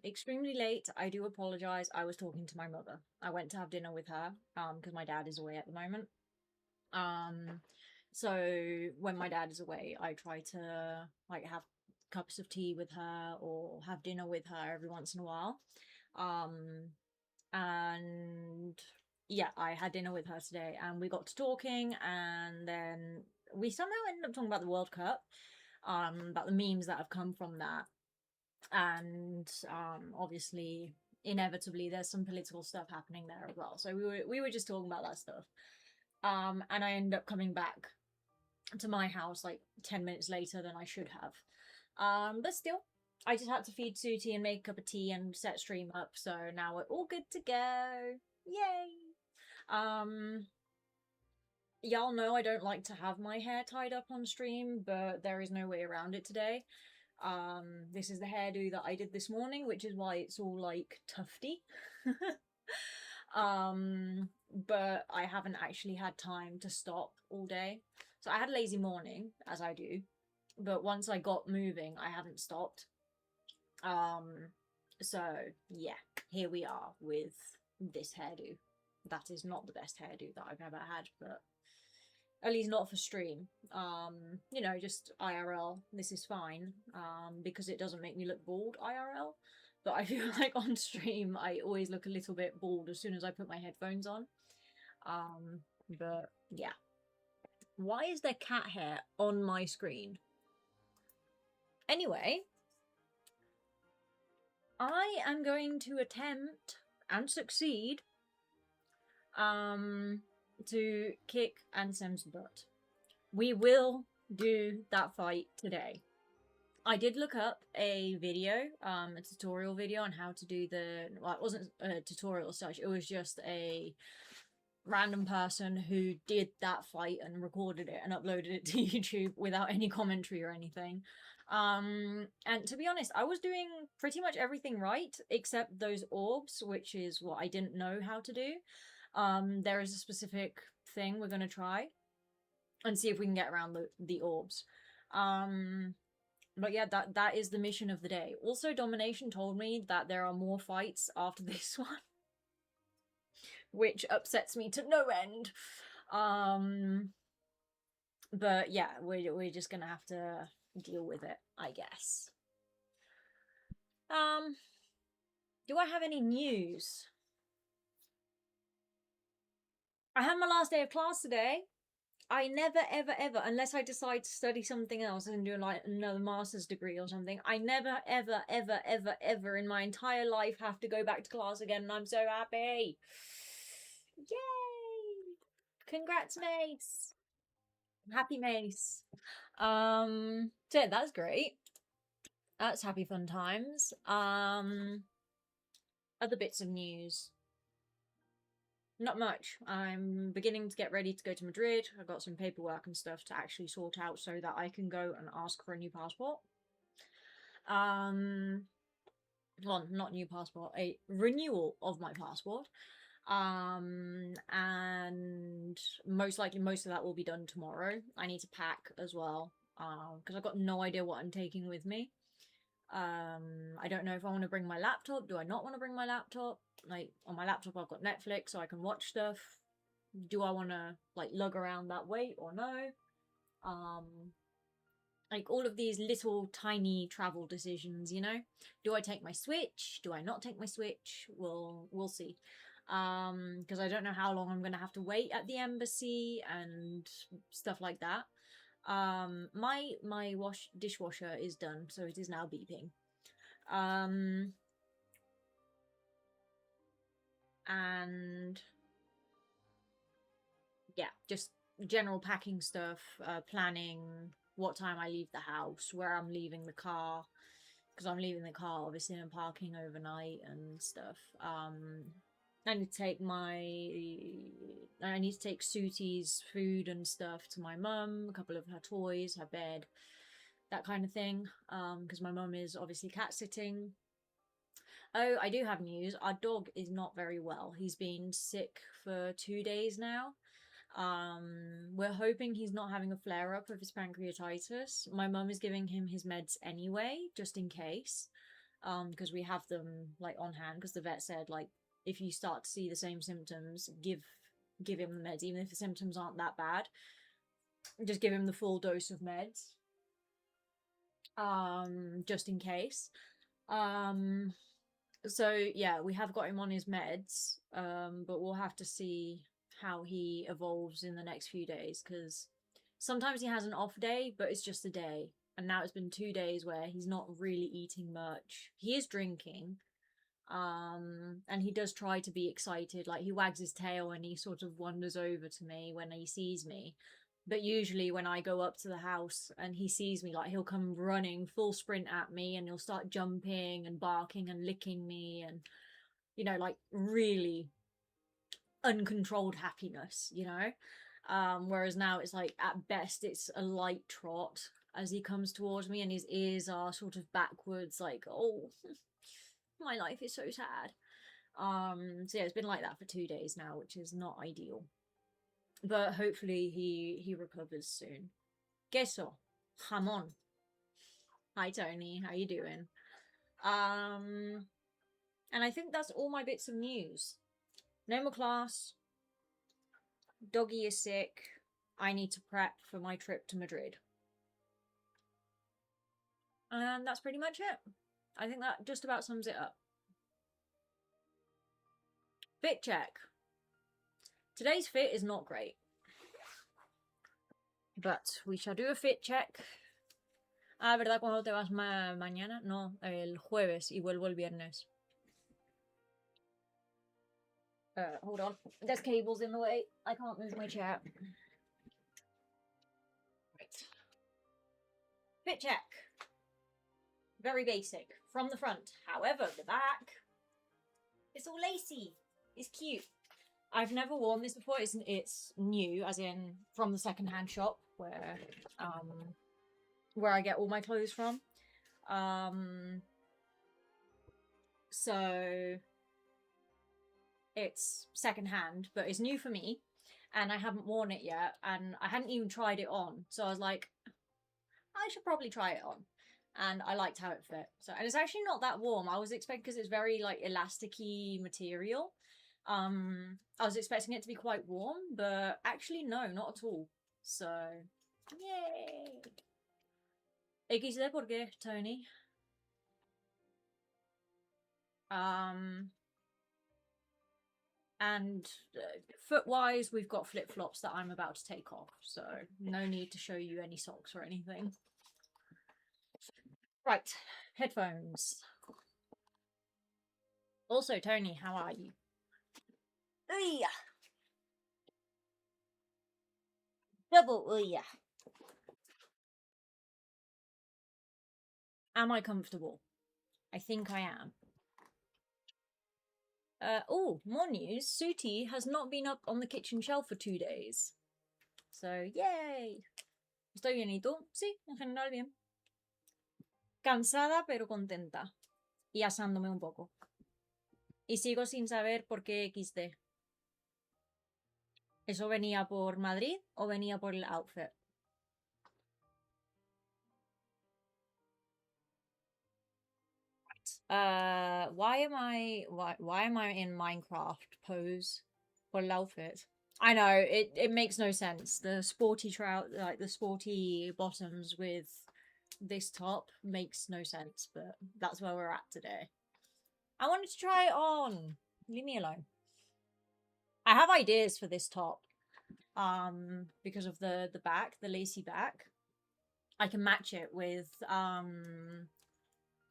extremely late. I do apologize. I was talking to my mother. I went to have dinner with her, because my dad is away at the moment. So when my dad is away, I try to like have cups of tea with her or have dinner with her every once in a while. Um, and yeah, I had dinner with her today, and we got to talking, and then we somehow ended up talking about the World Cup, about the memes that have come from that, and obviously, inevitably, there's some political stuff happening there as well. So we were just talking about that stuff, and I ended up coming back to my house like 10 minutes later than I should have, but still. I just had to feed Sooty and make a cup of tea and set stream up, so now we're all good to go. Yay! Y'all know I don't like to have my hair tied up on stream, but there is no way around it today. This is the hairdo that I did this morning, which is why it's all like tufty. But I haven't actually had time to stop all day. So I had a lazy morning, as I do, but once I got moving, I haven't stopped. So yeah, here we are with this hairdo. That is not the best hairdo that I've ever had, but at least not for stream. You know, just IRL, this is fine, because it doesn't make me look bald IRL. But I feel like on stream, I always look a little bit bald as soon as I put my headphones on. But yeah. Why is there cat hair on my screen? Anyway, I am going to attempt and succeed to kick Ansem's butt. We will do that fight today. I did look up a video, a tutorial video on how to do the, well, it wasn't a tutorial as such, it was just a random person who did that fight and recorded it and uploaded it to YouTube without any commentary or anything. And to be honest, I was doing pretty much everything right except those orbs, which is what I didn't know how to do. There is a specific thing we're going to try and see if we can get around the orbs. But yeah, that is the mission of the day. Also, Domination told me that there are more fights after this one, which upsets me to no end. But yeah, we're just gonna have to deal with it, I guess. Do I have any news? I had my last day of class today. I never, ever, ever, unless I decide to study something else and do like another master's degree or something, I never, ever, ever, ever, ever in my entire life have to go back to class again, and I'm so happy. Yay! Congrats, Mace. Happy Mace. So yeah, that's great. That's happy fun times. Other bits of news. Not much. I'm beginning to get ready to go to Madrid. I've got some paperwork and stuff to actually sort out so that I can go and ask for a new passport. Well, not new passport, a renewal of my passport. And most likely most of that will be done tomorrow. I need to pack as well, because I've got no idea what I'm taking with me. I don't know if I want to bring my laptop. Do I not want to bring my laptop? Like, on my laptop I've got Netflix so I can watch stuff. Do I want to like lug around that weight or no? Like all of these little tiny travel decisions, you know? Do I take my Switch? Do I not take my Switch? We'll see. Because I don't know how long I'm gonna have to wait at the embassy and stuff like that. My dishwasher is done, so it is now beeping. And yeah, just general packing stuff, planning what time I leave the house, where I'm leaving the car, because I'm leaving the car obviously and parking overnight and stuff. I need to take Sooty's food and stuff to my mum, a couple of her toys, her bed, that kind of thing, because my mum is obviously cat sitting. Oh, I do have news. Our dog is not very well. He's been sick for 2 days now. We're hoping he's not having a flare-up of his pancreatitis. My mum is giving him his meds anyway, just in case. because we have them like on hand, because the vet said like if you start to see the same symptoms, give him the meds, even if the symptoms aren't that bad. Just give him the full dose of meds, just in case. So yeah, we have got him on his meds, but we'll have to see how he evolves in the next few days, because sometimes he has an off day, but it's just a day. And now it's been 2 days where he's not really eating much. He is drinking, and he does try to be excited. Like he wags his tail and he sort of wanders over to me when he sees me. But usually when I go up to the house and he sees me, like he'll come running full sprint at me and he'll start jumping and barking and licking me, and like really uncontrolled happiness, whereas now it's like at best it's a light trot as he comes towards me, and his ears are sort of backwards, like, oh, my life is so sad. So yeah, it's been like that for 2 days now, which is not ideal, but hopefully he recovers soon. Queso, jamon. Hi Tony, how you doing? And I think that's all my bits of news. No more class. Doggy is sick. I need to prep for my trip to Madrid. And that's pretty much it. I think that just about sums it up. Fit check. Today's fit is not great, but we shall do a fit check. Ah, ¿verdad? ¿Cuándo te vas mañana? No, el jueves, y vuelvo el viernes. Hold on. There's cables in the way. I can't move my chair. Right. Fit check. Very basic. From the front. However, the back, it's all lacy. It's cute. I've never worn this before. It's new, as in from the secondhand shop where I get all my clothes from. So it's secondhand, but it's new for me, and I haven't worn it yet, and I hadn't even tried it on. So I was like, I should probably try it on. And I liked how it fit. So, and it's actually not that warm. I was expecting, because it's very like elasticy material. I was expecting it to be quite warm, but actually no, not at all. So, yay! XD, ¿por qué, Tony? And foot-wise, we've got flip-flops that I'm about to take off, so no need to show you any socks or anything. Right, headphones. Also, Tony, how are you? Ooh-yeah. Double ooh-yeah. Am I comfortable? I think I am. Oh, more news. Sooty has not been up on the kitchen shelf for 2 days. So, yay! ¿Estoy bien? ¿Y tú? Sí, en general bien. Cansada pero contenta. Y asándome un poco. Y sigo sin saber por qué XD. ¿Eso venía por Madrid o venía por el outfit? Why am I in Minecraft pose for el outfit? I know, it makes no sense. The sporty like the sporty bottoms with this top makes no sense, but that's where we're at today. I wanted to try it on. Leave me alone. I have ideas for this top. Because of the back, the lacy back. I can match it with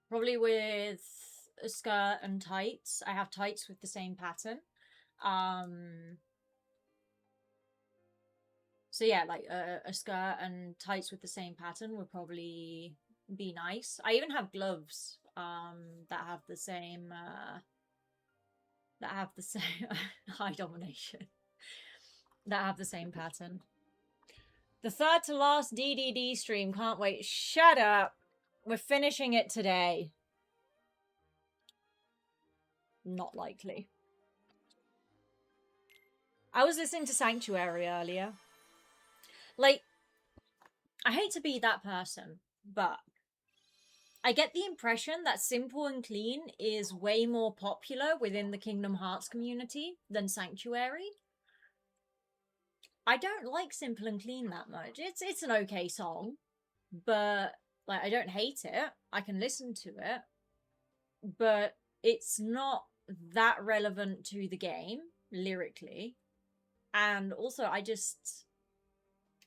probably with a skirt and tights. I have tights with the same pattern. So yeah, like a skirt and tights with the same pattern would probably be nice. I even have gloves that have the same high domination. That have the same pattern. The third to last DDD stream. Can't wait. Shut up. We're finishing it today. Not likely. I was listening to Sanctuary earlier. Like, I hate to be that person, but I get the impression that Simple and Clean is way more popular within the Kingdom Hearts community than Sanctuary. I don't like Simple and Clean that much. It's an okay song, but like I don't hate it. I can listen to it, but it's not that relevant to the game lyrically. And also I just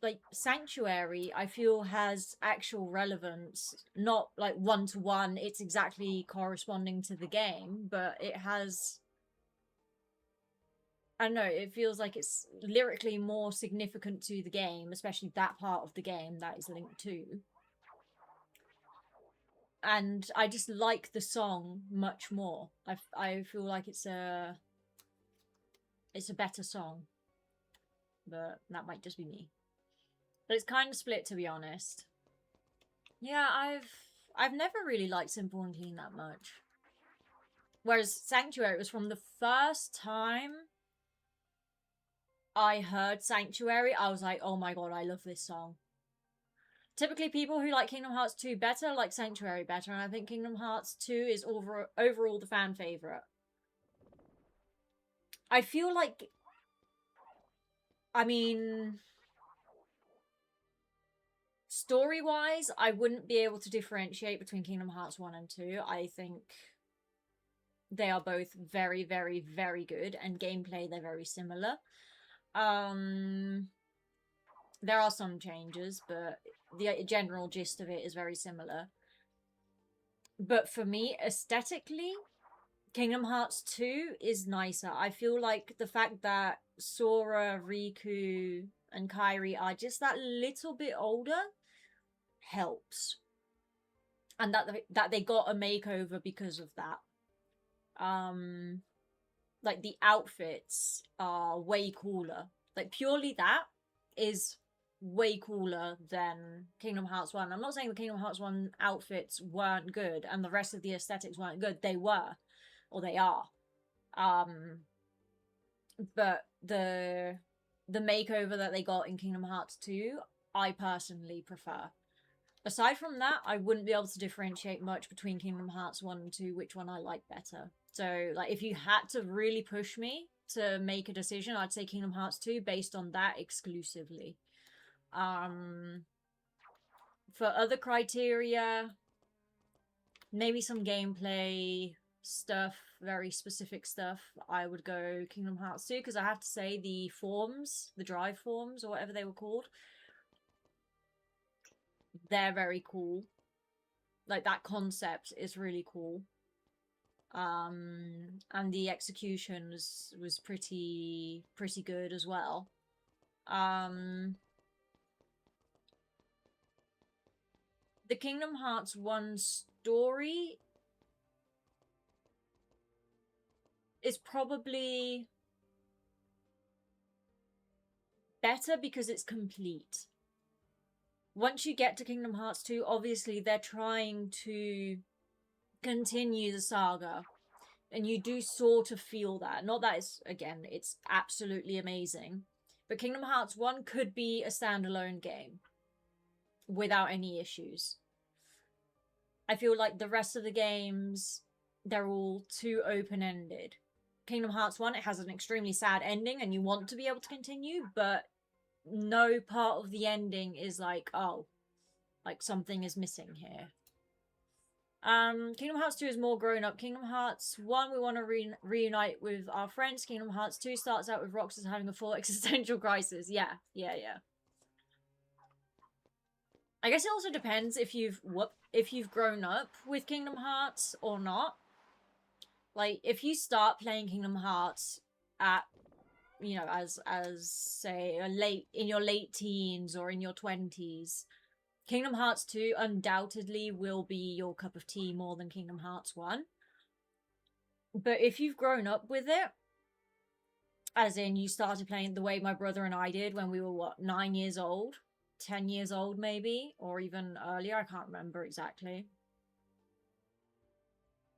like Sanctuary, I feel has actual relevance, not like one to one, it's exactly corresponding to the game, but it has, I don't know, it feels like it's lyrically more significant to the game, especially that part of the game that is linked to. And I just like the song much more. I feel like it's a better song, but that might just be me. But it's kind of split, to be honest. Yeah, I've never really liked Simple and Clean that much. Whereas Sanctuary was from the first time I heard Sanctuary, I was like, oh my god, I love this song. Typically, people who like Kingdom Hearts 2 better like Sanctuary better, and I think Kingdom Hearts 2 is overall the fan favorite. I feel like, I mean, story-wise, I wouldn't be able to differentiate between Kingdom Hearts 1 and 2. I think they are both very, very, very good, and gameplay, they're very similar. There are some changes, but the general gist of it is very similar. But for me, aesthetically, Kingdom Hearts 2 is nicer. I feel like the fact that Sora, Riku, and Kairi are just that little bit older helps. And that they got a makeover because of that. Like the outfits are way cooler. Like purely that is way cooler than Kingdom Hearts 1. I'm not saying the Kingdom Hearts 1 outfits weren't good and the rest of the aesthetics weren't good. They were. Or they are. But the makeover that they got in Kingdom Hearts 2, I personally prefer. Aside from that, I wouldn't be able to differentiate much between Kingdom Hearts 1 and 2, which one I like better. So, like, if you had to really push me to make a decision, I'd say Kingdom Hearts 2 based on that exclusively. For other criteria, maybe some gameplay stuff, very specific stuff, I would go Kingdom Hearts 2, because I have to say the forms, the drive forms, or whatever they were called, they're very cool. Like, that concept is really cool. And the execution was pretty good as well. The Kingdom Hearts 1 story is probably better because it's complete. Once you get to Kingdom Hearts 2, obviously they're trying to continue the saga, and you do sort of feel that. Not that it's, again, it's absolutely amazing, but Kingdom Hearts 1 could be a standalone game without any issues. I feel like the rest of the games, they're all too open-ended. Kingdom Hearts 1, it has an extremely sad ending and you want to be able to continue, but no part of the ending is like, oh, like something is missing here. Kingdom Hearts 2 is more grown up. Kingdom Hearts 1, we want to reunite with our friends. Kingdom Hearts 2 starts out with Roxas having a full existential crisis. Yeah. I guess it also depends if you've grown up with Kingdom Hearts or not. Like, if you start playing Kingdom Hearts at, you know, as say in your late teens or in your 20s, Kingdom Hearts 2 undoubtedly will be your cup of tea more than Kingdom Hearts 1. But if you've grown up with it, as in you started playing the way my brother and I did when we were, 9 years old? 10 years old maybe, or even earlier, I can't remember exactly.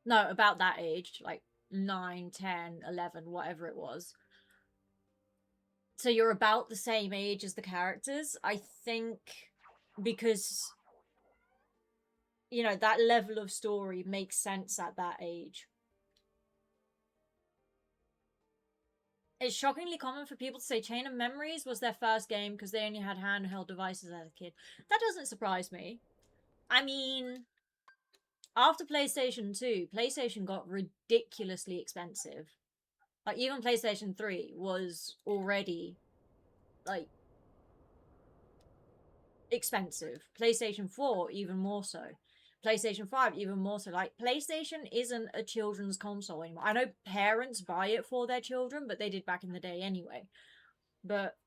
No, about that age, like 9, 10, 11, whatever it was. So you're about the same age as the characters, I think, because you know, that level of story makes sense at that age. It's shockingly common for people to say Chain of Memories was their first game because they only had handheld devices as a kid. That doesn't surprise me. I mean, after PlayStation 2, PlayStation got ridiculously expensive. Like, even PlayStation 3 was already, like, expensive. PlayStation 4, even more so. PlayStation 5, even more so. Like, PlayStation isn't a children's console anymore. I know parents buy it for their children, but they did back in the day anyway. But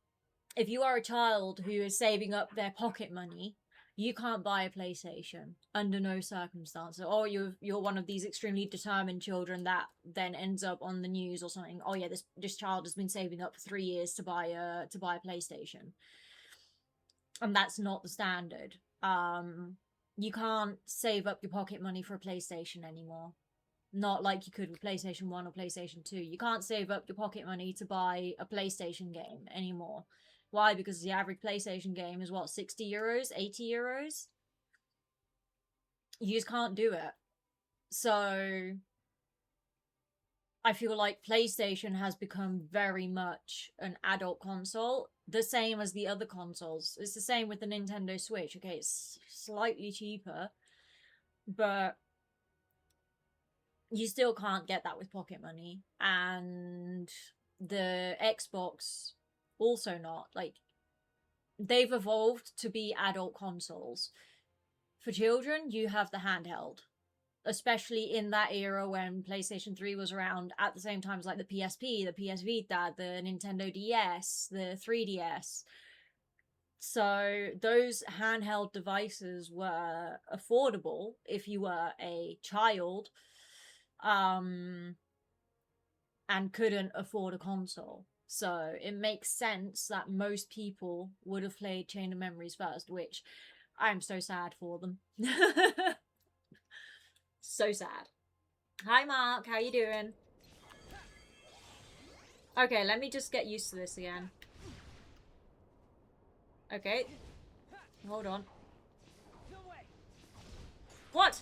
if you are a child who is saving up their pocket money, you can't buy a PlayStation under no circumstances. Or you're one of these extremely determined children that then ends up on the news or something. Oh yeah, this child has been saving up for 3 years to buy a PlayStation, and that's not the standard. You can't save up your pocket money for a PlayStation anymore. Not like you could with PlayStation 1 or PlayStation 2. You can't save up your pocket money to buy a PlayStation game anymore. Why? Because the average PlayStation game is what, 60 euros, 80 euros? You just can't do it. So I feel like PlayStation has become very much an adult console, the same as the other consoles. It's the same with the Nintendo Switch. Okay, it's slightly cheaper, but you still can't get that with pocket money. And the Xbox also not. Like, they've evolved to be adult consoles. For children, you have the handheld, especially in that era when PlayStation 3 was around at the same time as like the PSP, the PS Vita, the Nintendo DS, the 3DS. So those handheld devices were affordable if you were a child, and couldn't afford a console. So it makes sense that most people would have played Chain of Memories first, which I'm so sad for them. So sad. Hi Mark, how you doing? Okay, let me just get used to this again. Okay. Hold on. What?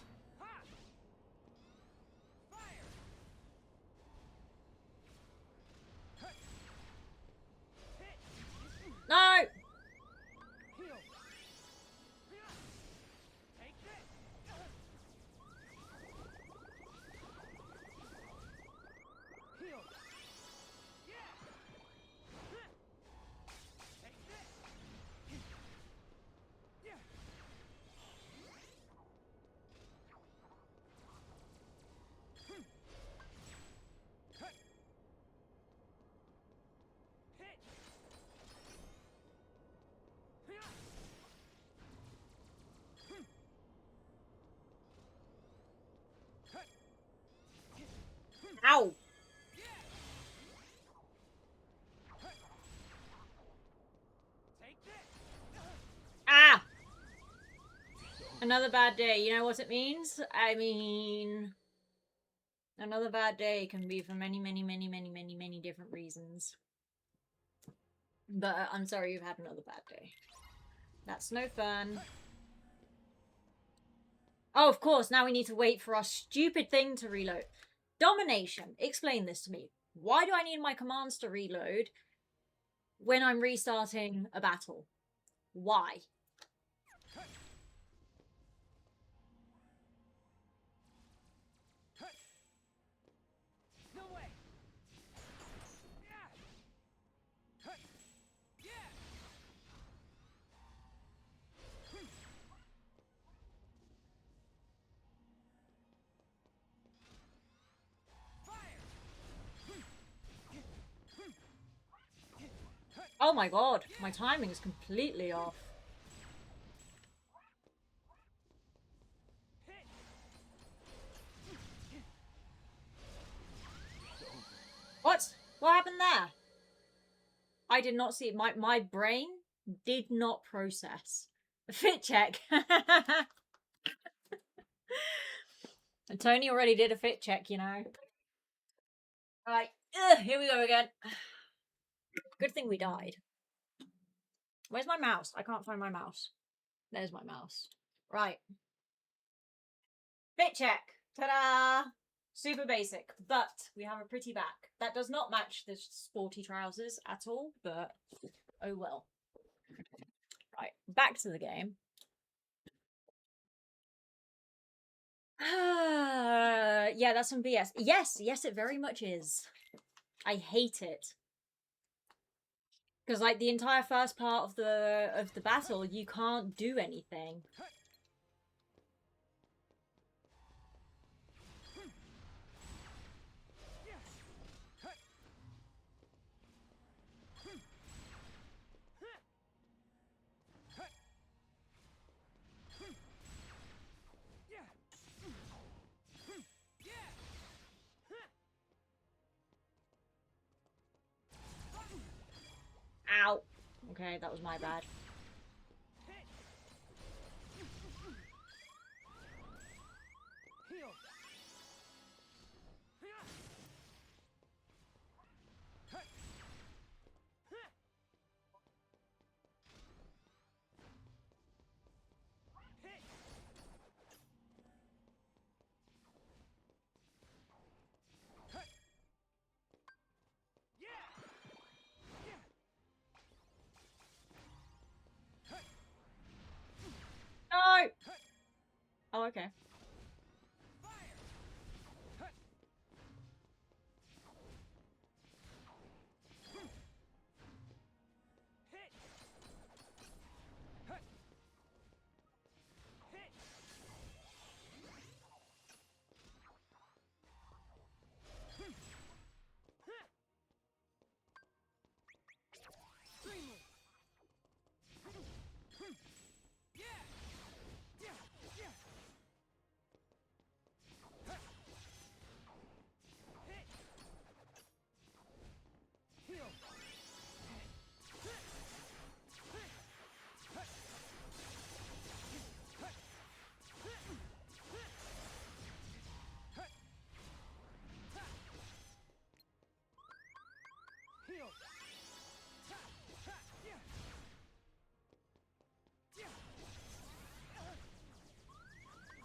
No! Ow! Ah! Another bad day. You know what it means? I mean, another bad day can be for many, many, many, many, many, many different reasons. But I'm sorry you've had another bad day. That's no fun. Oh, of course, now we need to wait for our stupid thing to reload. Domination. Explain this to me. Why do I need my commands to reload when I'm restarting a battle? Why? Oh my god, my timing is completely off. What? What happened there? I did not see it. My brain did not process. Fit check. And Tony already did a fit check, you know. Right, here we go again. Good thing we died. Where's my mouse? I can't find my mouse. There's my mouse. Right. Fit check. Ta-da! Super basic, but we have a pretty back. That does not match the sporty trousers at all, but oh well. Right, back to the game. Yeah, that's some BS. Yes, it very much is. I hate it. Because like the entire first part of the battle, you can't do anything. Ow. Okay, that was my bad. No! Oh, okay.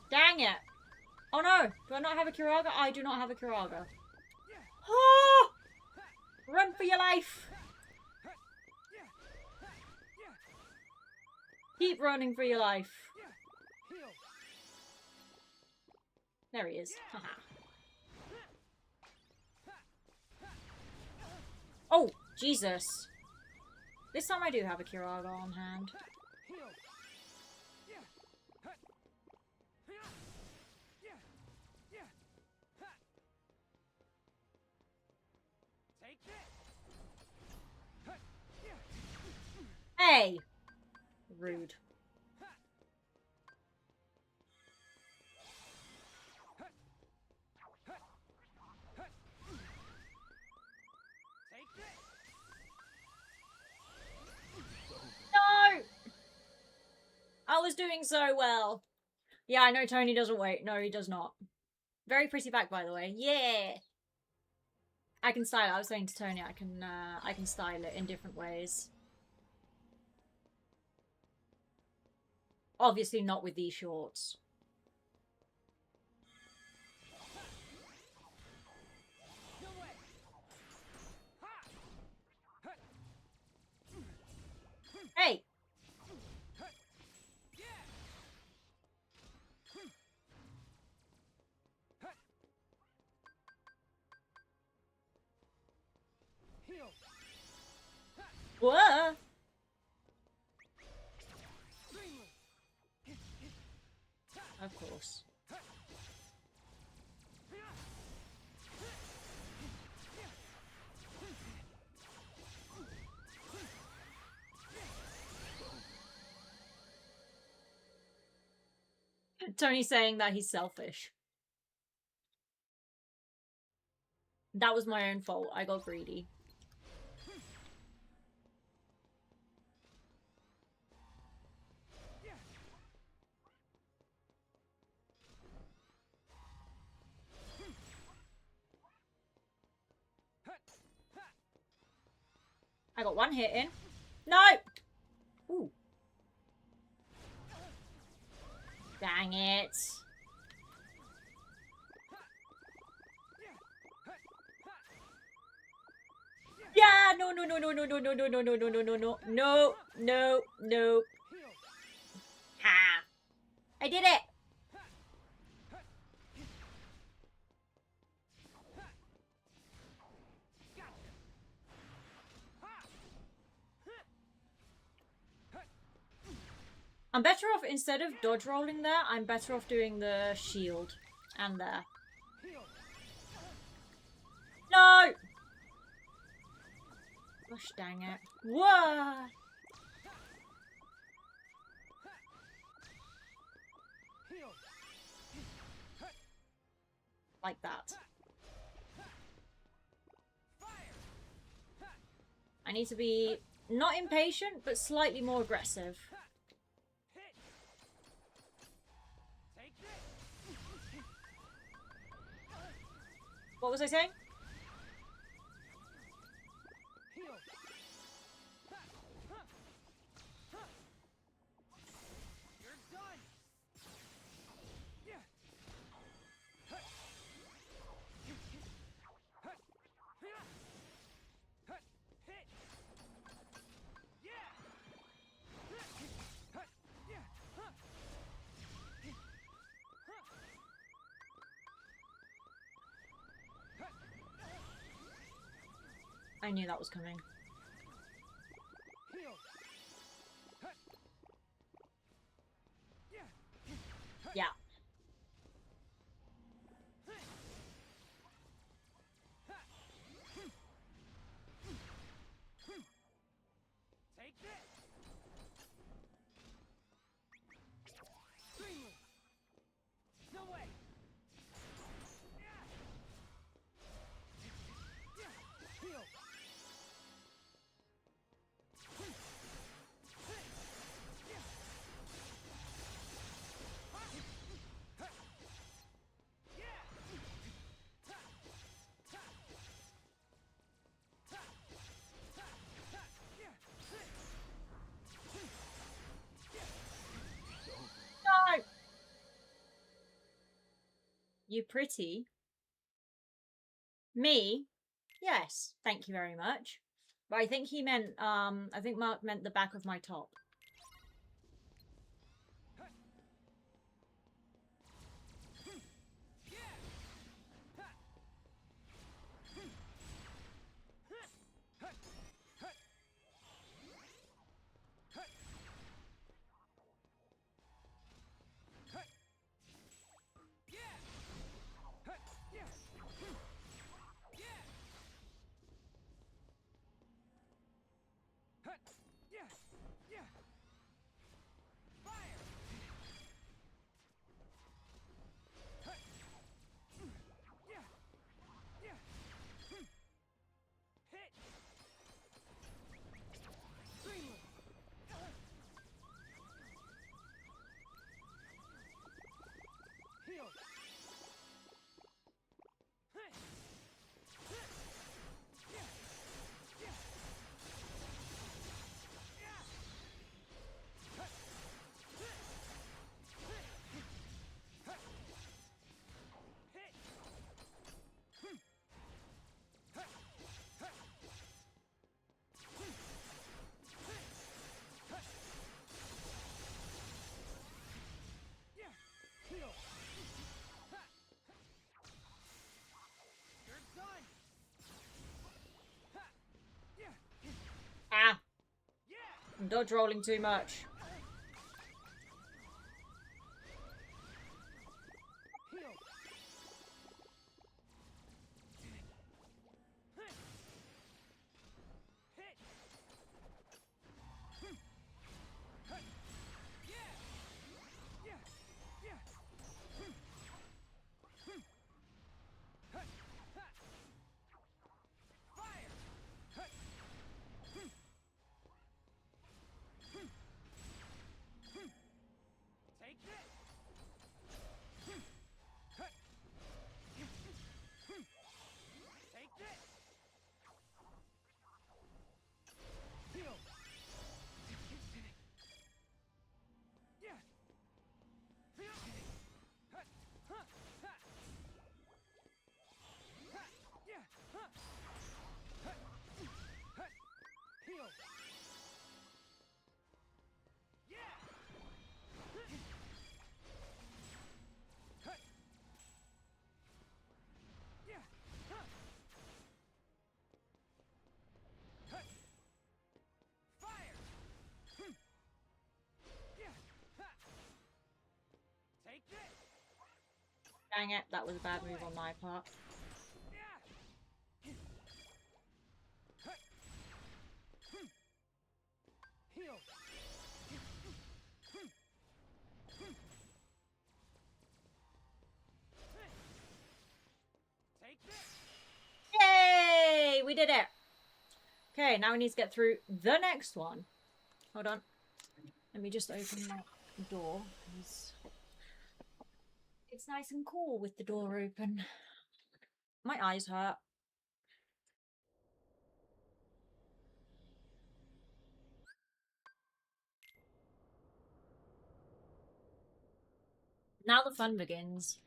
Dang it! Oh no! Do I not have a Kiraga? I do not have a Kiraga. Oh! Run for your life! Keep running for your life. There he is. Oh, Jesus. This time I do have a Kiraga on hand. Hey! Rude. No! I was doing so well. Yeah, I know Tony doesn't wait. No, he does not. Very pretty back, by the way. Yeah! I can style it. I was saying to Tony, I can style it in different ways. Obviously not with these shorts. Hey! Whoa! Of course. Tony's saying that he's selfish. That was my own fault. I got greedy. I got one hit in. No! Ooh. Dang it. no, no, no, no, no, no, no, no, no, no, no, no, no, no, no, no, no. Ha! I did it! I'm better off, instead of dodge rolling there, I'm better off doing the shield. And there. No! Gosh dang it. Whoa! Like that. I need to be not impatient, but slightly more aggressive. What was I saying? I knew that was coming. Yeah. No! You pretty? Me? Yes, thank you very much. But I think he meant, I think Mark meant the back of my top. Ah! I'm dodge rolling too much. Dang it, that was a bad move on my part. Yay! We did it! Okay, now we need to get through the next one. Hold on. Let me just open that door. It's nice and cool with the door open. My eyes hurt. Now the fun begins.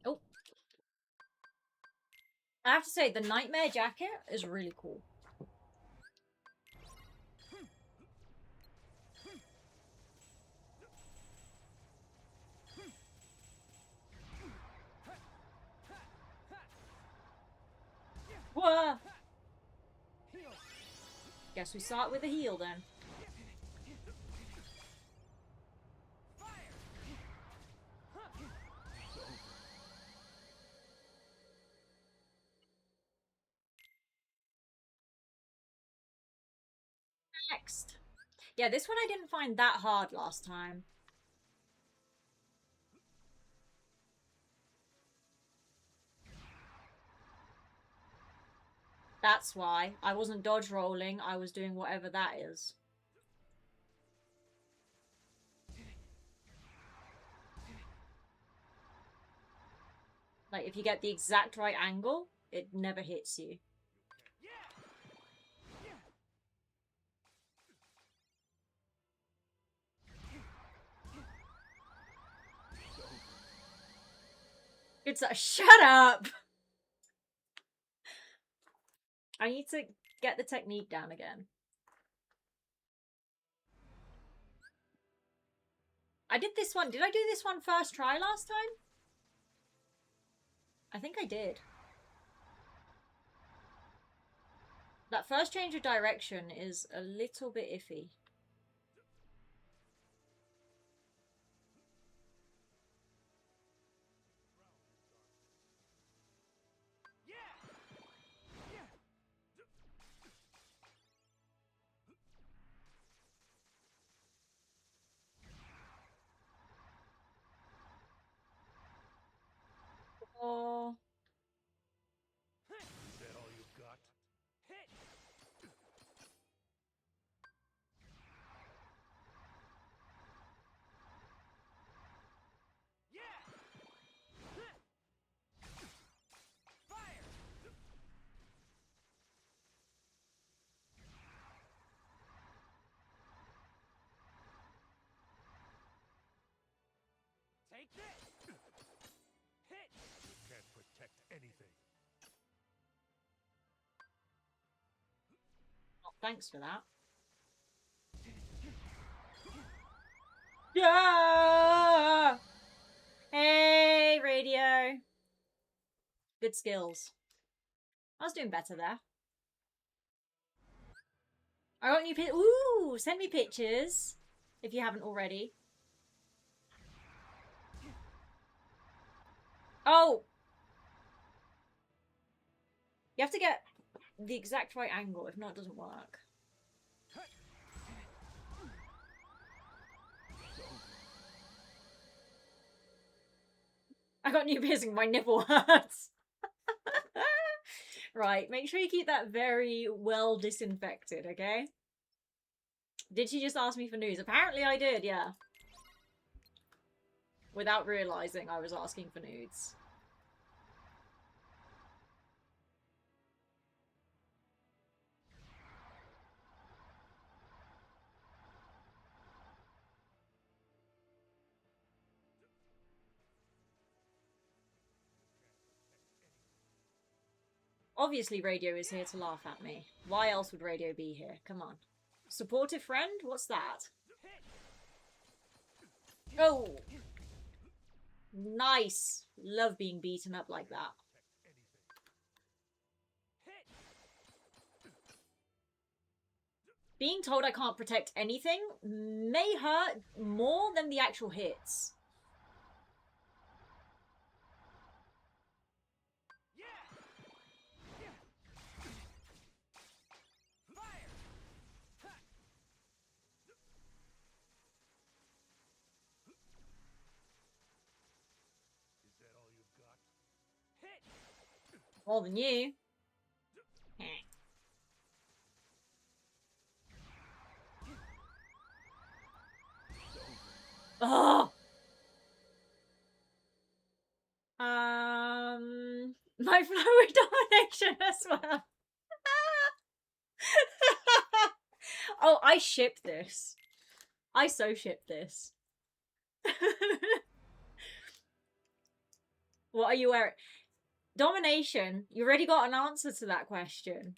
Oh. I have to say, the nightmare jacket is really cool. Whoa! Guess we start with a heal then. Next. Yeah, this one I didn't find that hard last time. That's why. I wasn't dodge rolling, I was doing whatever that is. Like, if you get the exact right angle, it never hits you. It's a shut up! I need to get the technique down again. I did this one. Did I do this one first try last time? I think I did. That first change of direction is a little bit iffy. Oh. Is that all you've got? Take this! Hit! You can't protect anything. Oh, thanks for that. Yeah! Hey, radio. Good skills. I was doing better there. I got new pictures. Ooh, send me pictures if you haven't already. Oh! You have to get the exact right angle, if not, it doesn't work. I got new piercing, my nipple hurts. Right, make sure you keep that very well disinfected, okay? Did she just ask me for news? Apparently I did, yeah. Without realising I was asking for nudes. Obviously radio is here to laugh at me. Why else would radio be here? Come on. Supportive friend? What's that? Oh! Nice! Love being beaten up like that. Being told I can't protect anything may hurt more than the actual hits. More than you. Oh. My flowy domination as well. Oh, I ship this. I so ship this. What are you wearing? Domination. You already got an answer to that question.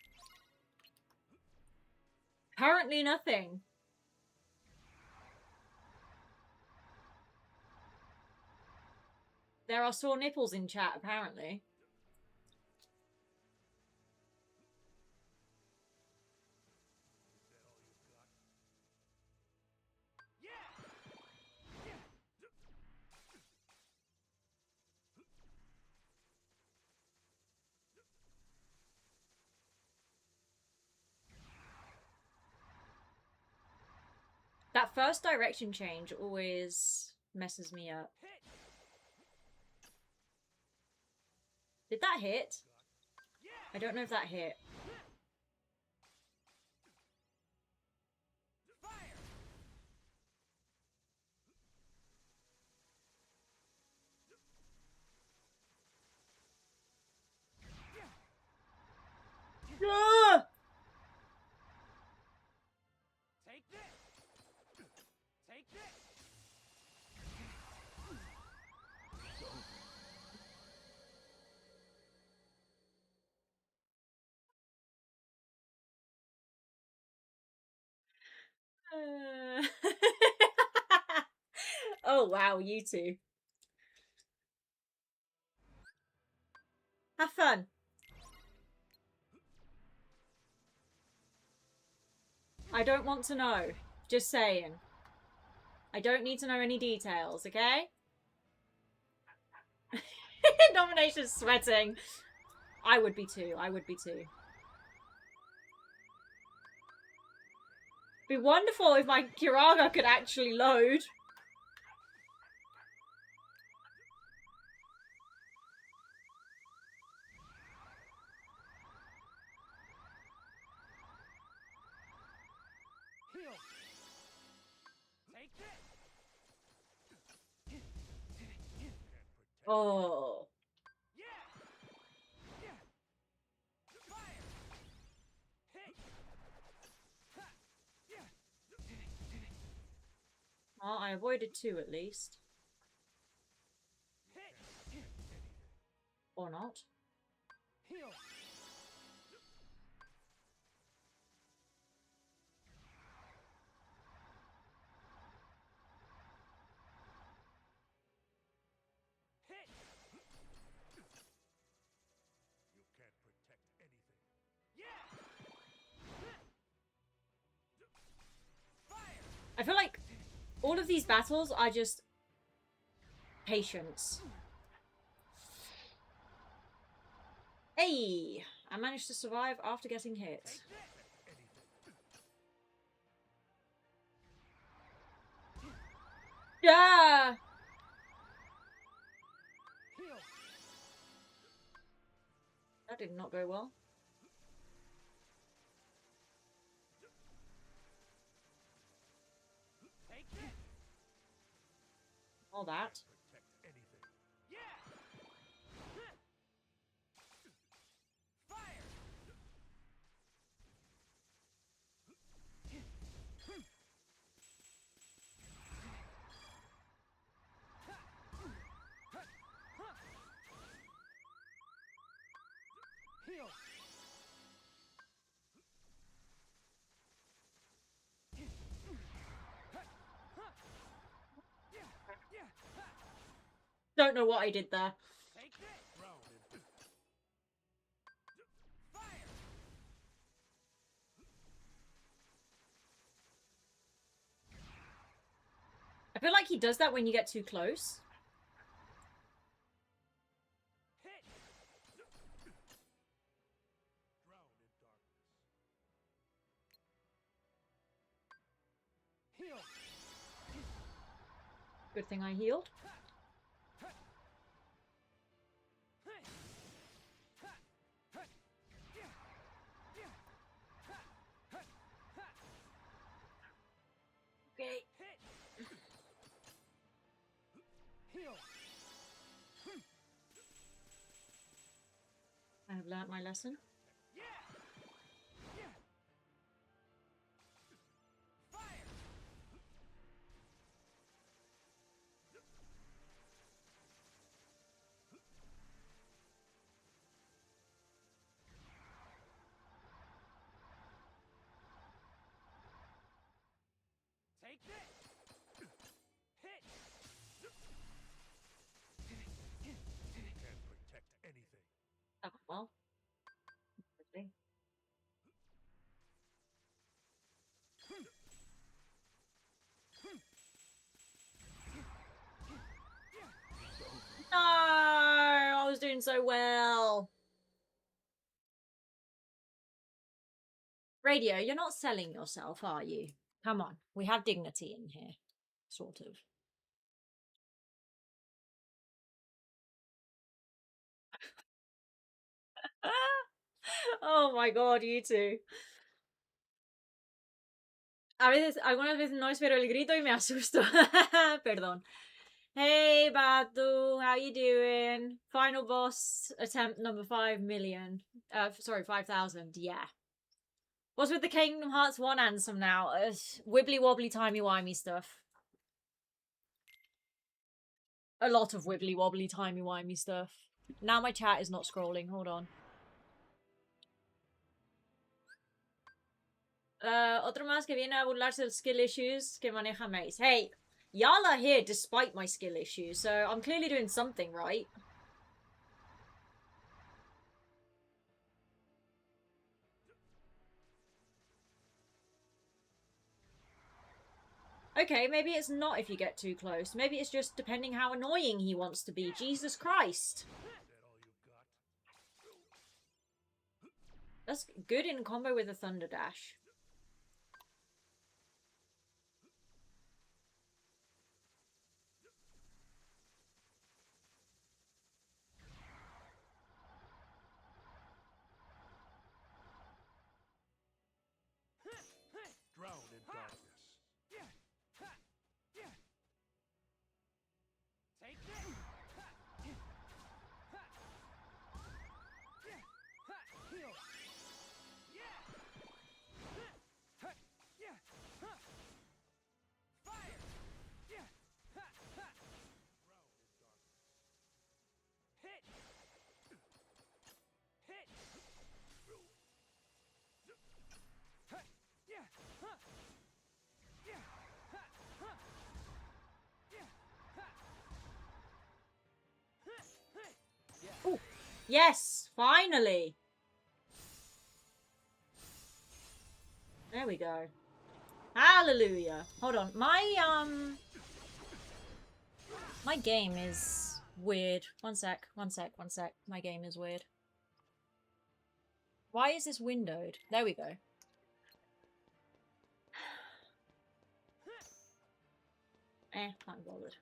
Currently nothing. There are sore nipples in chat, apparently. That first direction change always messes me up. Did that hit? I don't know if that hit. Ah! Take this. Take this. Oh wow, you two. Have fun. I don't want to know. Just saying. I don't need to know any details, okay? Domination's sweating. I would be too. I would be too. It'd be wonderful if my Kiraga could actually load. Oh. Well, I avoided 2 at least. Or not. You can't protect anything. I feel like all of these battles are just patience. Hey! I managed to survive after getting hit. Yeah! That did not go well. All that. Protect anything. Don't know what I did there. I feel like he does that when you get too close. Good thing I healed. learnt my lesson. Take this! Hit! Can't protect anything. Oh, well. Okay. No! I was doing so well. Radio, you're not selling yourself, are you? Come on. We have dignity in here. Sort of. Oh my god, you two. A veces, algunas veces no espero el grito y me asusto. Perdón. Hey, Badu, how you doing? Final boss attempt number 5 million. Sorry, 5,000. Yeah. What's with the Kingdom Hearts 1 Ansem now? Wibbly wobbly timey wimey stuff. A lot of wibbly wobbly timey wimey stuff. Now my chat is not scrolling. Hold on. Otro más que viene a burlarse de skill issues que maneja Mace. Hey, y'all are here despite my skill issues, so I'm clearly doing something right. Okay, maybe it's not if you get too close. Maybe it's just depending how annoying he wants to be. Jesus Christ. That's good in combo with a Thunder Dash. Drown in darkness. Take this! Heal! Fire! Hit! Hit! Ooh. Yes, finally. There we go. Hallelujah. Hold on. My game is weird. One sec. My game is weird. Why is this windowed? There we go. Can't be bothered.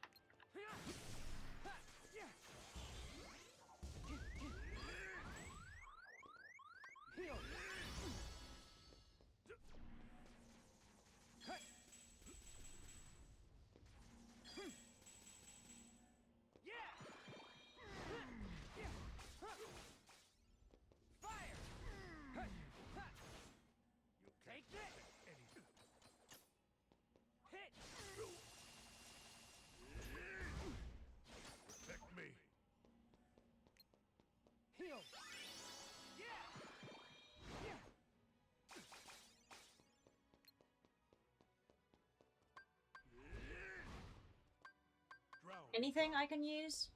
Protect me. Heal. Drown. Anything I can use?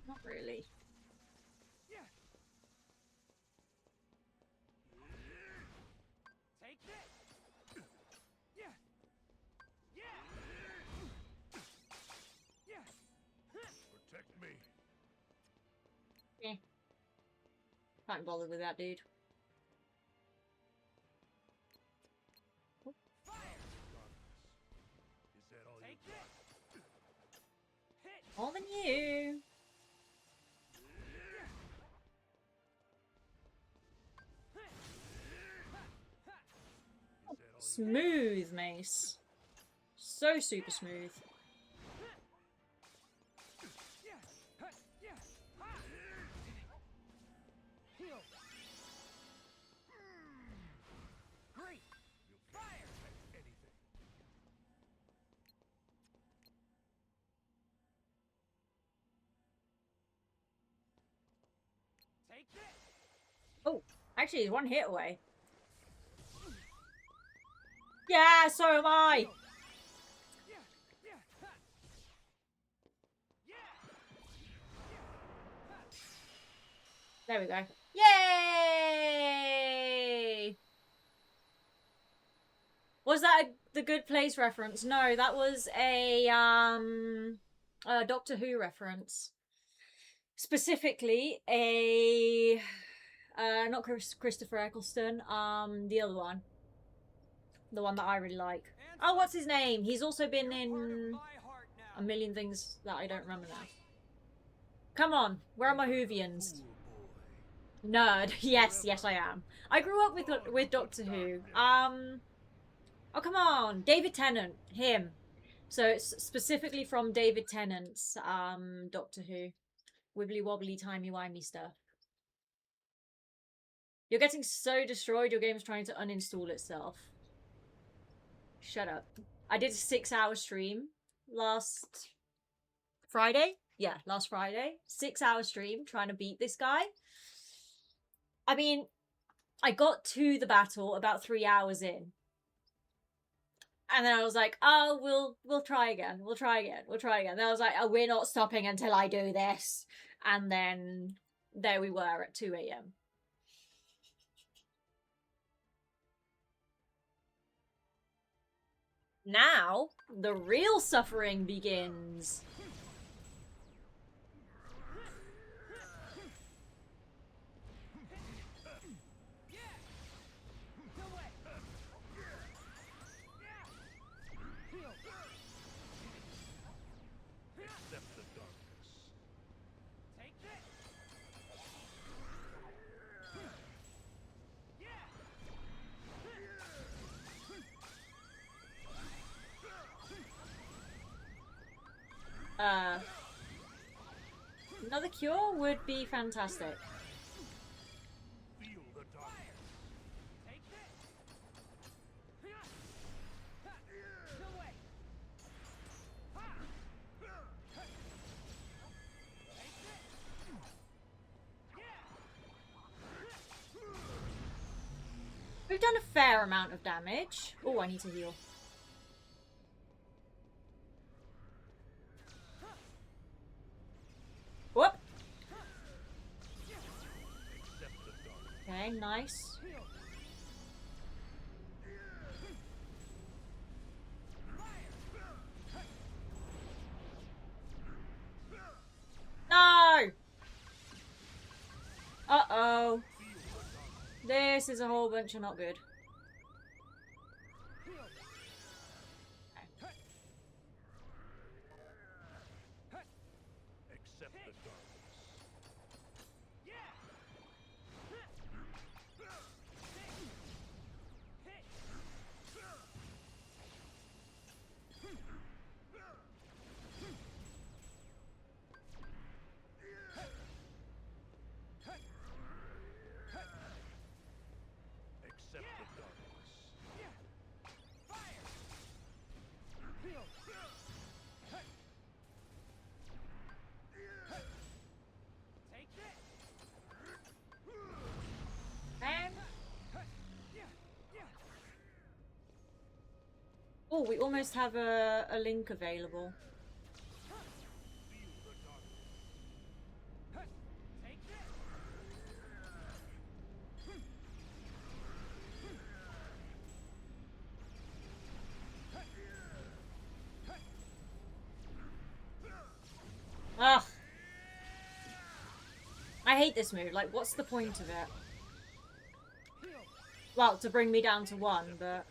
Not really. Take this. Protect me. Can't be bothered with that dude. Is that all you got? More than you. Smooth, Mace. So super smooth. Heal. Oh, actually, he's one hit away. Yeah, so am I. There we go. Yay! Was that the Good Place reference? No, that was a Doctor Who reference. Specifically, a not Christopher Eccleston, the other one, the one that I really like. Oh, what's his name? He's also been in a million things that I don't remember now. Come on, where are my Whovians? Nerd. Yes, yes, I am. I grew up with Doctor Who. Oh, come on, David Tennant, him. So it's specifically from David Tennant's Doctor Who, wibbly wobbly timey wimey stuff. You're getting so destroyed. Your game's trying to uninstall itself. Shut up. I did a 6-hour stream last Friday. Yeah, last Friday. 6-hour stream trying to beat this guy. I mean, I got to the battle about 3 hours in. And then I was like, oh, we'll try again. We'll try again. We'll try again. Then I was like, oh, we're not stopping until I do this. And then there we were at 2 a.m. Now, the real suffering begins. Another cure would be fantastic. We've done a fair amount of damage. Oh, I need to heal. Whoop. Okay, nice. No! Uh-oh. This is a whole bunch of not good. Oh, we almost have a link available. Ugh. I hate this move. Like, what's the point of it? Well, to bring me down to 1, but...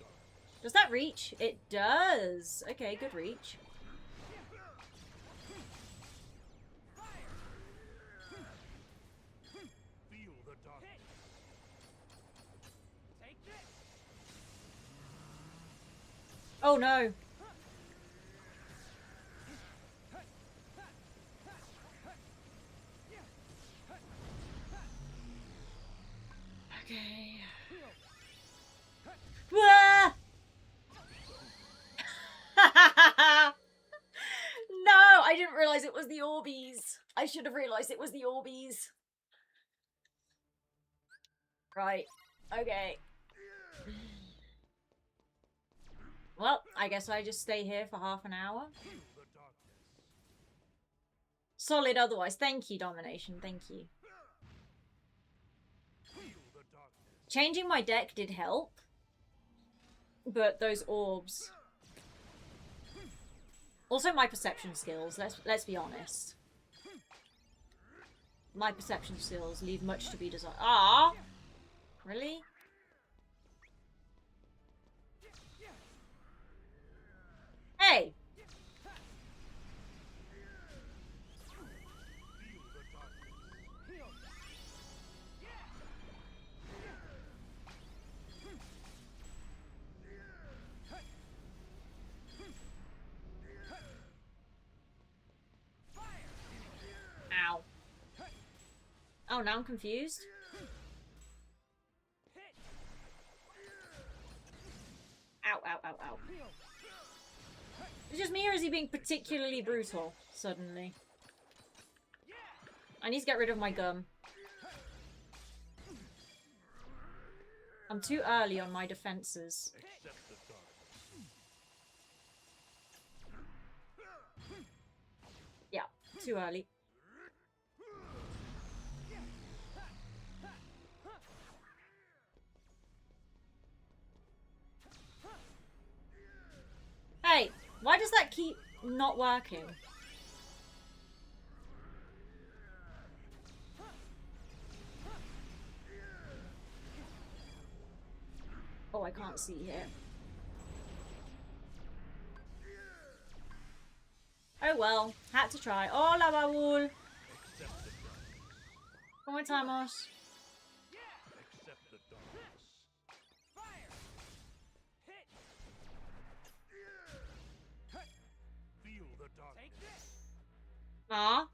Does that reach? It does! Okay, good reach. Oh no! Okay. Ah! No, I didn't realise it was the Orbeez. I should have realised it was the Orbeez. Right. Okay. Well, I guess I just stay here for half an hour. Solid otherwise. Thank you, Domination. Thank you. Changing my deck did help. But those orbs... Also my perception skills, let's be honest. My perception skills leave much to be desired. Ah! Really? Hey! Ow. Oh, now I'm confused. Ow, ow, ow, ow. Is it just me or is he being particularly brutal suddenly? I need to get rid of my gum. I'm too early on my defenses. Yeah, too early. Hey, why does that keep not working? Oh, I can't see here. Oh well, had to try. Hola, Baúl. ¿Cómo estamos? Ah.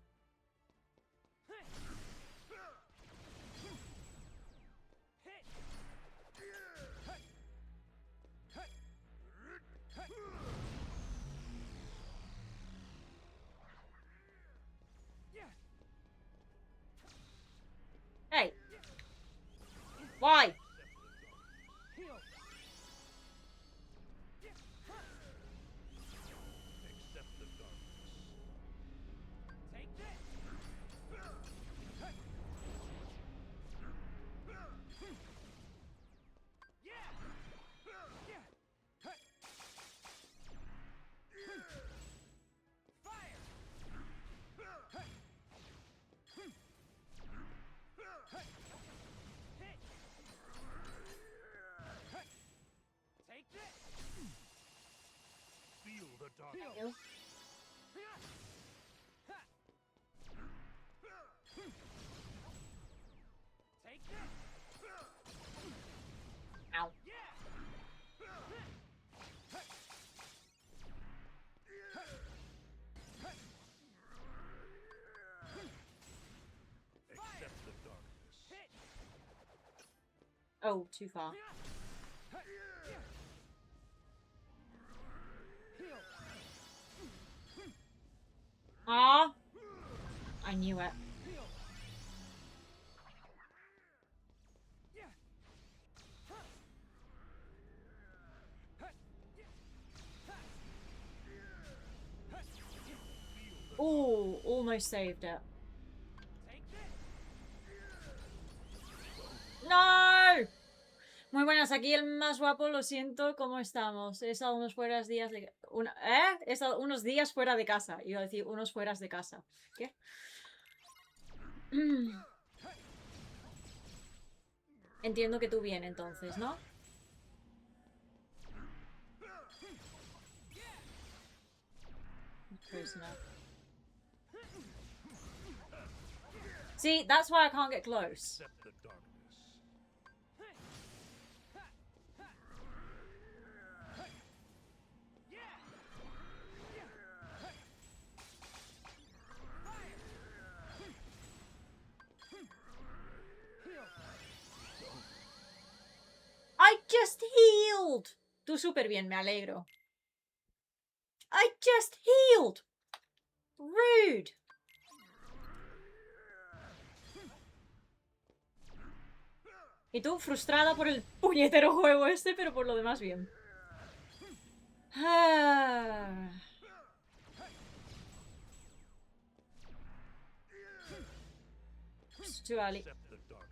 Hey. Why? Thank you. Ow. Oh, too far. Ah! I knew it. Oh, almost saved it. ¡No! Muy buenas, aquí el más guapo, lo siento, ¿cómo estamos? He estado unos días de... He estado unos días fuera de casa. Iba a decir unos fueras de casa. ¿Qué? Entiendo que tú bien, entonces, ¿no? Close enough. See, that's why I can't get close. I just healed! Tú súper bien, me alegro. I just healed! Rude! Y tú frustrada por el puñetero juego este, pero por lo demás bien. Ah. It's too early. Accept the dark.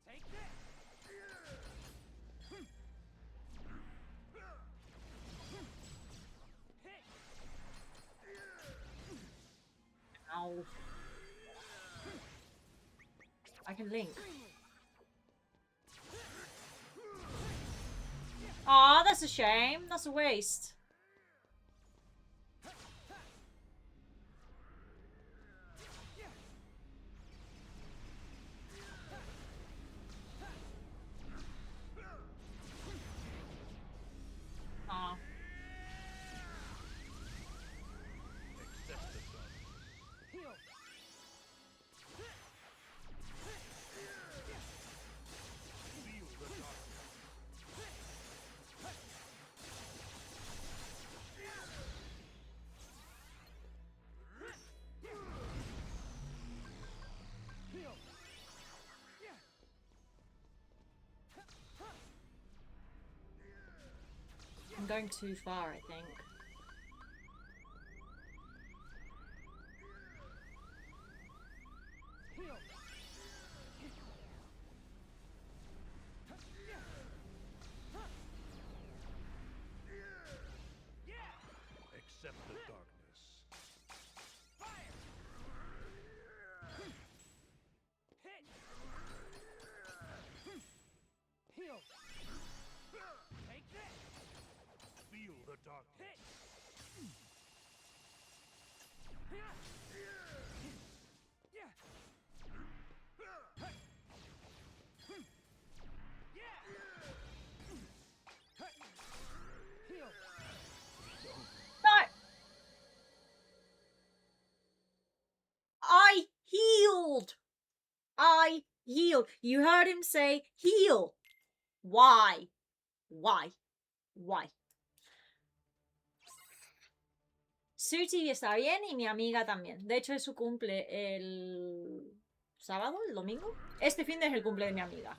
Take this. Hit. Ow. I can link. Aw, that's a shame. That's a waste. Aw. Accept the dark. Heal. Feel the dark. Heal. I'm going too far, I think. Heal. Accept the darkness. Fire. Hit. Heal. Take this. Feel the darkness. Hit. Heal. No! I healed! I healed. You heard him say heal. Why? Why? Why? Suti está bien y mi amiga también. De hecho, es su cumple el sábado, el domingo. Este fin de es el cumple de mi amiga.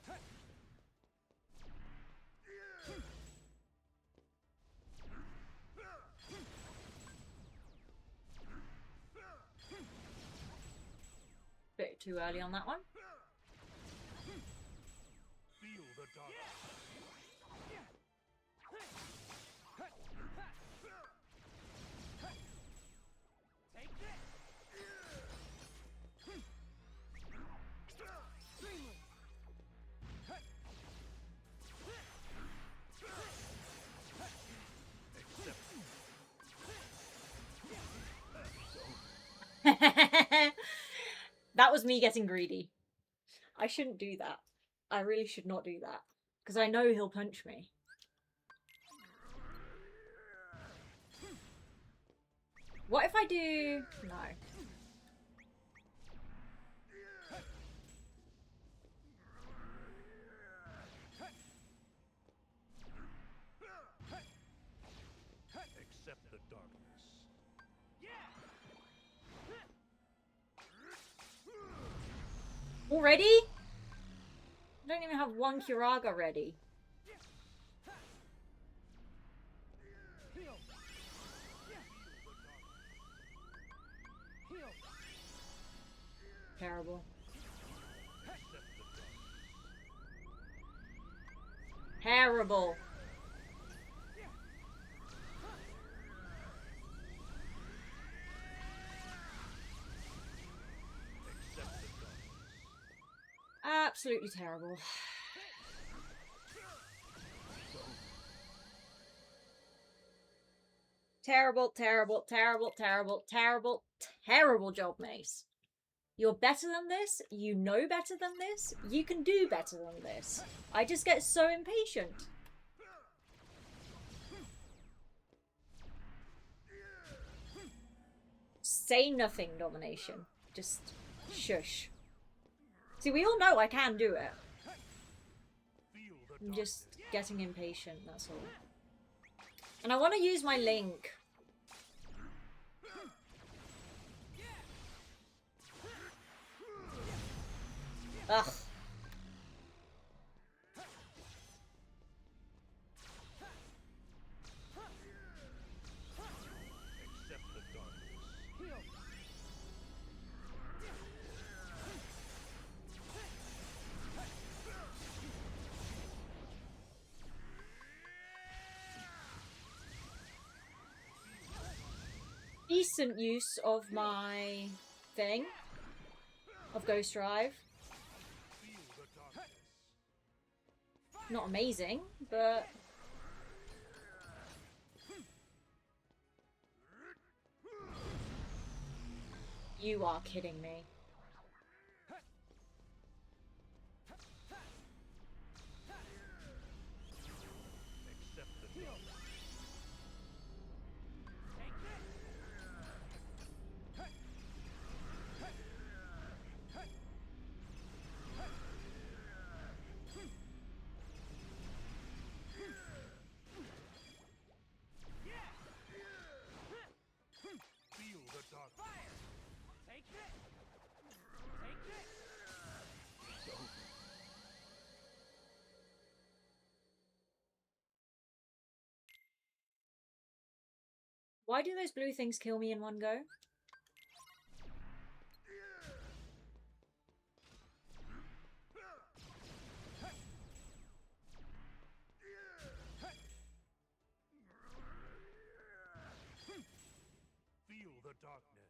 Bit too early on that one. Feel the darkness. Take this. Extremely. That was me getting greedy. I shouldn't do that. I really should not do that. Because I know he'll punch me. What if I do... No. Accept the darkness. Already? I don't even have one Kiraga ready. Heal. Heal. Terrible. Accept the darkness. Terrible. Accept the darkness. Absolutely terrible. Terrible, terrible, terrible, terrible, terrible, terrible job, Mace. You're better than this. You know better than this. You can do better than this. I just get so impatient. Say nothing, Domination. Just shush. See, we all know I can do it. Feel the I'm darkness. just getting impatient, that's all. And I want to use my link. Ugh. Accept the darkness. Heal. Decent use of my thing. Of Ghost Drive. Feel the darkness. Not amazing, but... You are kidding me. Accept the darkness. Feel the darkness. Take this. Take this. Why do those blue things kill me in one go? Feel the darkness.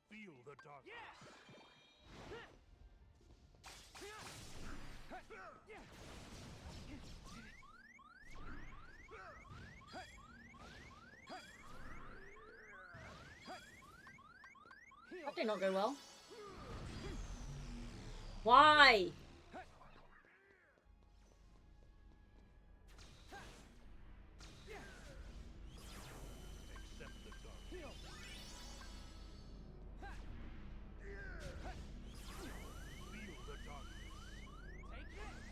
Feel the darkness. That did not go well. Why? Accept the darkness. Heal. Feel the darkness. Take this.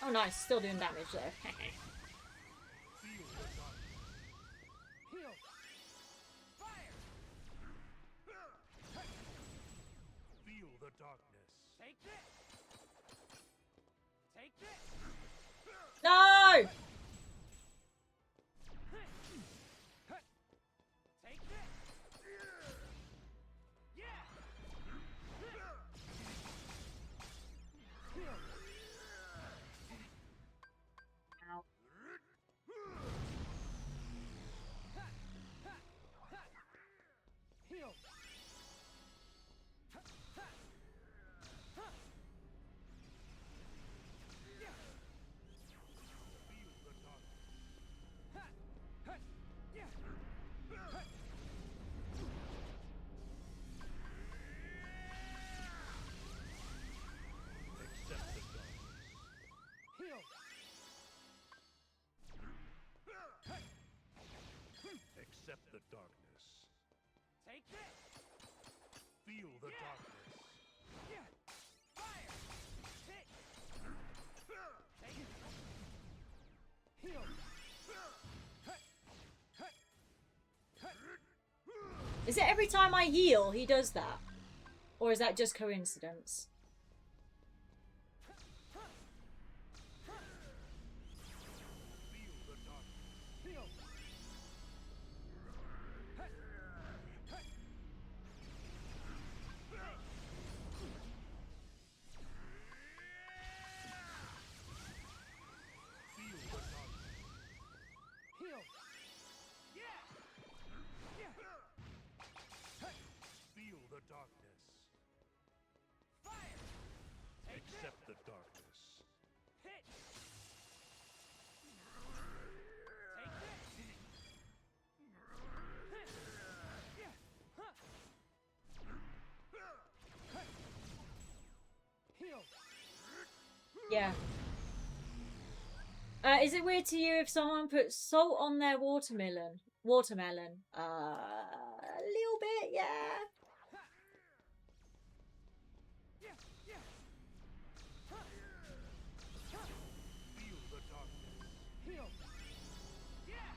Oh nice, still doing damage though. Feel the darkness. Heal. Fire. Feel the darkness. Take this. Take this. No! Take this. Yeah. Heal. Ow. Heal. Feel the darkness. Accept the darkness. Heal. Accept the darkness. Take this. Feel the darkness. Yeah. Fire. Hit. Take it. Heal. Is it every time I heal he does that? Or is that just coincidence? Feel the darkness. Heal. Feel the darkness. Heal. Yeah. Yeah. Feel the darkness. Fire. Take this. Accept the darkness. Hit. Take this. Yeah. Heal. Yeah. Is it weird to you if someone puts salt on their watermelon? Watermelon. A little bit, yeah. Yeah. Yeah. Feel the darkness. Heal. Yeah.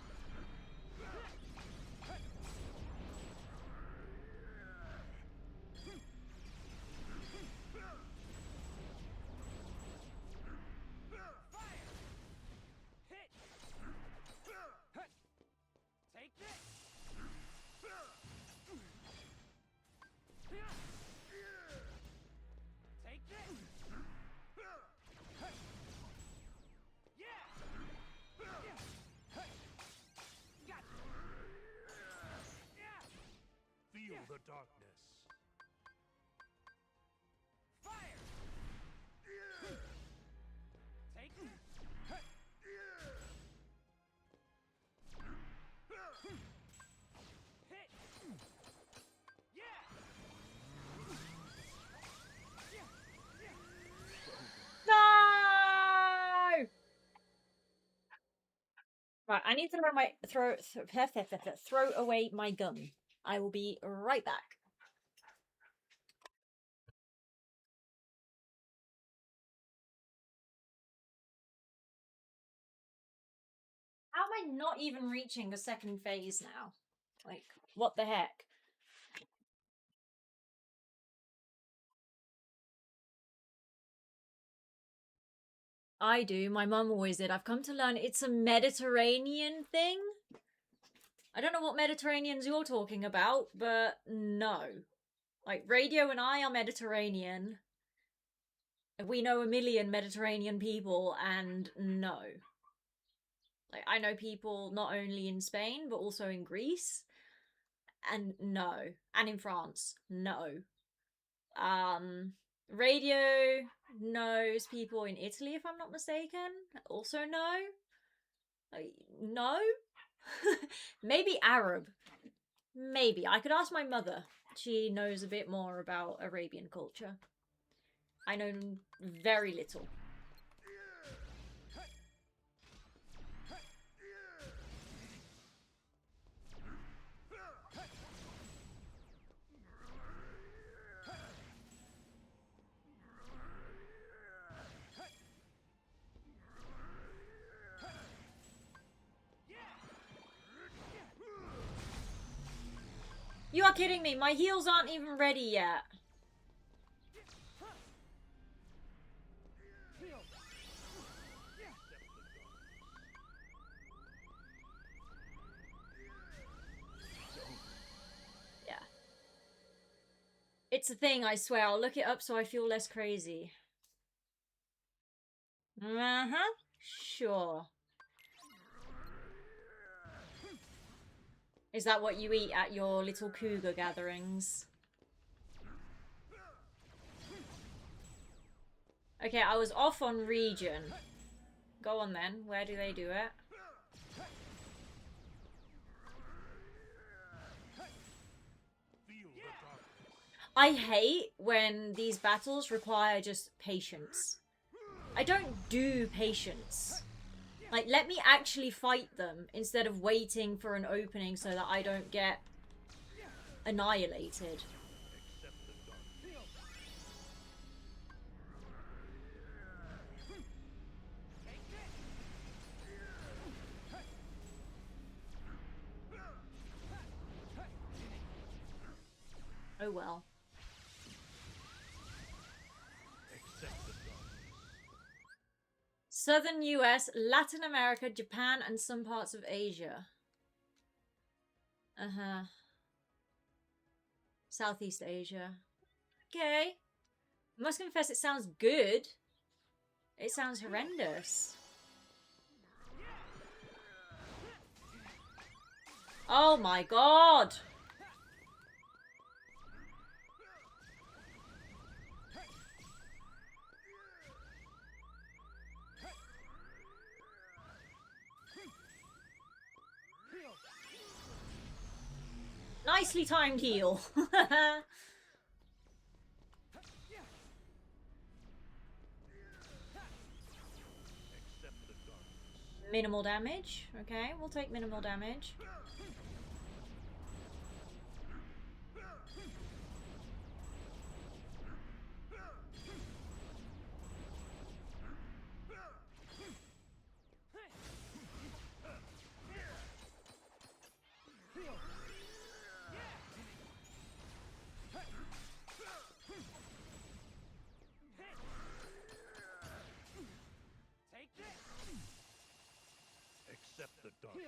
the darkness. Fire! Take this! Hit! Yeah! No! Right, I need to throw away my gun. I will be right back. How am I not even reaching the second phase now? Like, what the heck? I do. My mum always did. I've come to learn it's a Mediterranean thing. I don't know what Mediterraneans you're talking about, but no. Like, Radio and I are Mediterranean. We know a million Mediterranean people, and no. Like, I know people not only in Spain, but also in Greece. And no. And in France. No. Radio knows people in Italy, if I'm not mistaken. Also no. Like, no. Maybe Arab. Maybe. I could ask my mother. She knows a bit more about Arabian culture. I know very little. You are kidding me. My heels aren't even ready yet. Yeah. It's a thing, I swear. I'll look it up so I feel less crazy. Uh-huh. Sure. Is that what you eat at your little cougar gatherings? Okay, I was off on region. Go on then. Where do they do it? I hate when these battles require just patience. I don't do patience. Like, let me actually fight them instead of waiting for an opening so that I don't get annihilated. Oh well. Southern US, Latin America, Japan, and some parts of Asia. Uh-huh. Southeast Asia. Okay. I must confess, it sounds good. It sounds horrendous. Oh my god! Nicely timed heal. Minimal damage. Okay, we'll take minimal damage. Accept the darkness.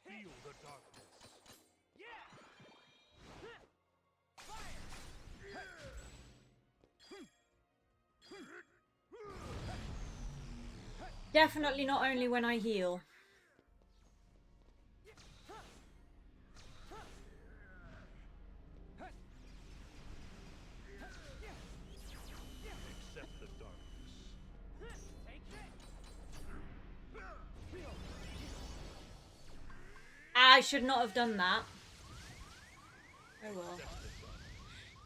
Feel the darkness. Definitely not only when I heal. Accept the darkness. Take this. I should not have done that. Oh well.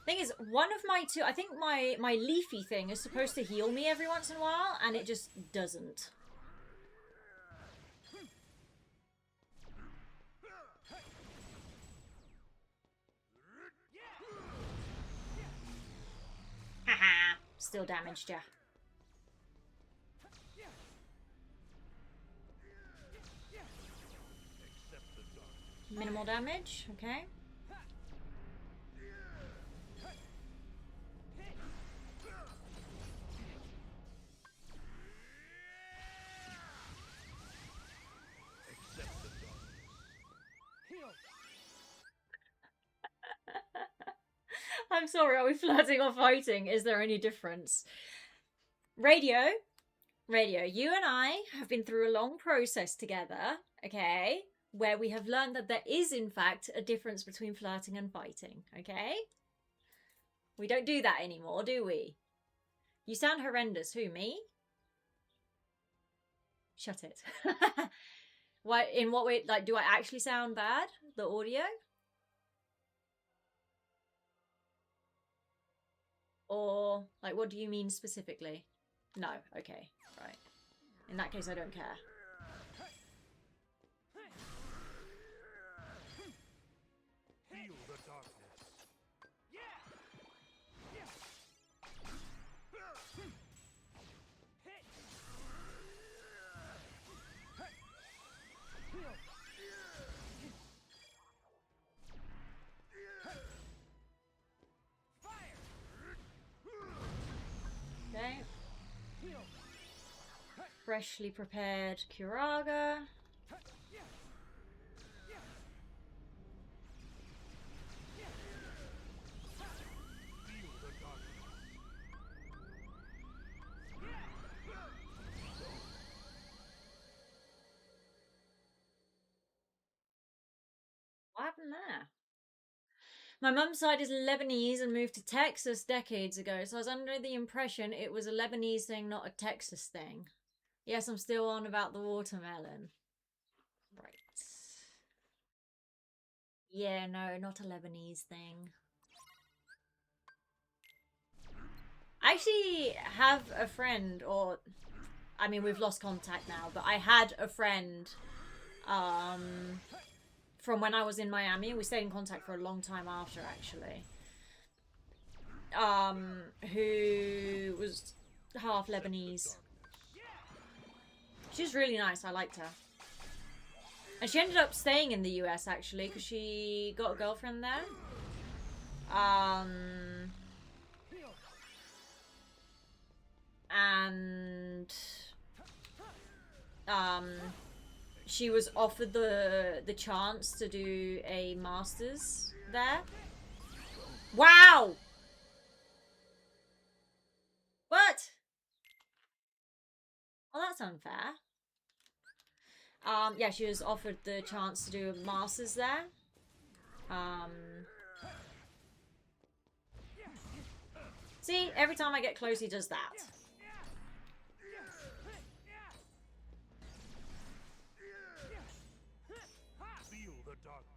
Thing is, one of my two, I think my leafy thing is supposed to heal me every once in a while, and it just doesn't. Haha, still damaged ya. Accept the darkness. Minimal damage, okay. Accept the darkness. Heal. I'm sorry, are we flirting or fighting? Is there any difference? Radio, you and I have been through a long process together, okay? Where we have learned that there is, in fact, a difference between flirting and fighting, okay? We don't do that anymore, do we? You sound horrendous. Who, me? Shut it. What, in what way? Like, do I actually sound bad? The audio? Or, like, what do you mean specifically? No, okay, right. In that case, I don't care. Feel the darkness. Okay. Freshly prepared Curaga. Feel the darkness. What happened there? My mum's side is Lebanese and moved to Texas decades ago, so I was under the impression it was a Lebanese thing, not a Texas thing. Yes, I'm still on about the watermelon. Right. Yeah, no, not a Lebanese thing. I actually have a friend, or... I mean, we've lost contact now, but I had a friend from when I was in Miami. We stayed in contact for a long time after, actually. Who was half Lebanese. She was really nice. I liked her. And she ended up staying in the US, actually, because she got a girlfriend there. And she was offered the chance to do a master's there. Wow! What? Well, that's unfair. Yeah, she was offered the chance to do a master's there. See, every time I get close, he does that. Feel the darkness.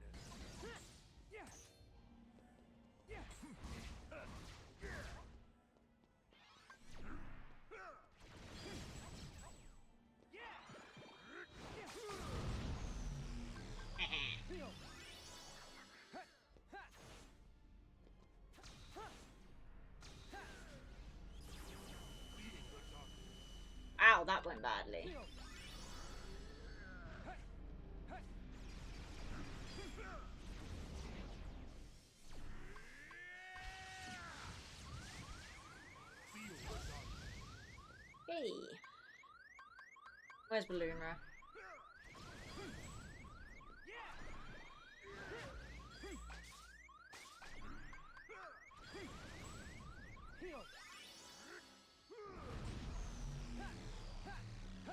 Ow, that went badly. Hey. Where's Balloonra?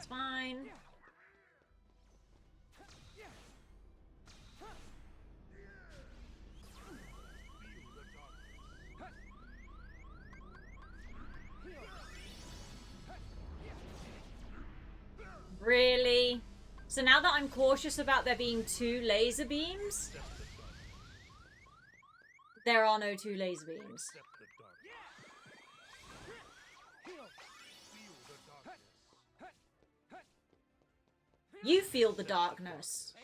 That's fine. Really? So now that I'm cautious about there being 2 laser beams, there are no 2 laser beams. You feel the darkness.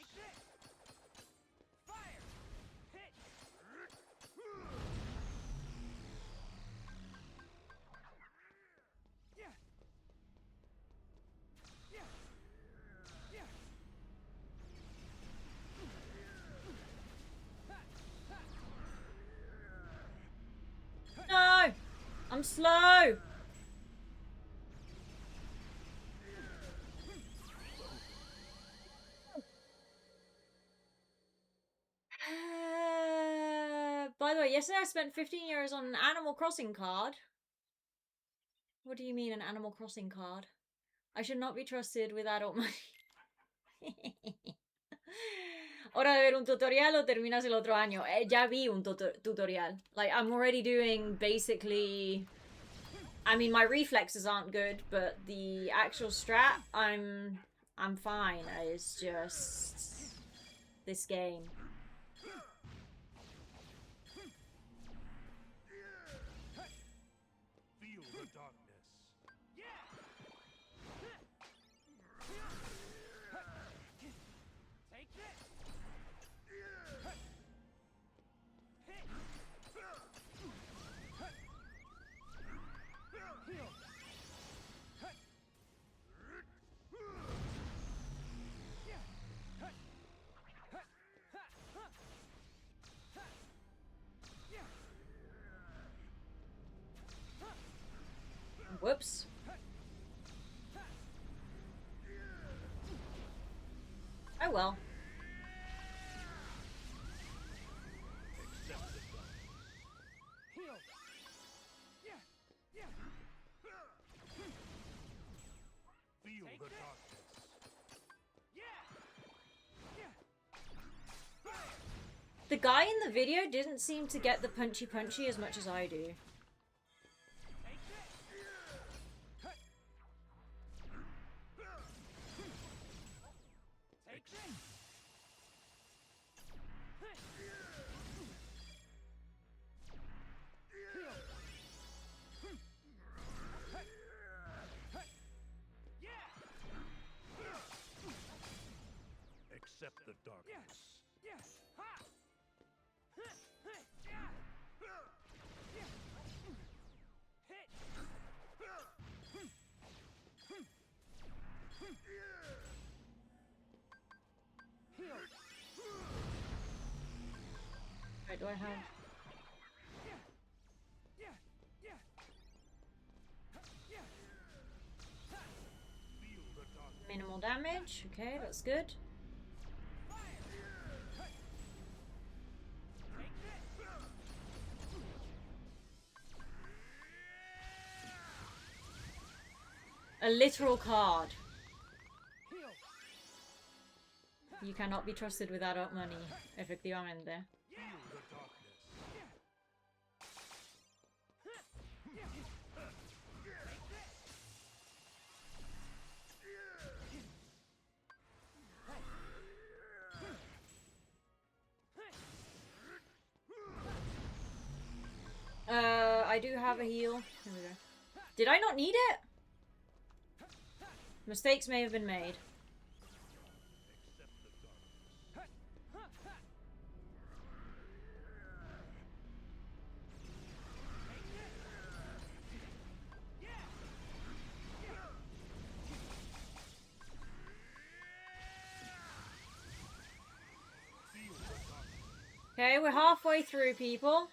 No! I'm slow! By the way, yesterday I spent 15 euros on an Animal Crossing card. What do you mean, an Animal Crossing card? I should not be trusted with adult money. Hora de ver un tutorial o terminas el otro año. Ya vi un tutorial. Like, I'm already doing basically... I mean, my reflexes aren't good, but the actual strat, I'm fine. It's just... this game. Feel the darkness. Take this. Whoops. Oh well. Feel the darkness. The guy in the video didn't seem to get the punchy as much as I do. Accept the darkness. Right, do I have... minimal damage? Okay, that's good. A literal card. You cannot be trusted with adult money, efectivamente. Feel the darkness. I do have a heal. Here we go. Did I not need it? Mistakes may have been made. Okay, we're halfway through, people.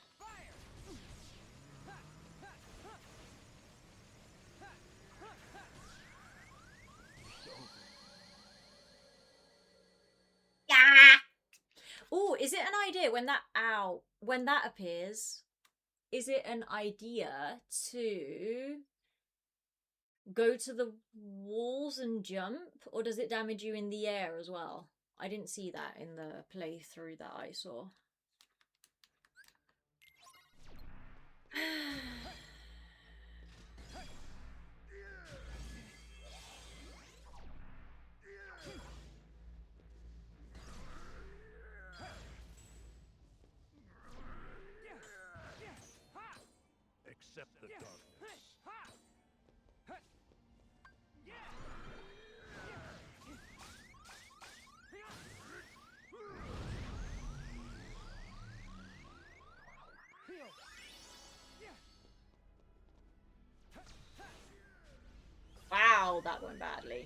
Oh, is it an idea when that appears? Is it an idea to go to the walls and jump, or does it damage you in the air as well? I didn't see that in the playthrough that I saw. Accept the darkness. Wow, that went badly.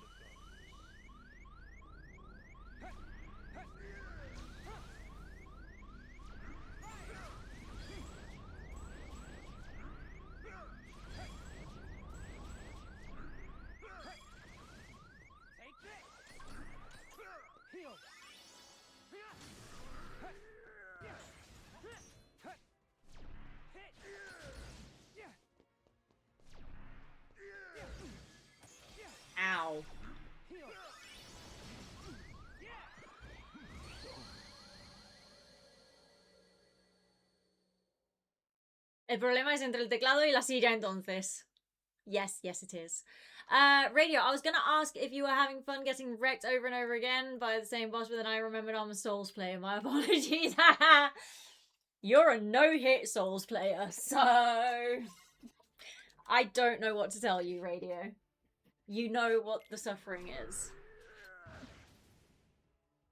Ow. El problema es entre el teclado y la silla, entonces. Yes, yes it is. Radio, I was gonna ask if you were having fun getting wrecked over and over again by the same boss, but then I remembered I'm a Souls player. My apologies. You're a no-hit Souls player, so... I don't know what to tell you, Radio. You know what the suffering is.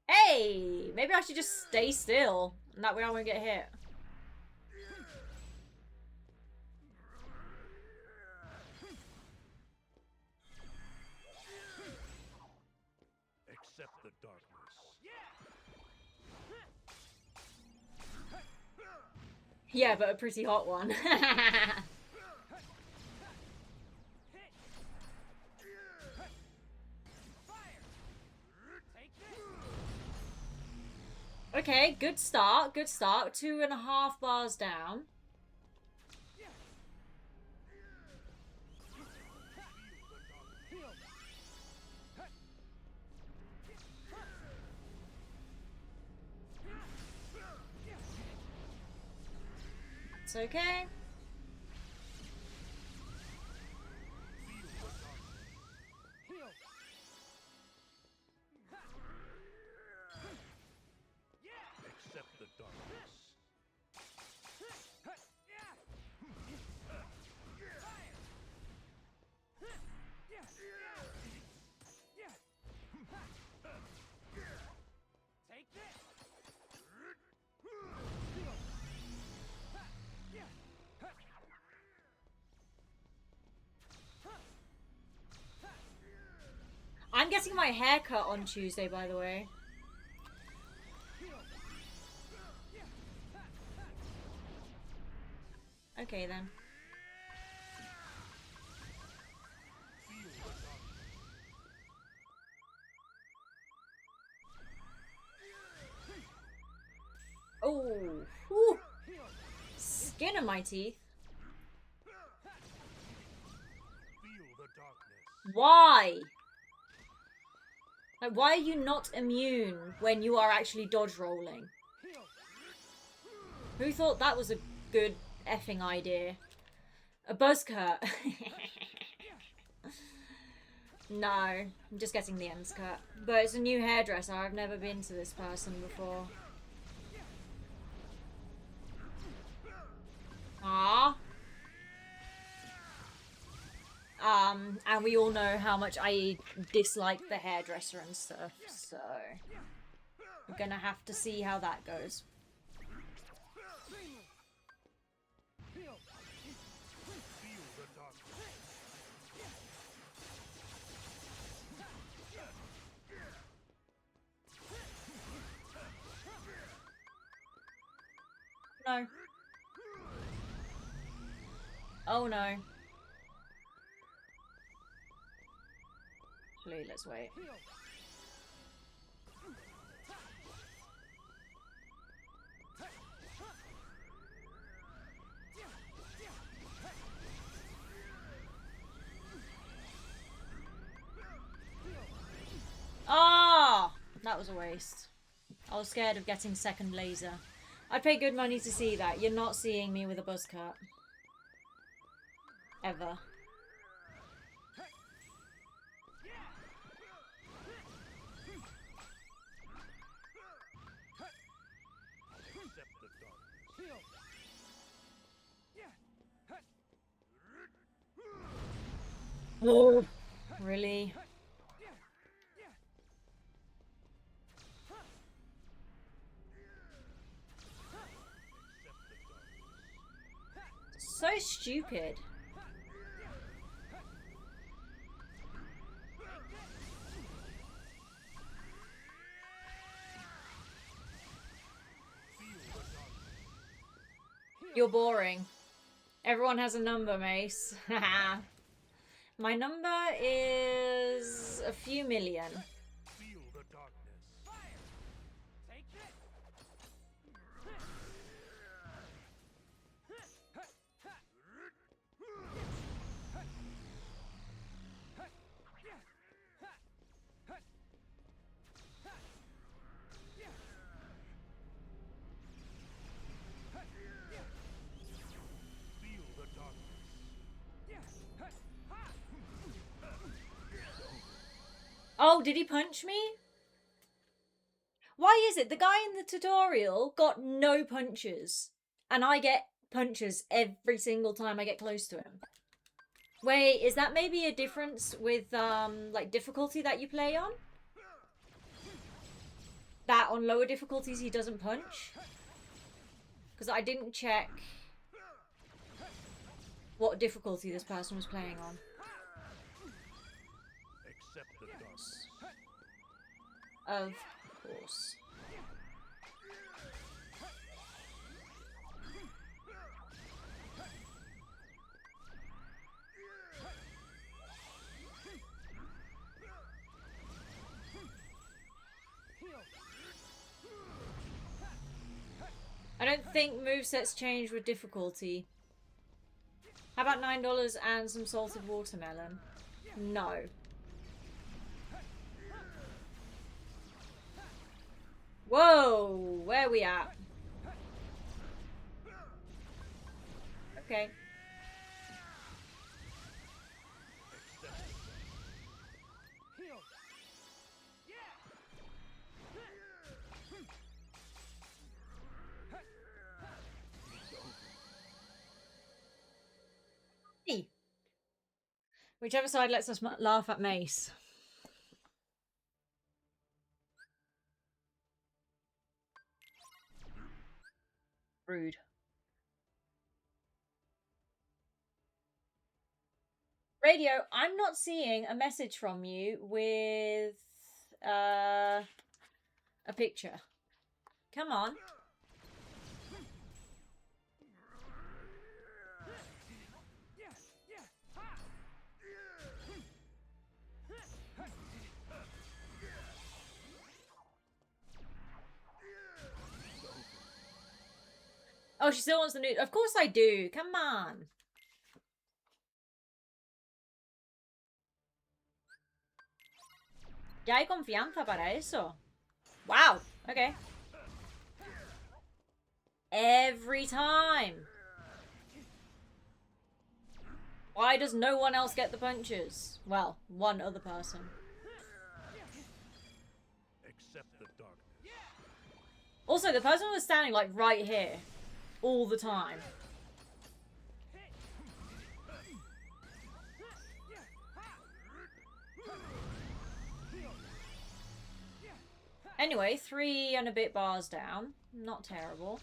Hey! Maybe I should just stay still, and that way I won't get hit. Accept the darkness. Yeah, but a pretty hot one. Okay, good start, good start. 2.5 bars down. It's okay. Accept the darkness. Take this. I'm getting my hair cut on Tuesday, by the way. Okay, then. Oh, whew. Skin of my teeth. Feel the darkness. Why? Like, why are you not immune when you are actually dodge rolling? Who thought that was a good effing idea? A buzz cut. No, I'm just getting the ends cut. But it's a new hairdresser. I've never been to this person before. Ah. And we all know how much I dislike the hairdresser and stuff, so we're gonna have to see how that goes. Feel the darkness. No. Oh no. Actually, let's wait. That was a waste. I was scared of getting second laser. I'd pay good money to see that. You're not seeing me with a buzz cut. Ever. Accept the darkness. Heal. Yeah. Oh, really? So stupid. You're boring. Everyone has a number, Mace. My number is a few million. Feel the darkness. Fire. Take it. Feel the darkness. Oh, did he punch me? Why is it the guy in the tutorial got no punches and I get punches every single time I get close to him? Wait, is that maybe a difference with like difficulty that you play on? That on lower difficulties he doesn't punch? Because I didn't check what difficulty this person was playing on. Accept the darkness. Of course. I don't think movesets change with difficulty. How about $9 and some salted watermelon? No. Whoa! Where are we at? Okay. Heal. Hey. Whichever side lets us laugh at Mace. Rude. Radio, I'm not seeing a message from you with a picture. Come on. Oh, she still wants the news. Of course I do. Come on. Ya hay confianza para eso. Wow. Okay. Every time. Why does no one else get the punches? Well, one other person. Accept the darkness. Also, the person was standing like right here all the time. Anyway, 3 and a bit bars down. Not terrible.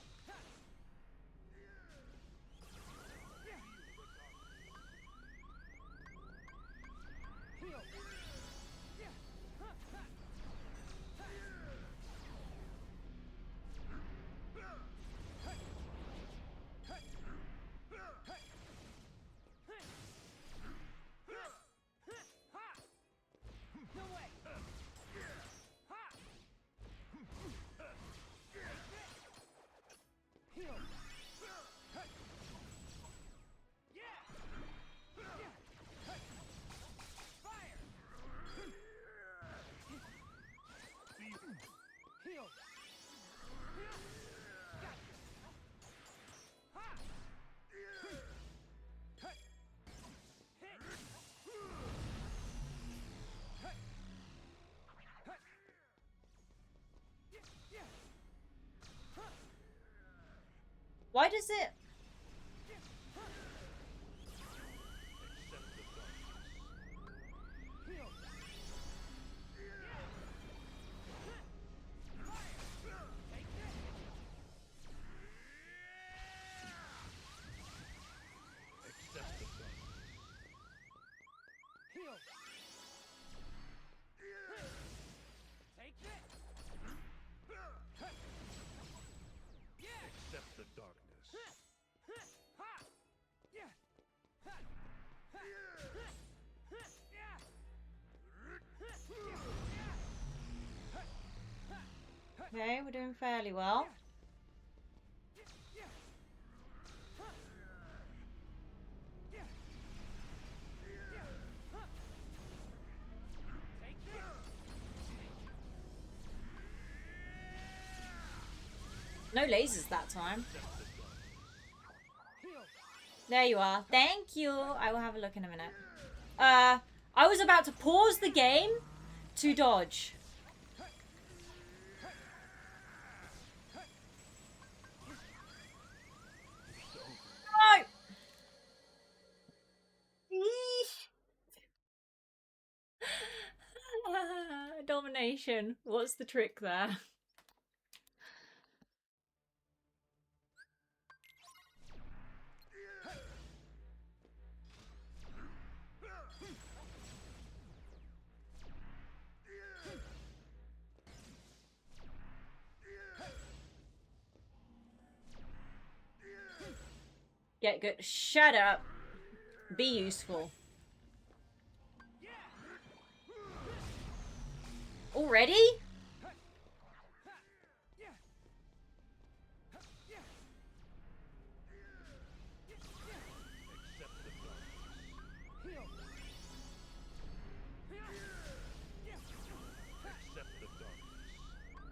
Why does it? Accept the darkness. Okay, we're doing fairly well. No lasers that time. There you are. Thank you. I will have a look in a minute. I was about to pause the game to dodge. No! Domination. What's the trick there? Get good. Shut up. Be useful. Already?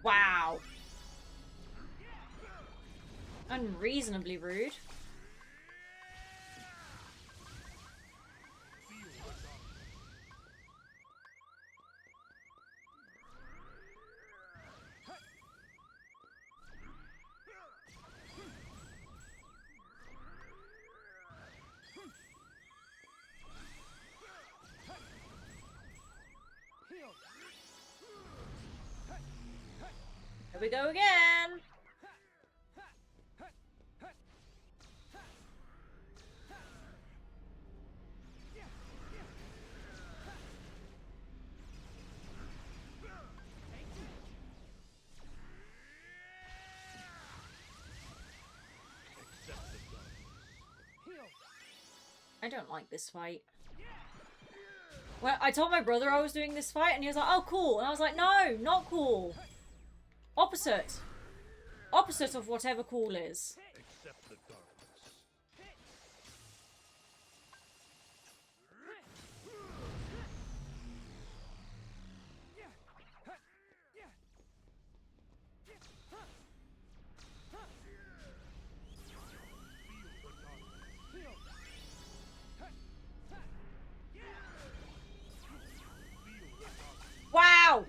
Wow. Unreasonably rude. Here we go again. I don't like this fight. Well, I told my brother I was doing this fight and he was like, oh, cool. And I was like, no, not cool. Opposite. Opposite of whatever cool is. Accept the darkness. Wow!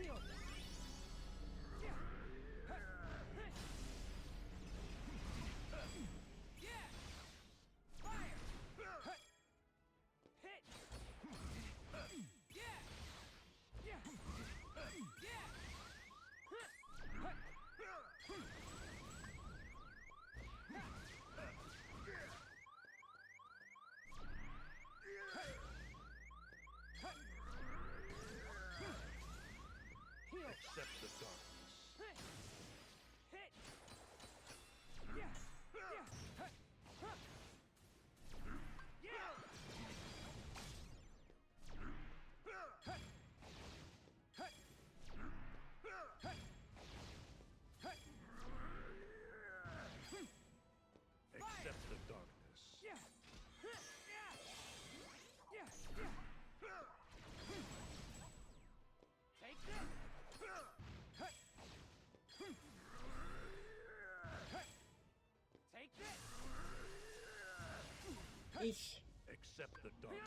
Accept the darkness. Accept the darkness. Take this! Take this! Eesh. Accept the darkness.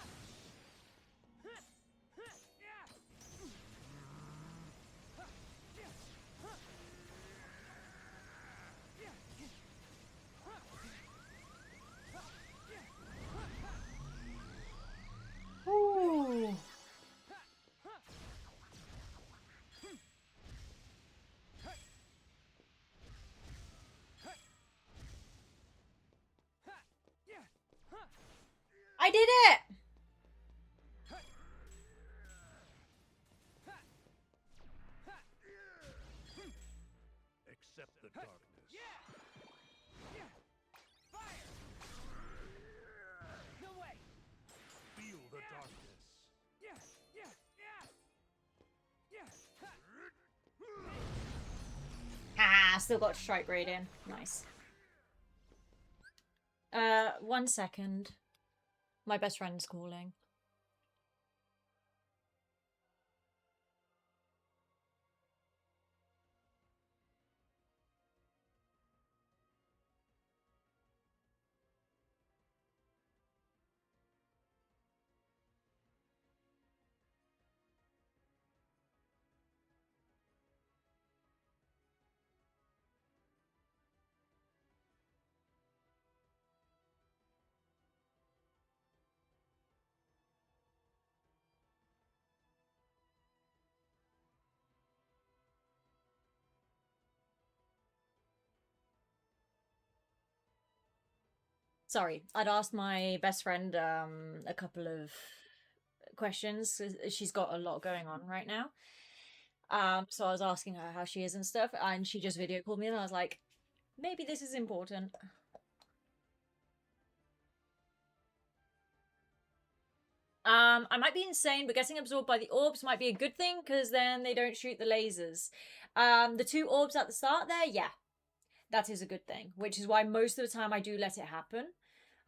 Accept the darkness. Fire! No way! Feel the darkness. Ah, still got strike grade in. Nice. 1 second. My best friend's calling. Sorry, I'd asked my best friend a couple of questions. She's got a lot going on right now. So I was asking her how she is and stuff, and she just video called me, and I was like, maybe this is important. I might be insane, but getting absorbed by the orbs might be a good thing, because then they don't shoot the lasers. The 2 orbs at the start there, yeah, that is a good thing, which is why most of the time I do let it happen.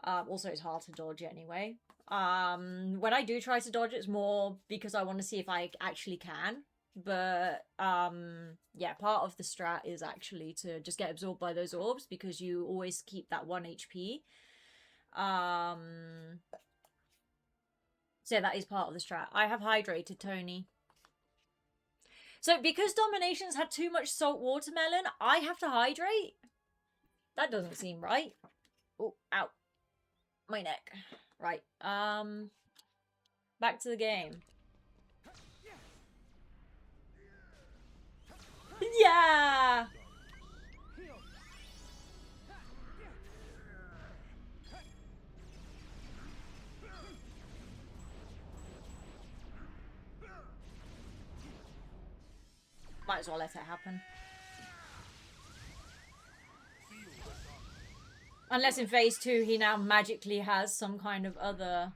Also, it's hard to dodge anyway. When I do try to dodge, it's more because I want to see if I actually can. But, yeah, part of the strat is actually to just get absorbed by those orbs, because you always keep that 1 HP. So that is part of the strat. I have hydrated, Tony. So because Dominations had too much salt watermelon, I have to hydrate? That doesn't seem right. Oh, ow. My neck. Right. Back to the game. Yeah! Might as well let it happen. Unless in phase 2 he now magically has some kind of other...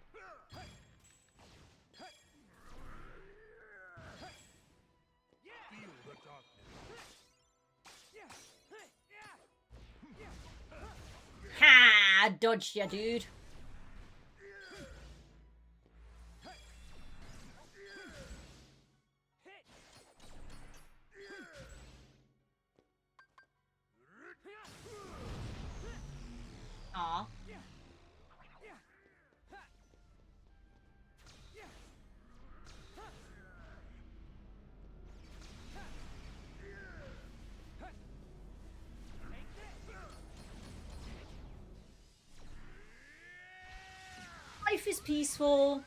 Ha! Dodged ya, dude. Aw. Life is peaceful.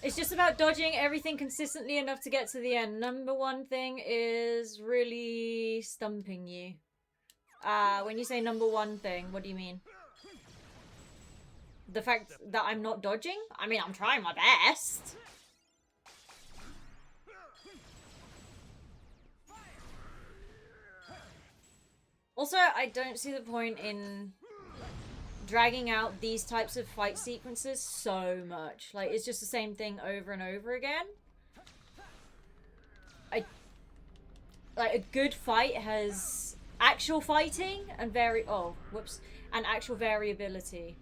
It's just about dodging everything consistently enough to get to the end. Number 1 thing is really stumping you. When you say number 1 thing, what do you mean? The fact that I'm not dodging? I mean, I'm trying my best. Also, I don't see the point in dragging out these types of fight sequences so much. Like, it's just the same thing over and over again. Like, a good fight has actual fighting and and actual variability.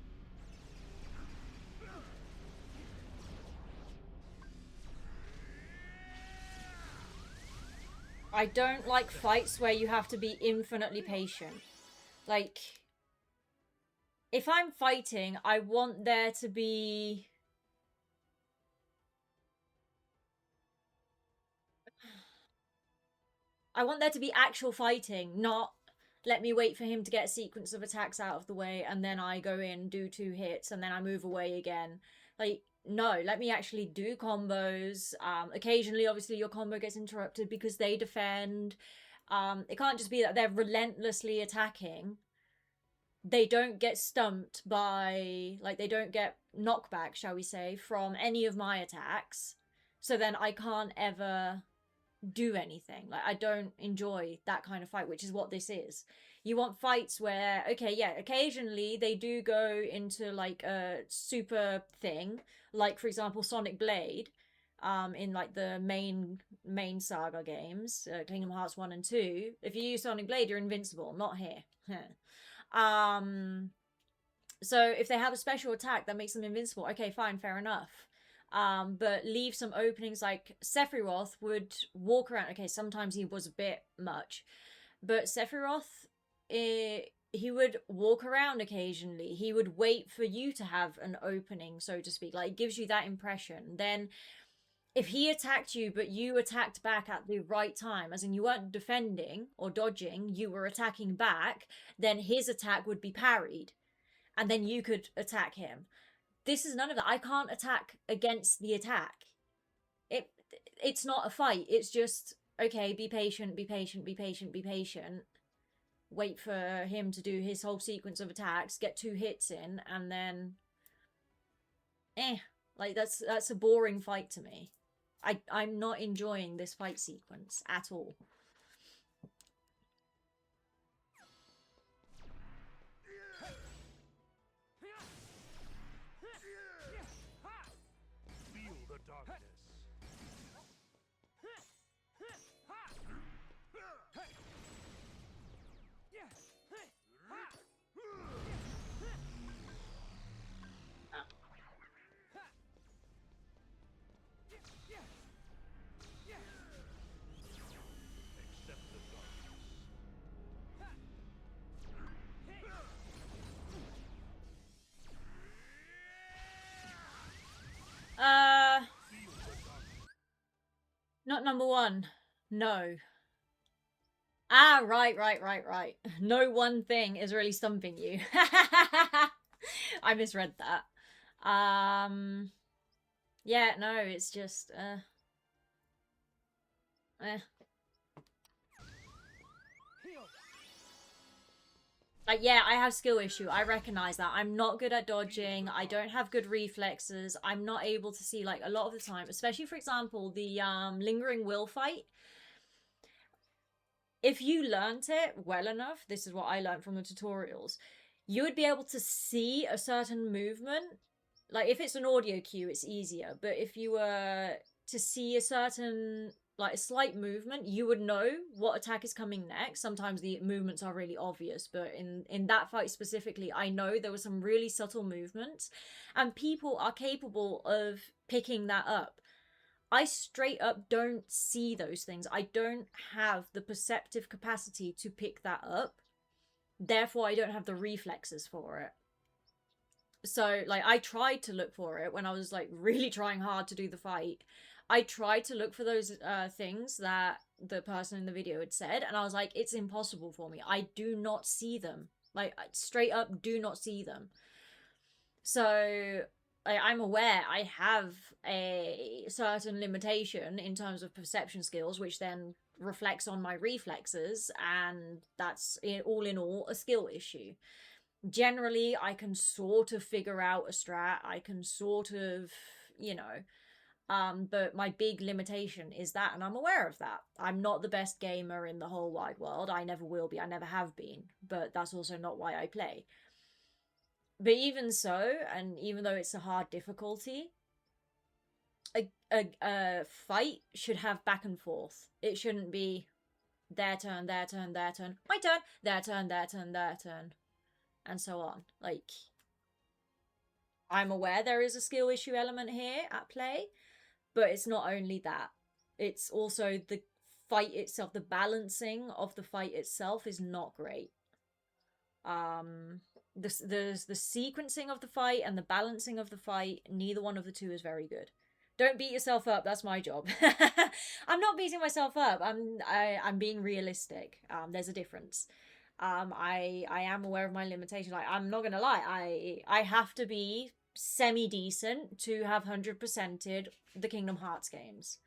I don't like fights where you have to be infinitely patient. Like, if I'm fighting, I want there to be... I want there to be actual fighting, not let me wait for him to get a sequence of attacks out of the way and then I go in, do 2 hits, and then I move away again. Like, no, let me actually do combos. Occasionally, obviously, your combo gets interrupted because they defend. It can't just be that they're relentlessly attacking. They don't get stumped by, like, they don't get knockback, shall we say, from any of my attacks. So then I can't ever do anything. Like, I don't enjoy that kind of fight, which is what this is. You want fights where, okay, yeah, occasionally they do go into like a super thing, like for example Sonic Blade, in like the main saga games, Kingdom Hearts 1 and 2. If you use Sonic Blade, you're invincible. Not here. So if they have a special attack that makes them invincible, okay, fine, fair enough. But leave some openings. Like Sephiroth would walk around. Okay, sometimes he was a bit much, but Sephiroth, he would walk around occasionally. He would wait for you to have an opening, so to speak. Like, it gives you that impression. Then if he attacked you, but you attacked back at the right time, as in you weren't defending or dodging, you were attacking back, then his attack would be parried. And then you could attack him. This is none of that. I can't attack against the attack. It's not a fight. It's just, okay, be patient, be patient, be patient, be patient. Wait for him to do his whole sequence of attacks, get 2 hits in, and then like that's a boring fight to me. I'm not enjoying this fight sequence at all. Feel the darkness. Accept the darkness. Feel the darkness. Not number 1. No. Ah, right. No one thing is really stumping you. I misread that. Yeah, no, it's just, Like, yeah, I have skill issue. I recognize that. I'm not good at dodging. I don't have good reflexes. I'm not able to see, like, a lot of the time, especially, for example, the Lingering Will fight. If you learnt it well enough, this is what I learned from the tutorials, you would be able to see a certain movement. Like, if it's an audio cue, it's easier. But if you were to see a certain, like, a slight movement, you would know what attack is coming next. Sometimes the movements are really obvious, but in that fight specifically, I know there were some really subtle movements, and people are capable of picking that up. I straight up don't see those things. I don't have the perceptive capacity to pick that up. Therefore, I don't have the reflexes for it. So, like, I tried to look for it when I was, like, really trying hard to do the fight. I tried to look for those things that the person in the video had said, and I was like, it's impossible for me. I do not see them. Like, straight up do not see them. So, I'm aware I have a certain limitation in terms of perception skills, which then reflects on my reflexes, and that's, all in all, a skill issue. Generally, I can sort of figure out a strat. I can sort of, you know, but my big limitation is that, and I'm aware of that. I'm not the best gamer in the whole wide world. I never will be. I never have been. But that's also not why I play. But even so, and even though it's a hard difficulty, a fight should have back and forth. It shouldn't be their turn, their turn, their turn, my turn, their turn, their turn, their turn, and so on. Like, I'm aware there is a skill issue element here at play, but it's not only that. It's also the fight itself. The balancing of the fight itself is not great. The sequencing of the fight and the balancing of the fight, neither one of the two is very good. Don't beat yourself up. That's my job. I'm not beating myself up. I'm being realistic. There's a difference. I am aware of my limitations. Like, I'm not gonna lie. I have to be semi-decent to have 100%ed the Kingdom Hearts games.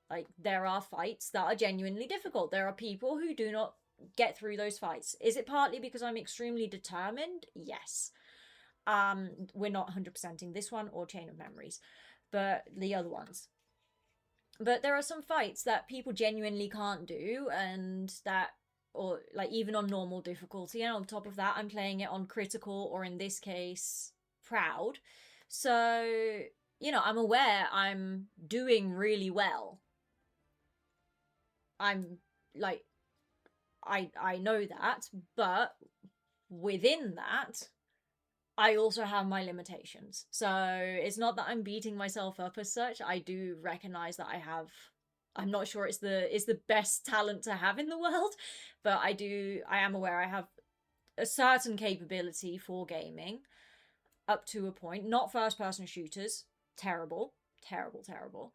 Like, there are fights that are genuinely difficult. There are people who do not get through those fights. Is it partly because I'm extremely determined? Yes. We're not 100%ing this one or Chain of Memories, but the other ones. But there are some fights that people genuinely can't do, and that, or like even on normal difficulty, and on top of that, I'm playing it on critical, or in this case, proud. So, you know, I'm aware I'm doing really well. I'm like, I know that, but within that, I also have my limitations. So it's not that I'm beating myself up as such. I do recognize that I'm not sure it's the best talent to have in the world, but I am aware I have a certain capability for gaming up to a point. Not first person shooters. Terrible. Terrible, terrible.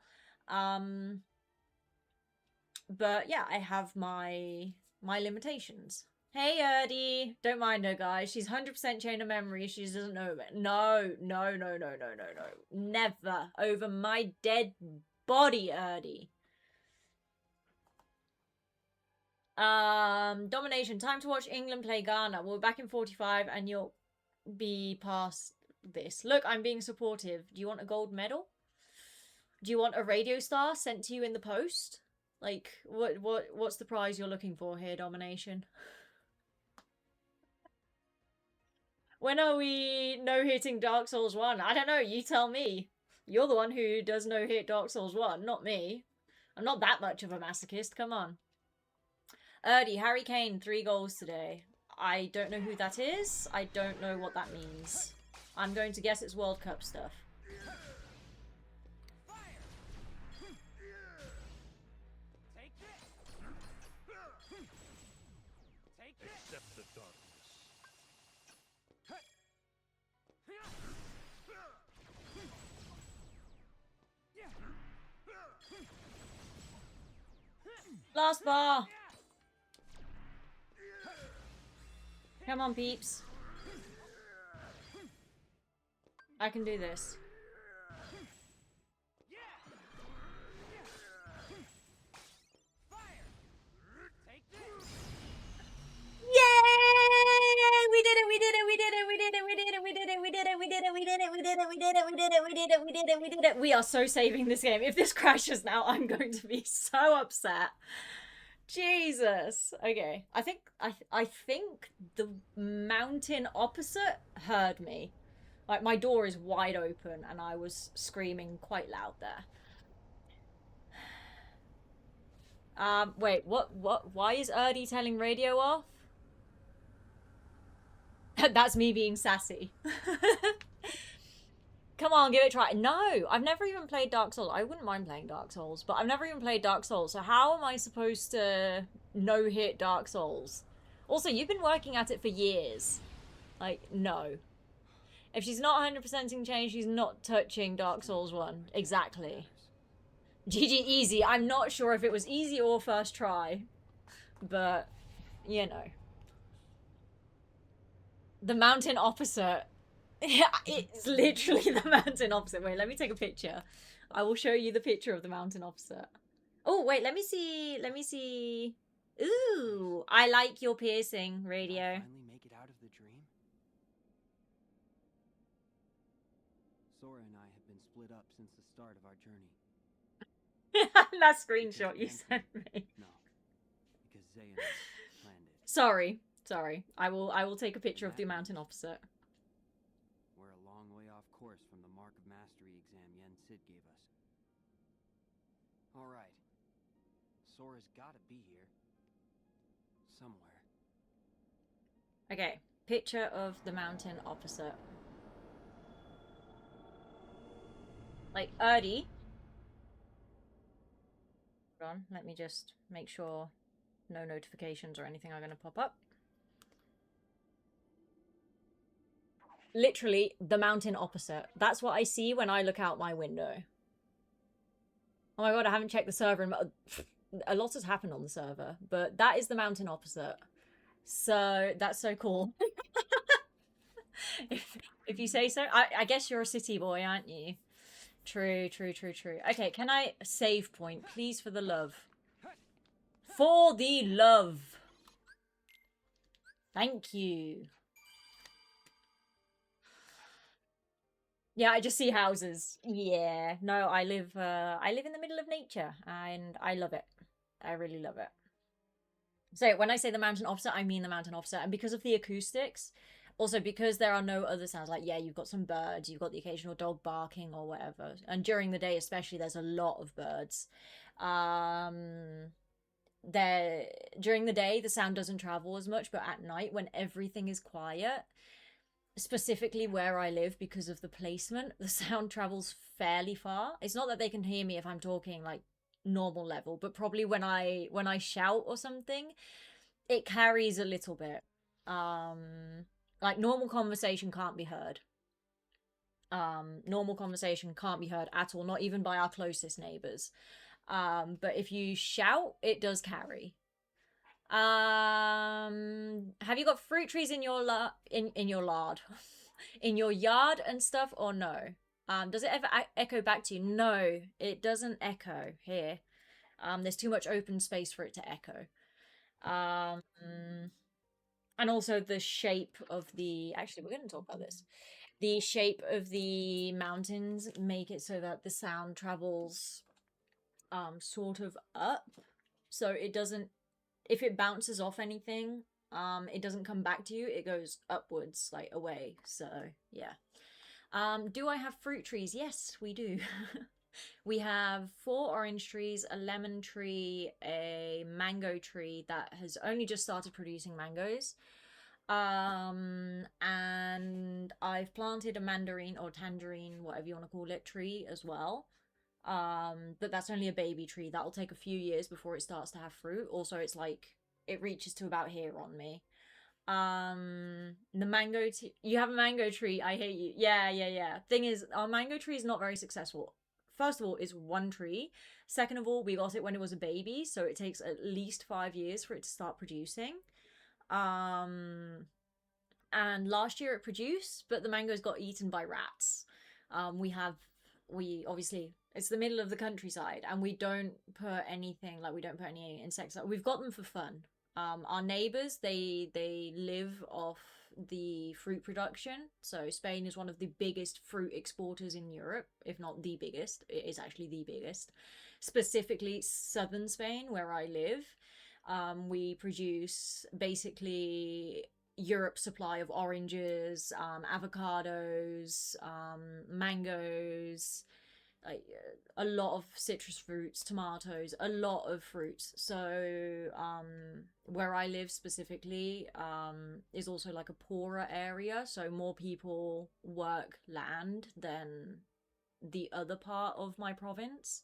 But yeah, I have my limitations. Hey, Erdie. Don't mind her, guys. She's 100% chain of memory. She doesn't know it. No, no, no, no, no, no, no. Never. Over my dead body, Erdie. Domination. Time to watch England play Ghana. We're back in 45 and you'll be past this. Look, I'm being supportive. Do you want a gold medal? Do you want a radio star sent to you in the post? Like, what's the prize you're looking for here, Domination? When are we no-hitting Dark Souls 1? I don't know, you tell me. You're the one who does no-hit Dark Souls 1, not me. I'm not that much of a masochist, come on. Erdie, Harry Kane, 3 goals today. I don't know who that is. I don't know what that means. I'm going to guess it's World Cup stuff. Accept the darkness. Last bar! Come on, peeps. I can do this. Yay! We did it, we did it, we did it, we did it, we did it, we did it, we did it, we did it, we did it, we did it, we did it, we did it, we did it, we did it, we did it. We are so saving this game. If this crashes now, I'm going to be so upset. Jesus. Okay. I think the mountain opposite heard me. Like, my door is wide open and I was screaming quite loud there. Wait, why is Erdie telling radio off? That's me being sassy. Come on, give it a try. No, I've never even played Dark Souls. I wouldn't mind playing Dark Souls, but I've never even played Dark Souls. So how am I supposed to no-hit Dark Souls? Also, you've been working at it for years. Like, no. If she's not 100%ing change, she's not touching Dark Souls 1. Exactly. GG easy. I'm not sure if it was easy or first try. But, you know. The mountain opposite. Yeah, it's literally the mountain opposite. Wait, let me take a picture. I will show you the picture of the mountain opposite. Oh, wait, let me see. Let me see. Ooh, I like your piercing, radio. Finally make it out of the dream? Sora and I have been split up since the start of our journey. That screenshot you sent me. No, because Zay and I planned it. Sorry. I will take a picture of the mountain opposite. We're a long way off course from the Mark of Mastery exam Yen Sid gave us. Alright. Sora's gotta be here. Somewhere. Okay, picture of the mountain opposite. Like, Erdie. Hold on, let me just make sure no notifications or anything are going to pop up. Literally, the mountain opposite. That's what I see when I look out my window. Oh my god, I haven't checked the server. A lot has happened on the server, but that is the mountain opposite. So, that's so cool. if you say so. I guess you're a city boy, aren't you? True. Okay, can I save point, please, for the love? For the love. Thank you. Yeah, I just see houses. Yeah. No, I live in the middle of nature and I love it. I really love it. So when I say the mountain offset, I mean the mountain offset. And because of the acoustics, also because there are no other sounds, like, yeah, you've got some birds, you've got the occasional dog barking or whatever. And during the day, especially, there's a lot of birds. Um, there During the day, the sound doesn't travel as much, but at night, when everything is quiet, specifically where I live, because of the placement, the sound travels fairly far. It's not that they can hear me if I'm talking like normal level, but probably when I shout or something, it carries a little bit. Like normal conversation can't be heard. Normal conversation can't be heard at all, not even by our closest neighbors. But if you shout, it does carry. Have you got fruit trees in your in your lard, in your yard and stuff, or no? Does it ever echo back to you? No, it doesn't echo here. There's too much open space for it to echo. Um, and also the shape of the. Actually, we're going to talk about this. The shape of the mountains make it so that the sound travels, sort of up, so it doesn't, if it bounces off anything, it doesn't come back to you, it goes upwards, like away. So yeah. Do I have fruit trees? Yes, we do. We have 4 orange trees, a lemon tree, a mango tree that has only just started producing mangoes, and I've planted a mandarin or tangerine, whatever you want to call it, tree as well. But that's only a baby tree. That'll take a few years before it starts to have fruit. Also, it's like it reaches to about here on me. The mango you have a mango tree. I hate you. Yeah, yeah, yeah. Thing is, our mango tree is not very successful. First of all, it's one tree. Second of all, we got it when it was a baby, so it takes at least 5 years for it to start producing. Um, and last year it produced, but the mangoes got eaten by rats. We obviously, it's the middle of the countryside, and we don't put anything, like, we don't put any insects. We've got them for fun. Our neighbors, they live off the fruit production. So Spain is one of the biggest fruit exporters in Europe, if not the biggest. It is actually the biggest. Specifically, southern Spain, where I live. We produce basically Europe's supply of oranges, avocados, mangoes, like a lot of citrus fruits, tomatoes, a lot of fruits. So where I live specifically is also like a poorer area, so more people work land than the other part of my province.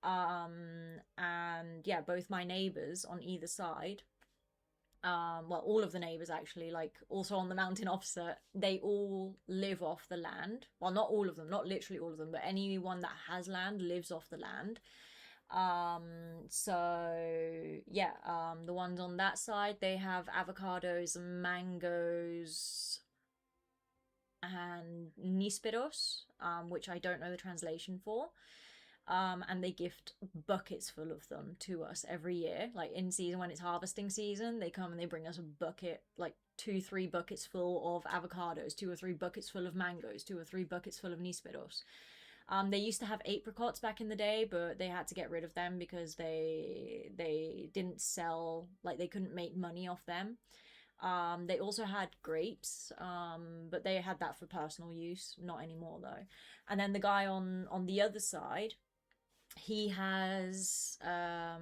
And yeah, both my neighbors on either side, well, all of the neighbors actually, like also on the mountain opposite, they all live off the land. Well, not all of them, not literally all of them, but anyone that has land lives off the land. So yeah, the ones on that side, they have avocados, mangoes, and nísperos, which I don't know the translation for. And they gift buckets full of them to us every year. Like in season, when it's harvesting season, they come and they bring us a bucket, like 2-3 buckets full of avocados, 2 or 3 buckets full of mangoes, 2 or 3 buckets full of nísperos. They used to have apricots back in the day, but they had to get rid of them because they didn't sell, like they couldn't make money off them. They also had grapes, but they had that for personal use, not anymore though. And then the guy on the other side, he has what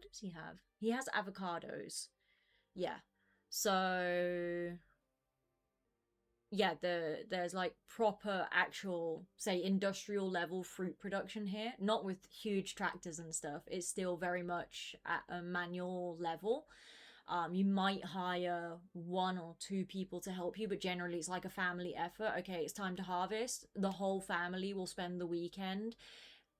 does he have? He has avocados. Yeah. So yeah, there's like proper actual, say, industrial level fruit production here, not with huge tractors and stuff. It's still very much at a manual level. You might hire 1 or 2 people to help you, but generally it's like a family effort. Okay, it's time to harvest. The whole family will spend the weekend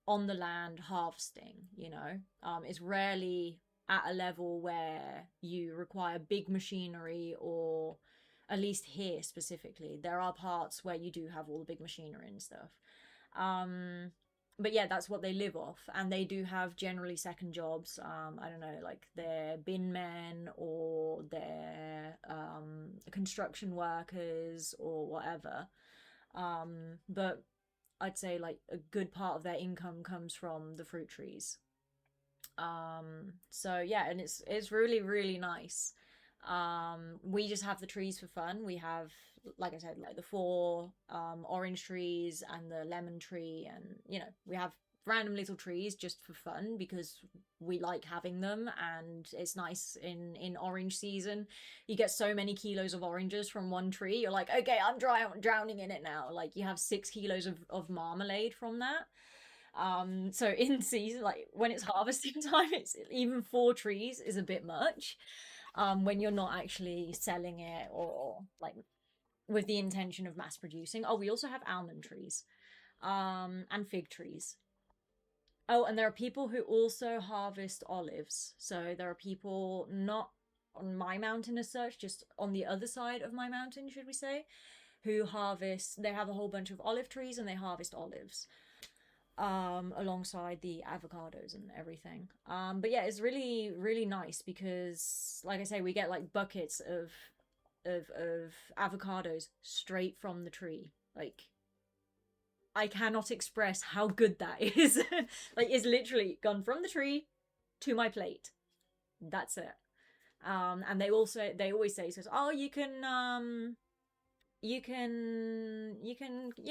on the land harvesting, you know. It's rarely at a level where you require big machinery, or at least here specifically. There are parts where you do have all the big machinery and stuff. But yeah, that's what they live off, and they do have generally second jobs. I don't know, like they're bin men, or they're construction workers or whatever. But I'd say like a good part of their income comes from the fruit trees. So yeah, and it's really, really nice. We just have the trees for fun. We have, like I said, like the four orange trees and the lemon tree, and you know, we have random little trees just for fun because we like having them, and it's nice in orange season. You get so many kilos of oranges from one tree. You're like, okay, I'm drowning in it now. Like you have 6 kilos of marmalade from that. So in season, like when it's harvesting time, it's even 4 trees is a bit much. When you're not actually selling it or like with the intention of mass producing. Oh, we also have almond trees, and fig trees. Oh, and there are people who also harvest olives. So there are people not on my mountain as such, just on the other side of my mountain, should we say, who harvest, they have a whole bunch of olive trees and they harvest olives alongside the avocados and everything. But yeah, it's really, really nice because like I say, we get like buckets of avocados straight from the tree. Like I cannot express how good that is. Like it's literally gone from the tree to my plate. That's it. And they always say, says, oh, you can you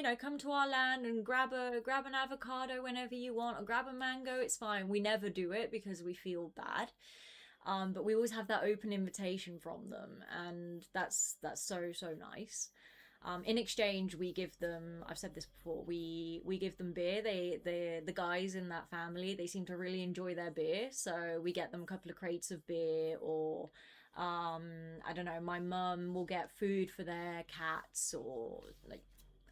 know, come to our land and grab an avocado whenever you want, or grab a mango. It's fine. We never do it because we feel bad. But we always have that open invitation from them, and that's so nice. In exchange, we give them, I've said this before, we give them beer. The guys in that family, they seem to really enjoy their beer, so we get them a couple of crates of beer, or I don't know, my mum will get food for their cats, or like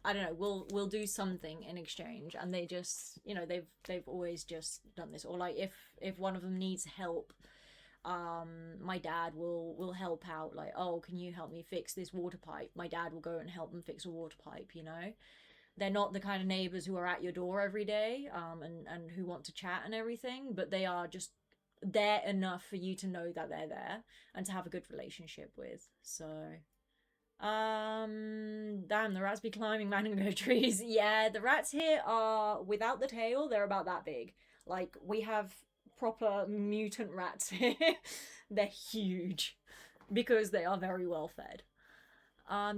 I don't know, we'll do something in exchange. And they just, you know, they've always just done this. Or like if one of them needs help, my dad will help out. Like, oh, can you help me fix this water pipe? My dad will go and help them fix a water pipe. You know, they're not the kind of neighbors who are at your door every day, and who want to chat and everything, but they are just there enough for you to know that they're there and to have a good relationship with. So damn, the rats be climbing mango trees. Yeah, the rats here are, without the tail, they're about that big. Like we have proper mutant rats here. They're huge because they are very well fed.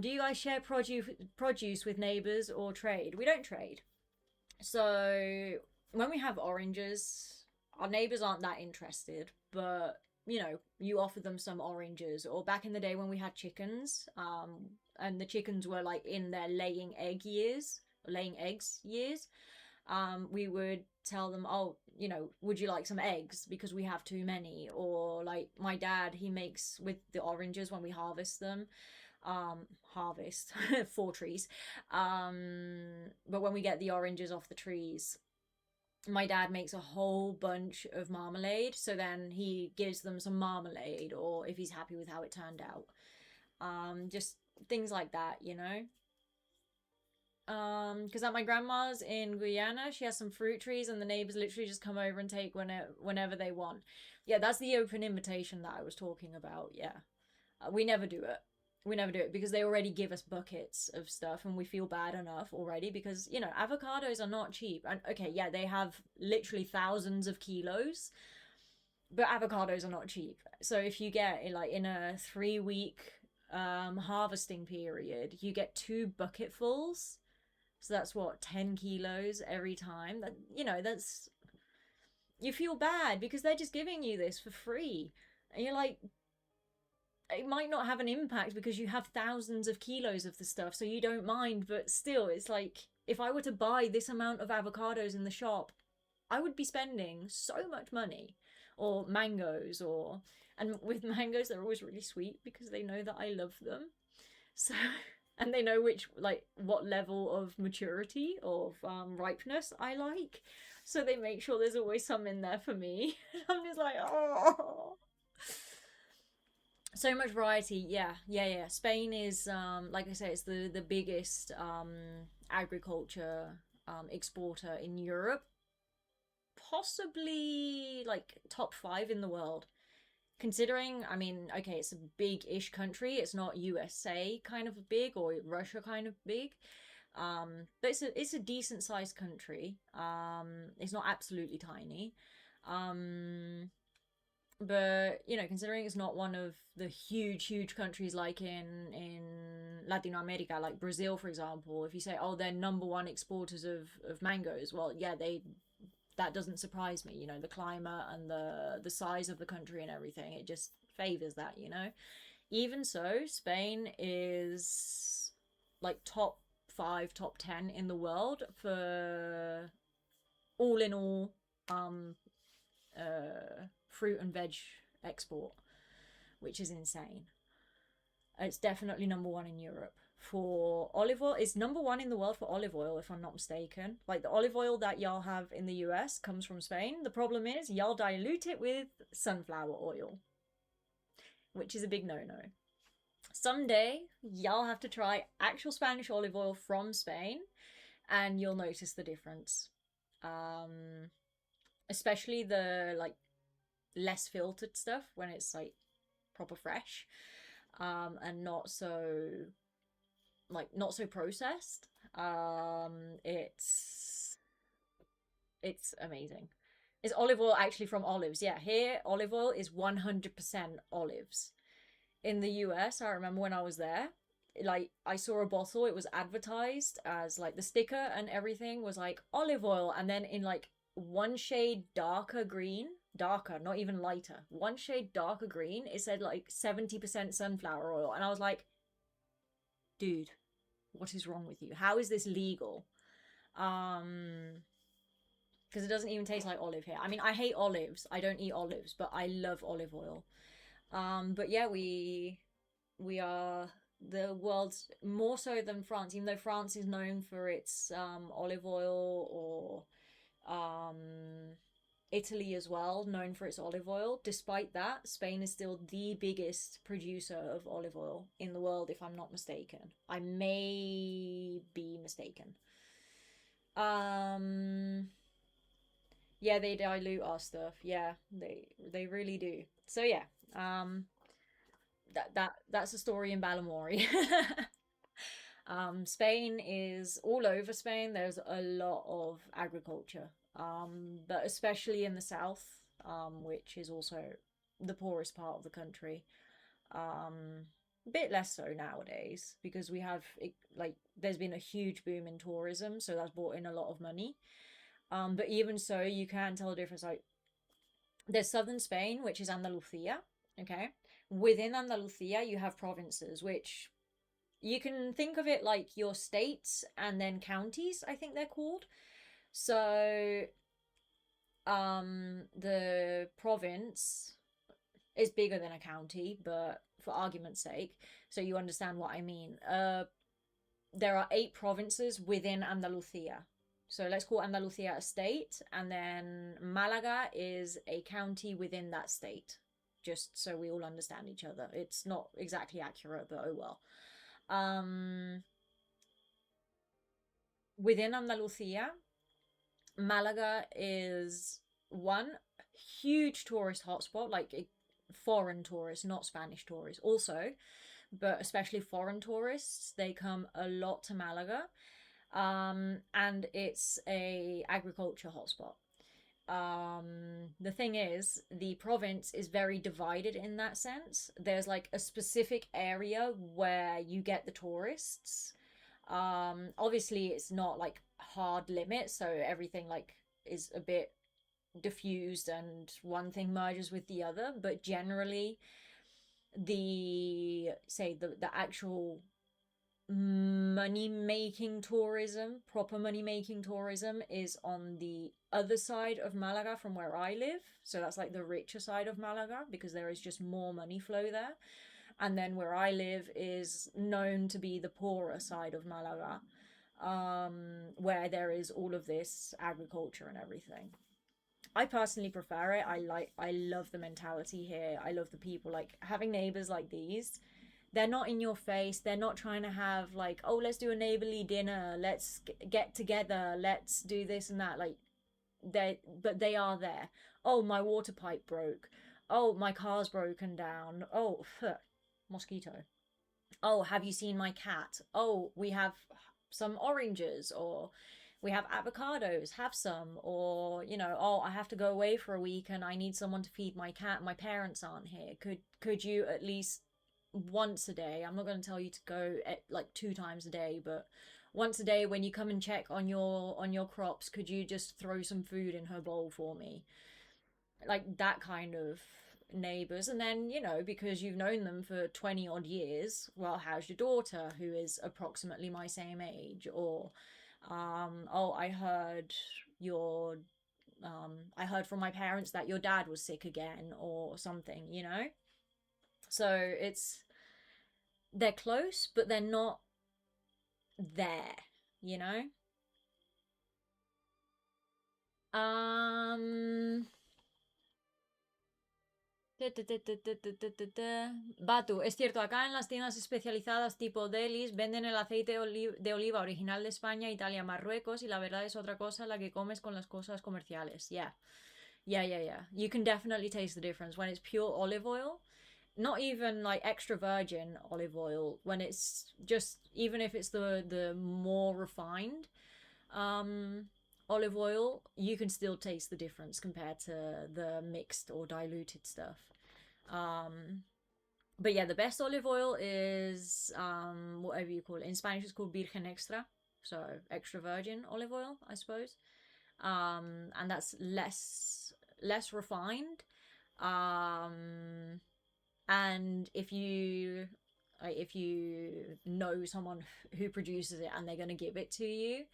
Do you guys share produce with neighbors or trade? We don't trade. So when we have oranges, our neighbors aren't that interested, but you know, you offer them some oranges. Or back in the day when we had chickens, and the chickens were like in their laying eggs years, we would tell them, oh, you know, would you like some eggs because we have too many? Or like my dad, he makes with the oranges when we harvest them, harvest 4 trees, but when we get the oranges off the trees, my dad makes a whole bunch of marmalade, so then he gives them some marmalade, or if he's happy with how it turned out, just things like that, you know. Because at my grandma's in Guyana, she has some fruit trees, and the neighbors literally just come over and take whenever they want. Yeah, that's the open invitation that I was talking about. Yeah, we never do it. We never do it because they already give us buckets of stuff, and we feel bad enough already because, you know, avocados are not cheap. And okay, yeah, they have literally thousands of kilos, but avocados are not cheap. So if you get like in a 3-week harvesting period, you get 2 bucketfuls. So that's what, 10 kilos every time. That, you know, that's, you feel bad because they're just giving you this for free. And you're like, it might not have an impact because you have thousands of kilos of the stuff, so you don't mind, but still, it's like, if I were to buy this amount of avocados in the shop, I would be spending so much money. Or mangoes, and with mangoes, they're always really sweet because they know that I love them. So, and they know what level of maturity, of ripeness I like. So they make sure there's always some in there for me. I'm just like, oh. So much variety. Yeah. Spain is, like I say, it's the biggest agriculture exporter in Europe, possibly like top 5 in the world, considering, I mean, okay, it's a big-ish country. It's not USA kind of big or Russia kind of big, But it's a decent sized country. It's not absolutely tiny. But you know, considering it's not one of the huge countries like in Latin America, like Brazil, for example, if you say, oh, they're number one exporters of mangoes, well, yeah, that doesn't surprise me. You know, the climate and the size of the country and everything, it just favors that. You know, even so, Spain is like top 5, top 10 in the world for all in all fruit and veg export, which is insane. It's definitely number one in Europe for olive oil. It's number one in the world for olive oil, if I'm not mistaken. Like the olive oil that y'all have in the US comes from Spain. The problem is y'all dilute it with sunflower oil, which is a big no-no. Someday y'all have to try actual Spanish olive oil from Spain and you'll notice the difference. Especially the like less filtered stuff when it's like proper fresh, and not so processed. It's amazing. Is olive oil actually from olives? Yeah, here olive oil is 100% olives. In the US, I remember when I was there, like I saw a bottle, it was advertised as like the sticker and everything was like olive oil, and then in like one shade darker green, darker, not even lighter, one shade darker green, it said like 70% sunflower oil, and I was like, dude, what is wrong with you? How is this legal? Because it doesn't even taste like olive here. I mean, I hate olives, I don't eat olives, but I love olive oil. But yeah, we are the world's, more so than France, even though France is known for its olive oil, or Italy as well, known for its olive oil. Despite that, Spain is still the biggest producer of olive oil in the world, if I'm not mistaken. I may be mistaken. Yeah, they dilute our stuff. Yeah, they really do. So yeah, that's a story in Balamori. Spain is all over Spain. There's a lot of agriculture, but especially in the south, which is also the poorest part of the country. A bit less so nowadays because we have like there's been a huge boom in tourism, so that's brought in a lot of money. But even so, you can tell the difference. Like there's southern Spain, which is Andalusia. Okay, within Andalusia, you have provinces, which you can think of it like your states and then counties, I think they're called. So the province is bigger than a county, but for argument's sake, so you understand what I mean, there are 8 provinces within Andalusia. So let's call Andalusia a state, and then Malaga is a county within that state, just so we all understand each other. It's not exactly accurate, but oh well. Within Andalusia, Malaga is one huge tourist hotspot, like foreign tourists, not Spanish tourists also, but especially foreign tourists. They come a lot to Malaga, and it's a agriculture hotspot. The thing is, the province is very divided in that sense. There's like a specific area where you get the tourists. Obviously it's not like hard limit, so everything like is a bit diffused and one thing merges with the other, but generally the actual money-making tourism, proper money-making tourism, is on the other side of Malaga from where I live. So that's like the richer side of Malaga, because there is just more money flow there. And then where I live is known to be the poorer side of Malaga, where there is all of this agriculture and everything. I personally prefer it. I love the mentality here. I love the people, like having neighbors like these. They're not in your face. They're not trying to have like, oh, let's do a neighborly dinner. Let's get together. Let's do this and that. Like, but they are there. Oh, my water pipe broke. Oh, my car's broken down. Oh, mosquito. Oh, have you seen my cat? Oh, we have some oranges, or we have avocados, have some, or, you know, oh, I have to go away for a week and I need someone to feed my cat, my parents aren't here. Could you at least once a day, I'm not going to tell you to go at, like 2 times a day, but once a day when you come and check on your crops, could you just throw some food in her bowl for me? Like that kind of neighbors. And then, you know, because you've known them for 20 odd years, well, how's your daughter, who is approximately my same age? Or oh, I heard from my parents that your dad was sick again, or something, you know. So they're close, but they're not there, you know. Batu, es cierto, acá en las tiendas especializadas tipo delis venden el aceite de oliva original de España, Italia, Marruecos, y la verdad es otra cosa la que comes con las cosas comerciales. Yeah. You can definitely taste the difference when it's pure olive oil. Not even like extra virgin olive oil, when it's just, even if it's the more refined olive oil, you can still taste the difference compared to the mixed or diluted stuff. But yeah, the best olive oil is whatever you call it. In Spanish it's called virgen extra, so extra virgin olive oil, I suppose. And that's less refined. And if you know someone who produces it and they're going to give it to you,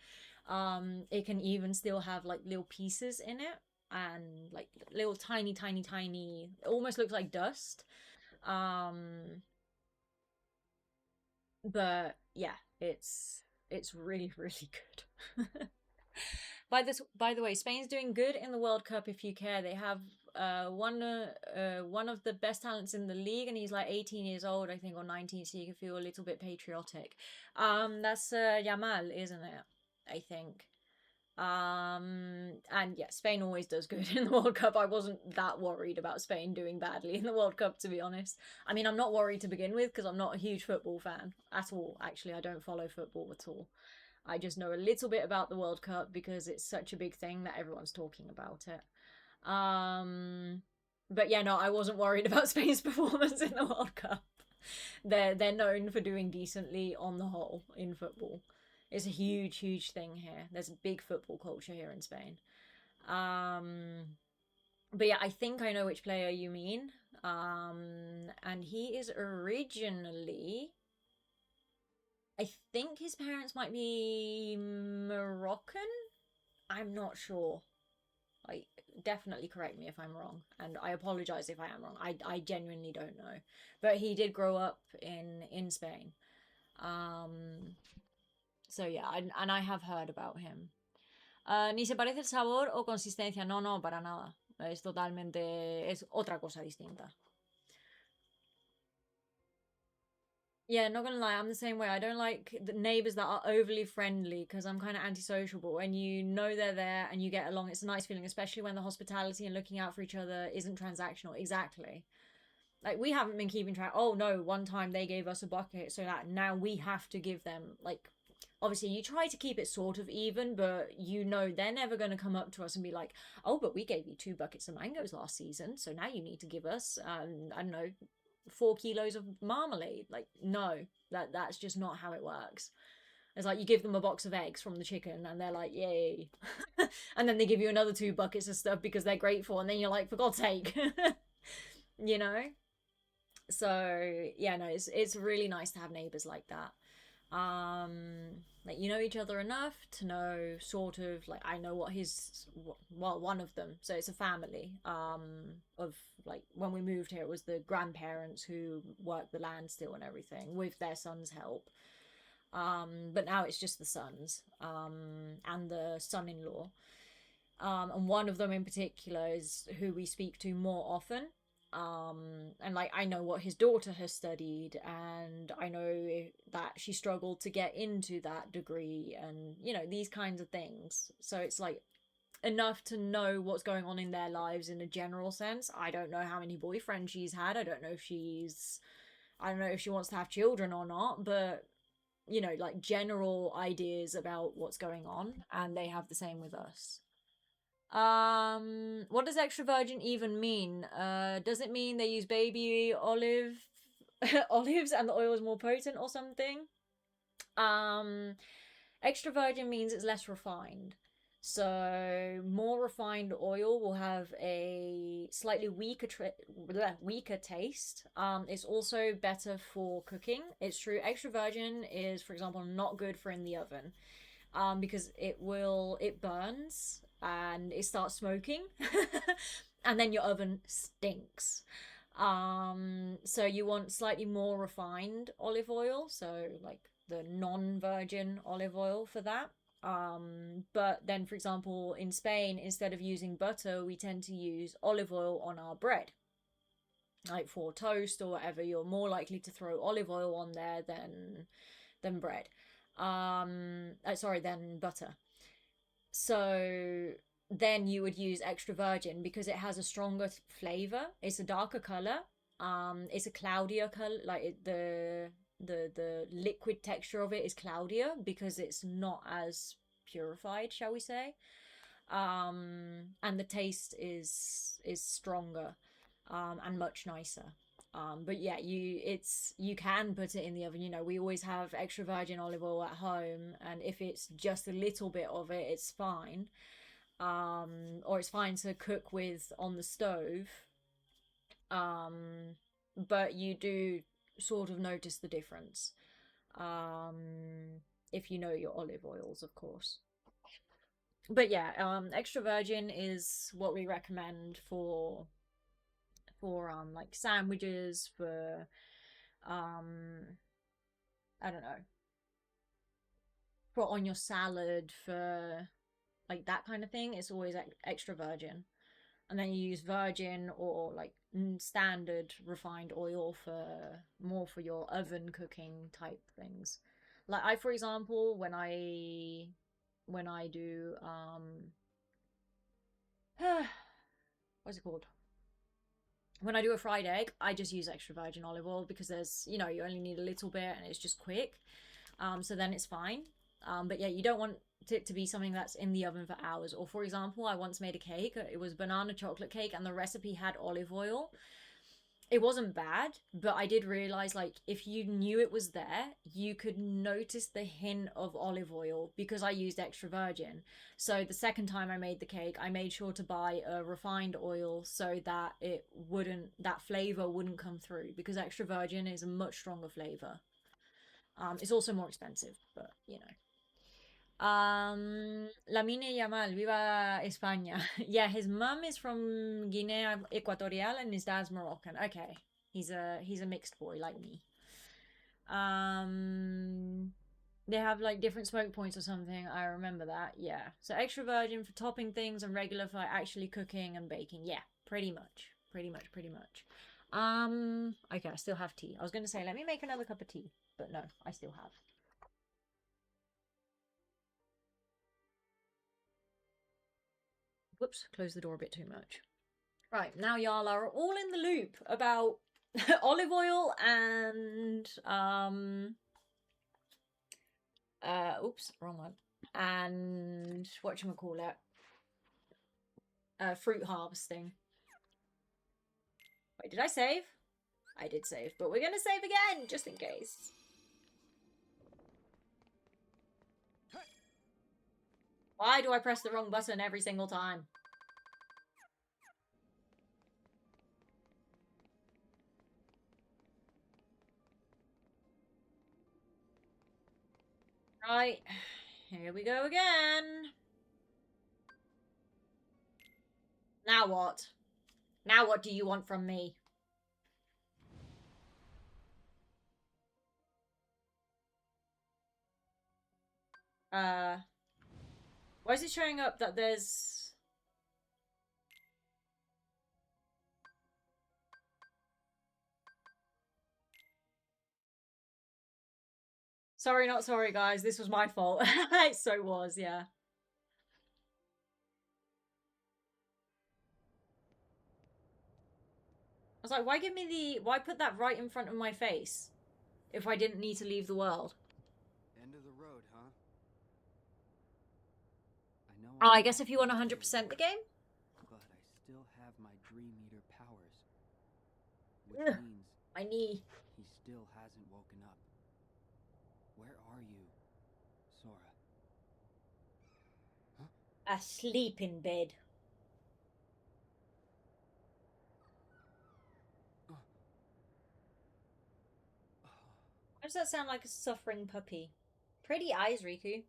it can even still have like little pieces in it, and like little tiny, it almost looks like dust. But yeah, it's really, really good. By the way, Spain's doing good in the World Cup, if you care. They have one of the best talents in the league, and he's like 18 years old, I think, or 19, so you can feel a little bit patriotic. That's Yamal, isn't it? I think. And yeah, Spain always does good in the World Cup. I wasn't that worried about Spain doing badly in the World Cup, to be honest. I mean, I'm not worried to begin with because I'm not a huge football fan at all. Actually, I don't follow football at all. I just know a little bit about the World Cup because it's such a big thing that everyone's talking about it. But yeah, no, I wasn't worried about Spain's performance in the World Cup. They're known for doing decently on the whole in football. It's a huge, huge thing here. There's a big football culture here in Spain. But yeah, I think I know which player you mean. And he is originally, I think his parents might be Moroccan. I'm not sure. Like, definitely correct me if I'm wrong, and I apologize if I am wrong. I genuinely don't know, but he did grow up in Spain. So yeah, and I have heard about him. Ni se parece el sabor o consistencia. No, para nada. Es totalmente, es otra cosa distinta. Yeah, not gonna lie, I'm the same way. I don't like the neighbors that are overly friendly because I'm kind of antisocial. But when you know they're there and you get along, it's a nice feeling, especially when the hospitality and looking out for each other isn't transactional. Exactly. Like, we haven't been keeping track. Oh no, one time they gave us a bucket, so that now we have to give them, like, obviously you try to keep it sort of even, but you know they're never going to come up to us and be like, oh, but we gave you 2 buckets of mangoes last season, so now you need to give us, I don't know, 4 kilos of marmalade. Like, no, that's just not how it works. It's like you give them a box of eggs from the chicken and they're like, yay. And then they give you another 2 buckets of stuff because they're grateful, and then you're like, for God's sake. You know? So yeah, no, it's really nice to have neighbors like that. Like, you know each other enough to know sort of, like, I know what his, well, one of them, so it's a family of, like, when we moved here it was the grandparents who worked the land still and everything with their son's help, but now it's just the sons and the son-in-law, and one of them in particular is who we speak to more often. And like, I know what his daughter has studied, and I know that she struggled to get into that degree, and you know, these kinds of things. So it's like enough to know what's going on in their lives in a general sense. I don't know how many boyfriends she's had. I don't know if she wants to have children or not, but you know, like general ideas about what's going on, and they have the same with us. What does extra virgin even mean? Does it mean they use baby olive olives and the oil is more potent or something? Extra virgin means it's less refined. So more refined oil will have a slightly weaker taste. It's also better for cooking. It's true. Extra virgin is, for example, not good for in the oven, because it burns and it starts smoking, and then your oven stinks. So you want slightly more refined olive oil, so like the non-virgin olive oil for that. But then, for example, in Spain, instead of using butter, we tend to use olive oil on our bread. Like for toast or whatever, you're more likely to throw olive oil on there than bread. Than butter. So then you would use extra virgin because it has a stronger flavor. It's a darker color. It's a cloudier color. Like the liquid texture of it is cloudier because it's not as purified, shall we say. And the taste is stronger, and much nicer. But yeah, you can put it in the oven. You know, we always have extra virgin olive oil at home, and if it's just a little bit of it, it's fine. Or it's fine to cook with on the stove. But you do sort of notice the difference. If you know your olive oils, of course. But yeah, extra virgin is what we recommend for like sandwiches, for I don't know, for on your salad, for like that kind of thing. It's always extra virgin. And then you use virgin or like standard refined oil for more for your oven cooking type things. Like I, for example, when I do what's it called, when I do a fried egg, I just use extra virgin olive oil because there's, you know, you only need a little bit and it's just quick. So then it's fine. But yeah, you don't want it to be something that's in the oven for hours. Or for example, I once made a cake. It was banana chocolate cake and the recipe had olive oil. It wasn't bad, but I did realize, like, if you knew it was there, you could notice the hint of olive oil because I used extra virgin. So the second time I made the cake, I made sure to buy a refined oil so that that flavor wouldn't come through, because extra virgin is a much stronger flavor. It's also more expensive, but you know. Lamine Yamal, viva España. Yeah, his mum is from Guinea Equatorial and his dad's Moroccan. Okay, he's a mixed boy like me. They have like different smoke points or something. I remember that. Yeah. So extra virgin for topping things and regular for actually cooking and baking. Yeah, pretty much. Okay, I still have tea. I was gonna say let me make another cup of tea, but no, I still have. Whoops, close the door a bit too much. Right, now y'all are all in the loop about olive oil and oops, wrong one. And whatchamacallit, fruit harvesting. Wait, did I save? I did save, but we're gonna save again, just in case. Why do I press the wrong button every single time? Right, here we go again. Now what? Now what do you want from me? Why is it showing up that there's... Sorry, not sorry, guys. This was my fault. It so was, yeah. I was like, why put that right in front of my face if I didn't need to leave the world? Oh, I guess if you want 100% the game? But I still have my Dream Eater powers. Ugh, Which means my knee. he still hasn't woken up. Where are you, Sora? Asleep in bed. Why does that sound like a suffering puppy? Pretty eyes, Riku.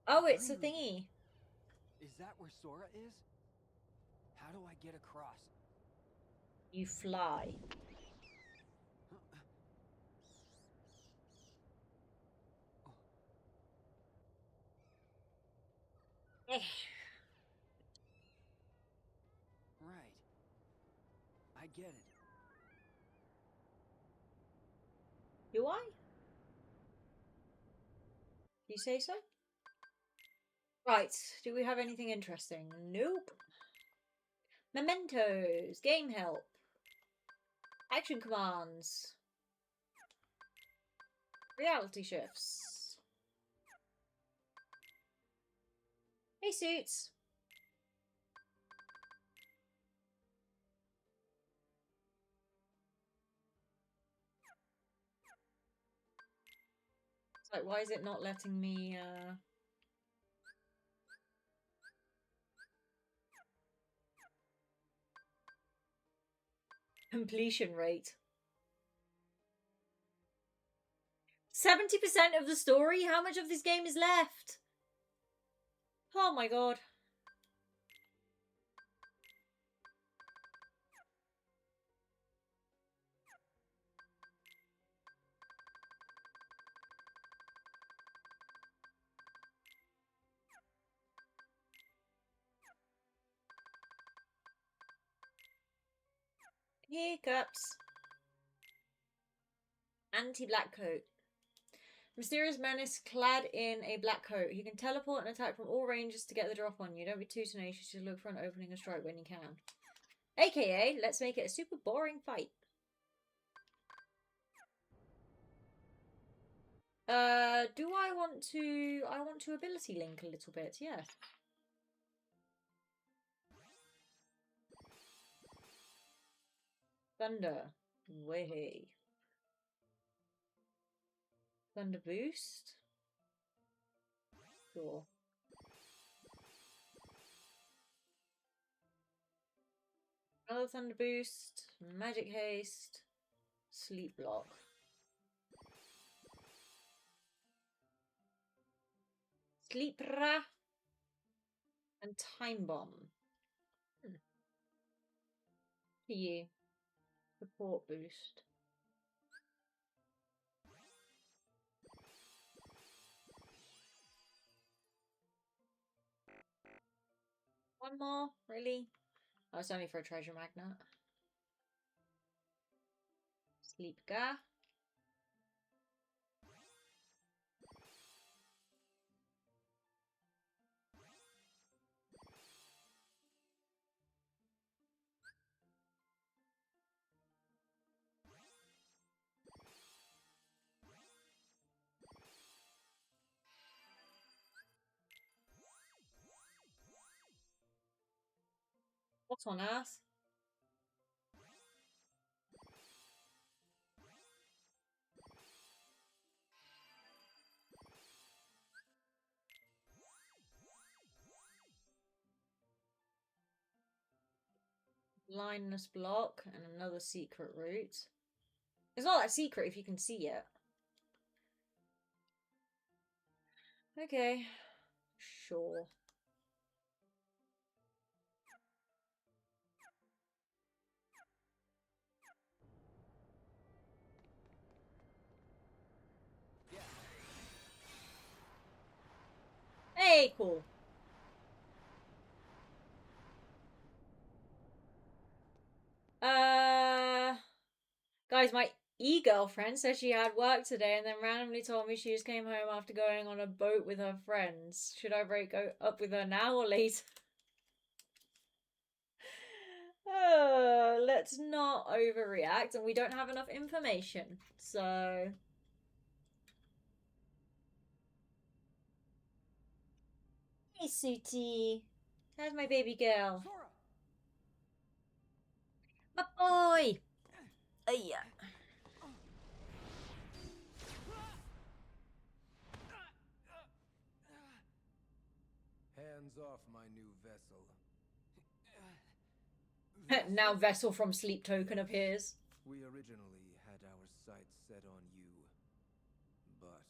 Oh, it's a Dream Eater. thingy. Is that where Sora is? How do I get across? You fly. Eh. Right. I get it. Do I? Do you say so? Right, do we have anything interesting? Nope. Mementos, game help, action commands, reality shifts. Hey, suits. It's like, why is it not letting me, completion rate? 70% of the story? How much of this game is left? Oh my god. Hiccups. Anti-black coat. Mysterious menace clad in a black coat. He can teleport and attack from all ranges to get the drop on you. Don't be too tenacious. Just look for an opening and strike when you can. AKA, let's make it a super boring fight. Do I want to ability link a little bit, yes. Thunder. Way. Thunder boost. Sure. Another thunder boost. Magic haste. Sleep block. Sleep ra. And time bomb. For you. Support boost. One more? Really? Oh, it's only for a treasure magnet. Sleep ga. What on earth? Blindness block and another secret route. It's not that secret if you can see it. Okay. Sure. Hey, cool. Guys, my e-girlfriend said she had work today and then randomly told me she just came home after going on a boat with her friends. Should I break up with her now or later? Let's not overreact, and we don't have enough information, so Sooty. How's my baby girl? Sora! My boy! Oh yeah. Hands off my new vessel. Now Vessel from Sleep Token appears. We originally had our sights set on you, but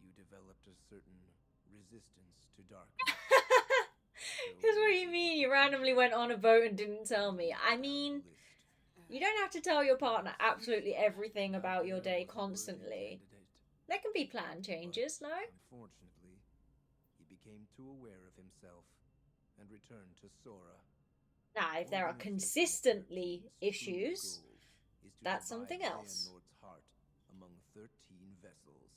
you developed a certain resistance to darkness. Here's what you mean, you randomly went on a boat and didn't tell me. I mean, you don't have to tell your partner absolutely everything about your day constantly. There can be plan changes, no? Unfortunately, he became too aware of himself and returned to Sora. Now, if there are consistently issues, that's something else. Xehanort's heart among 13 vessels.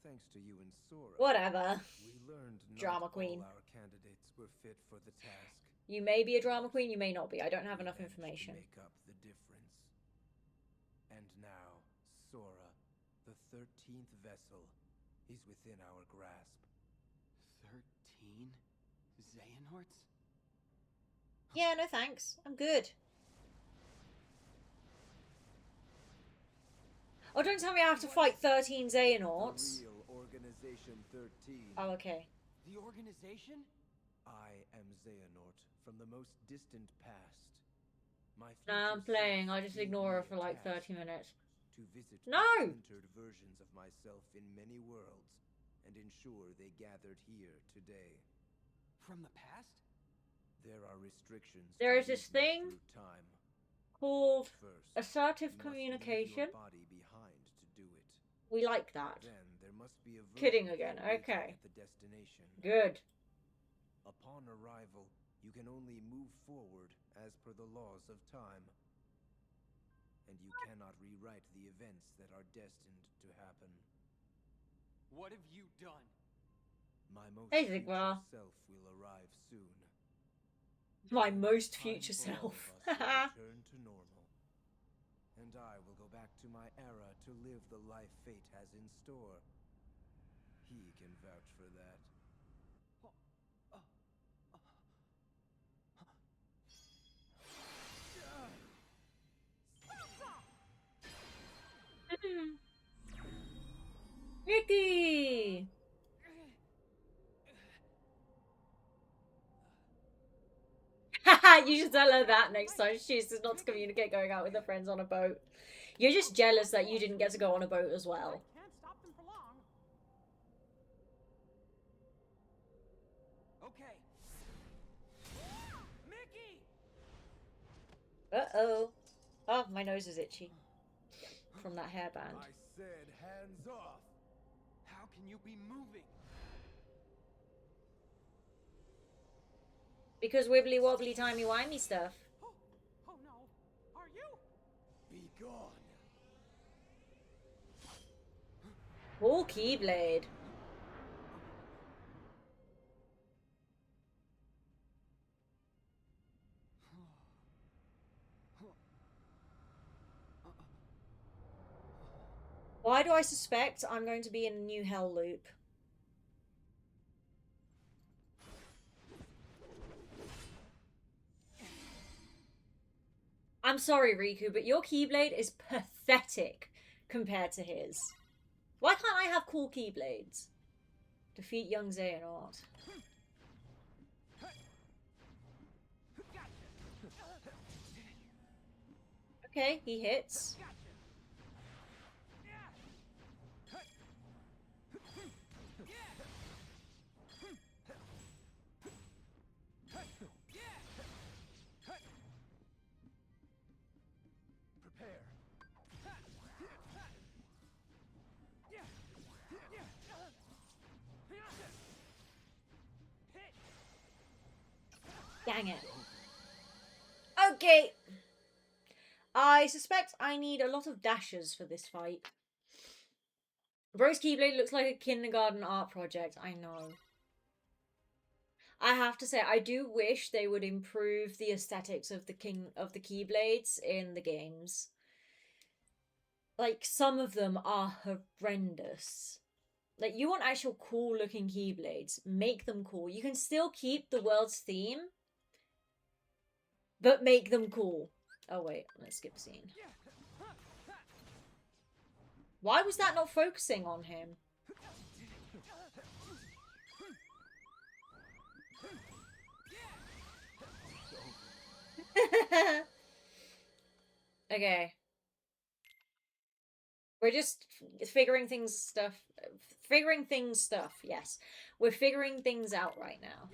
Thanks to you and Sora, Whatever. we learned not Drama all queen. our candidates were fit for the task. You may be a drama queen, you may not be. I don't have We enough managed to information. make up the difference. And now, Sora, the 13th vessel, is within our grasp. 13 Xehanorts? Yeah, no thanks. I'm good. Oh, don't tell me I have to fight 13 Xehanorts. The real Organization 13. Oh, okay. The organization? I am Xehanort from the most distant past. My Nah, I'm future playing. self I just gave ignore me her a for like task 30 minutes. to visit No! the splintered versions of myself in many worlds and ensure they gathered here today. From the past? There are restrictions. There to is this movement thing through time. called First, assertive you must communication. leave your body behind to do it. We like that. Then there must be a Kidding version again, waiting okay. at the destination. Good. Upon arrival, you can only move forward as per the laws of time. And you cannot rewrite the events that are destined to happen. What have you done? My most Hey, future Zigbar. self will arrive soon. My most Time future for all self. of us to return to normal. And I will go back to my era to live the life fate has in store. He can vouch for that. Mickey! Haha, you should tell her that next time she chooses not to communicate going out with her friends on a boat. You're just jealous that you didn't get to go on a boat as well. I can't stop them for long. Okay. Mickey! Uh-oh. Oh, my nose is itchy. From that hairband. I said hands off! How can you be moving? Because wibbly wobbly timey wimey stuff. Oh no. Are you? Be gone! Oh, Keyblade. Why do I suspect I'm going to be in a new hell loop? I'm sorry, Riku, but your Keyblade is pathetic compared to his. Why can't I have cool Keyblades? Defeat young Xehanort. Okay, he hits. Prepare! Dang it. Okay. I suspect I need a lot of dashes for this fight. Bro's Keyblade looks like a kindergarten art project. I know. I have to say, I do wish they would improve the aesthetics of the Keyblades in the games. Like, some of them are horrendous. Like, you want actual cool looking keyblades. Make them cool. You can still keep the world's theme, but make them cool. Oh wait, let's skip scene. Why was that not focusing on him? Okay. We're just figuring things stuff. Yes. We're figuring things out right now.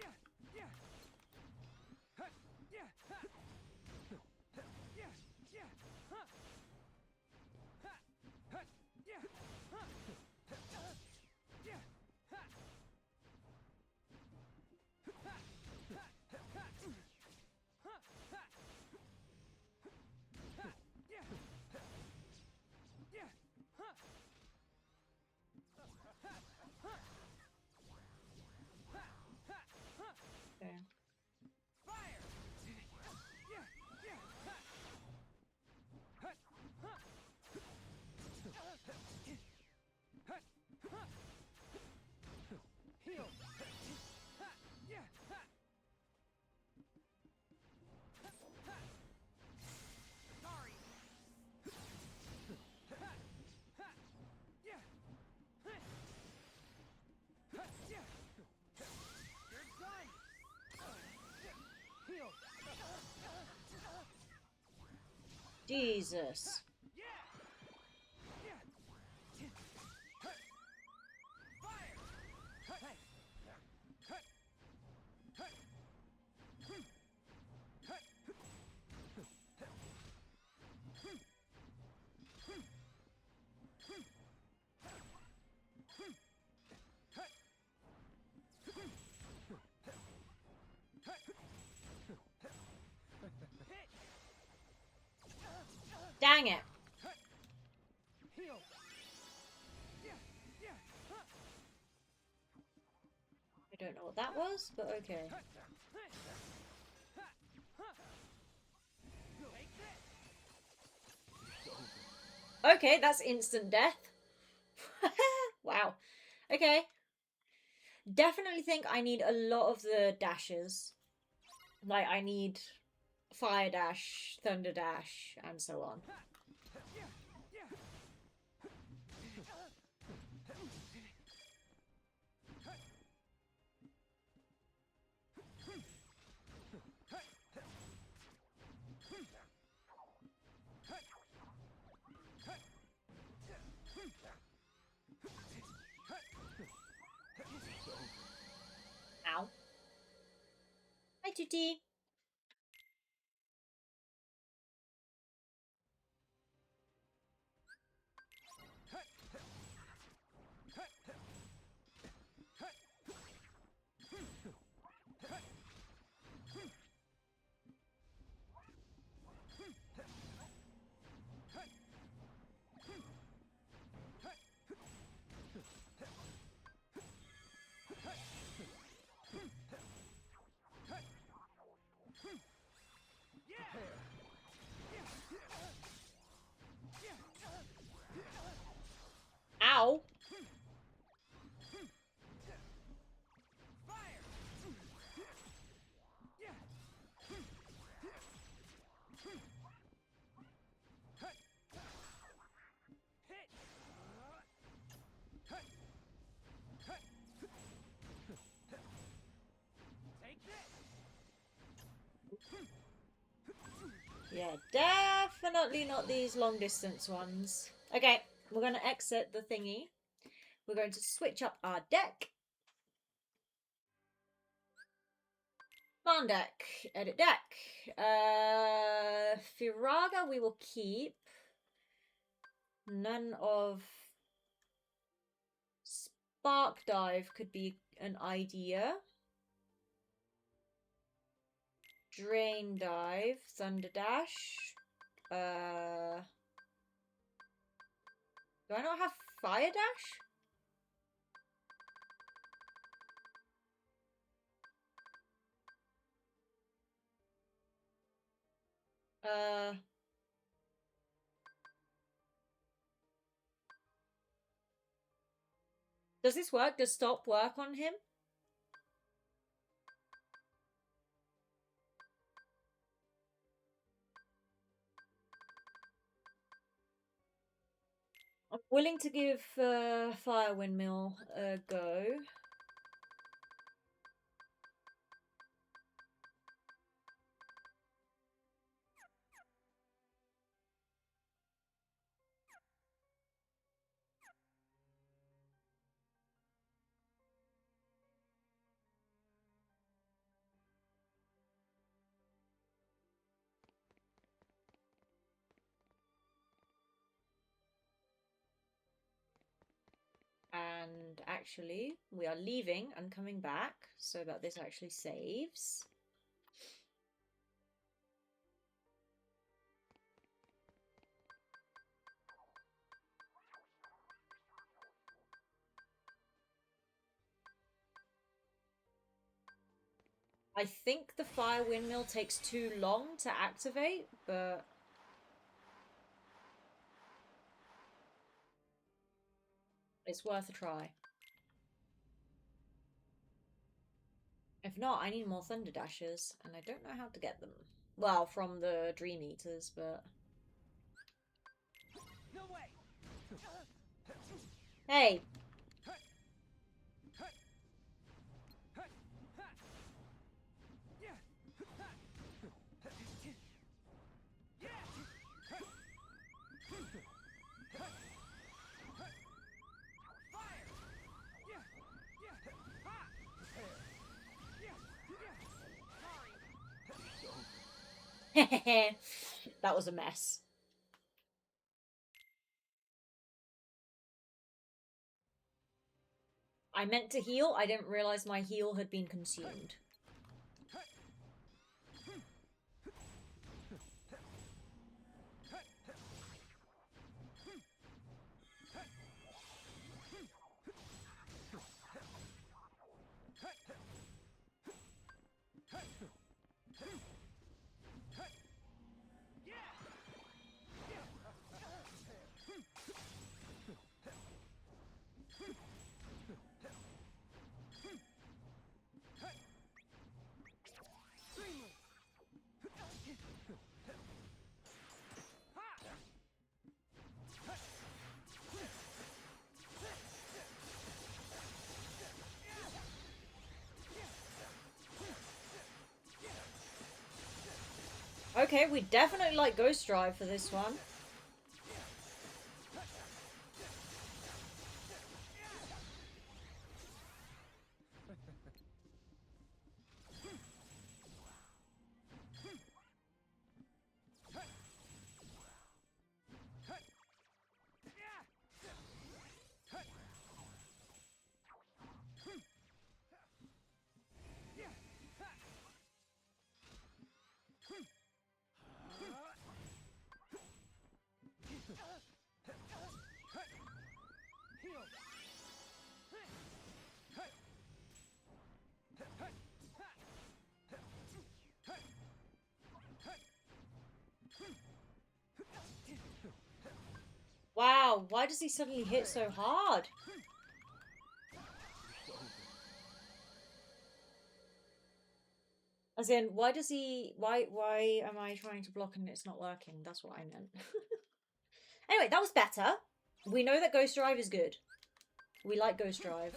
Okay. Jesus. Dang it. I don't know what that was, but okay. Okay, that's instant death. Wow. Okay. Definitely think I need a lot of the dashes. Like, I need fire dash, thunder dash, and so on. Ow. Hi, Tutti. Ow. Yeah, definitely not these long distance ones. Okay, we're going to exit the thingy. We're going to switch up our deck. Barn deck. Edit deck. Firaga we will keep. None of... Spark Dive could be an idea. Drain Dive. Thunder Dash. Do I not have Fire Dash? Does this work? Does stop work on him? I'm willing to give Fire Windmill a go. And actually, we are leaving and coming back so that this actually saves. I think the Fire Windmill takes too long to activate, but it's worth a try. If not, I need more Thunder Dashes, and I don't know how to get them. Well, from the Dream Eaters, but... No way. Hey! That was a mess. I meant to heal, I didn't realize my heal had been consumed. Okay, we definitely like Ghost Drive for this one. Wow, why does he suddenly hit so hard? As in, why does he... Why am I trying to block and it's not working? That's what I meant. Anyway, that was better. We know that Ghost Drive is good. We like Ghost Drive.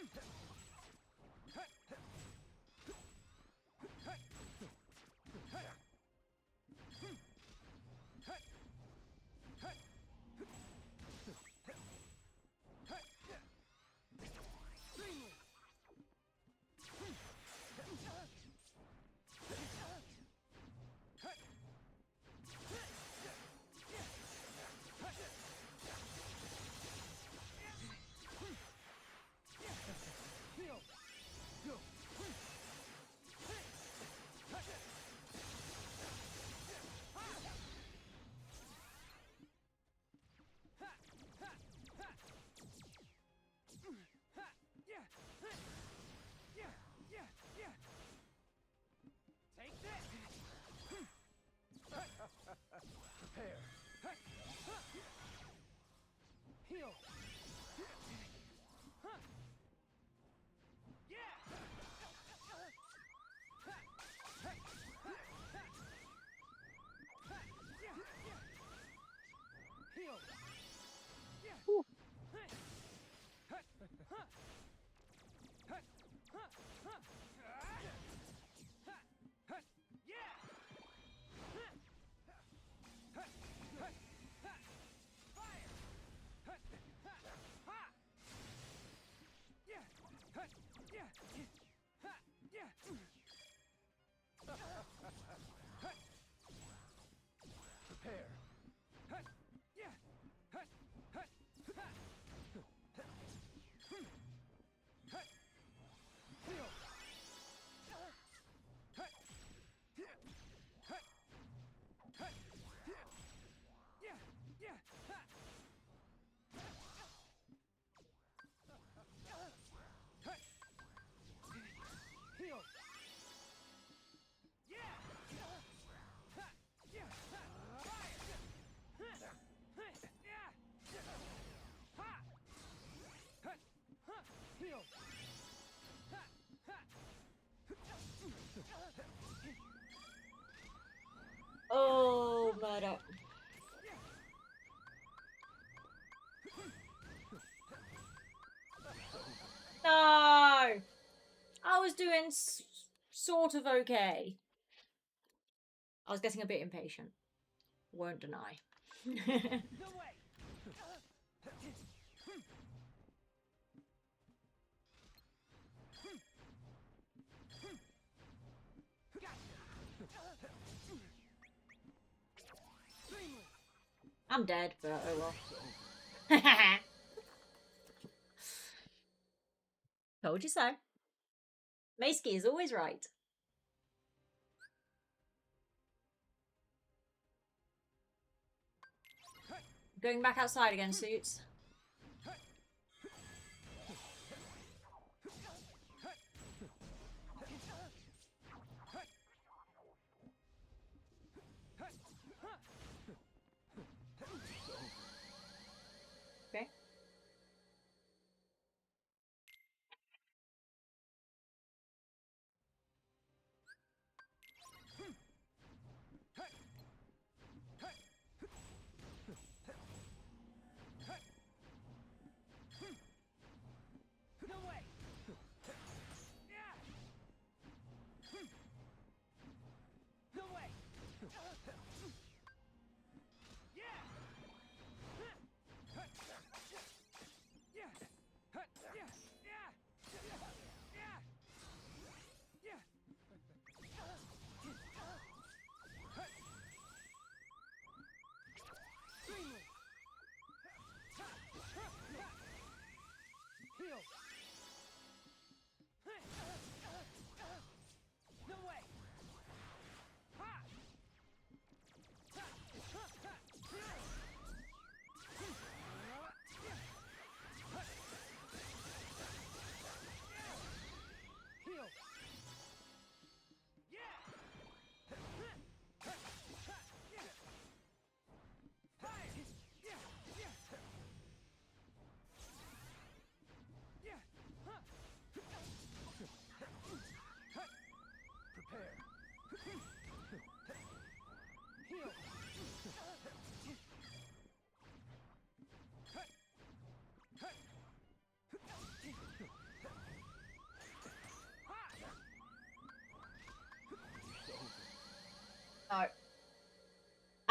Take this! Prepare. Heal! Prepare. Oh, murder. No! I was doing sort of okay. I was getting a bit impatient. Won't deny. No way! I'm dead, but oh well. Told you so. Meiskie is always right. Going back outside again, Suits. Okay.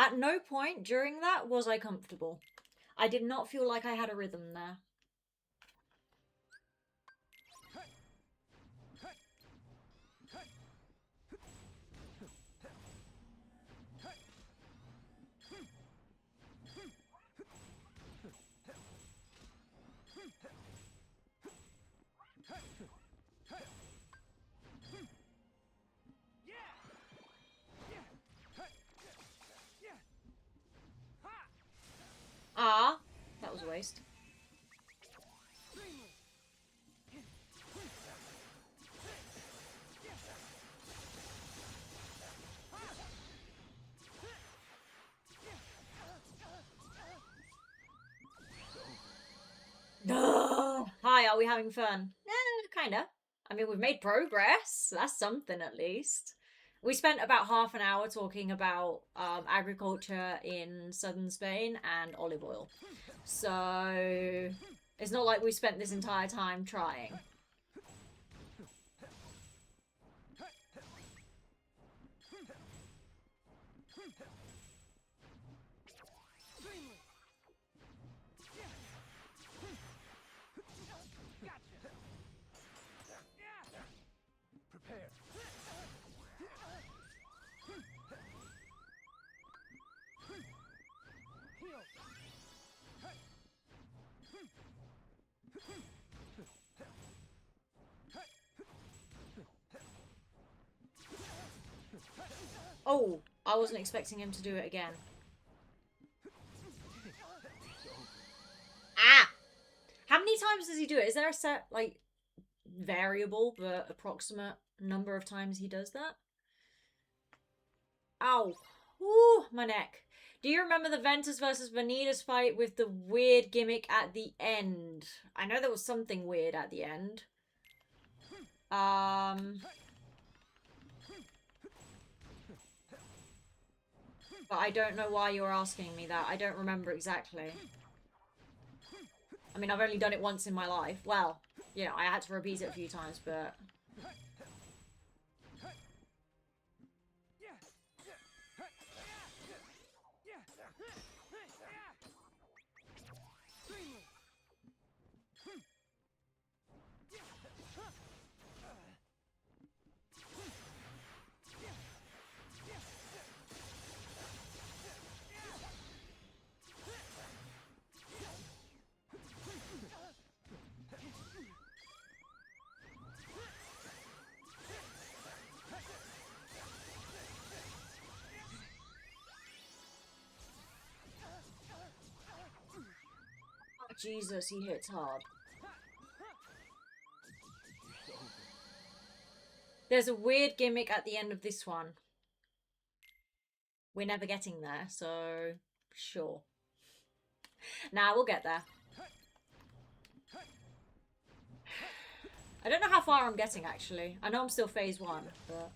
At no point during that was I comfortable. I did not feel like I had a rhythm there. Ah, that was a waste. Hi, are we having fun? Kinda. I mean, we've made progress. That's something at least. We spent about half an hour talking about agriculture in southern Spain and olive oil. So it's not like we spent this entire time trying. Oh, I wasn't expecting him to do it again. Ah! How many times does he do it? Is there a set, like, variable but approximate number of times he does that? Ow. Ooh, my neck. Do you remember the Ventus versus Vanitas fight with the weird gimmick at the end? I know there was something weird at the end. But I don't know why you're asking me that. I don't remember exactly. I mean, I've only done it once in my life. Well, you know, I had to repeat it a few times, but... Jesus, he hits hard. There's a weird gimmick at the end of this one. We're never getting there, so sure. Nah, we'll get there. I don't know how far I'm getting, actually. I know I'm still phase 1, but...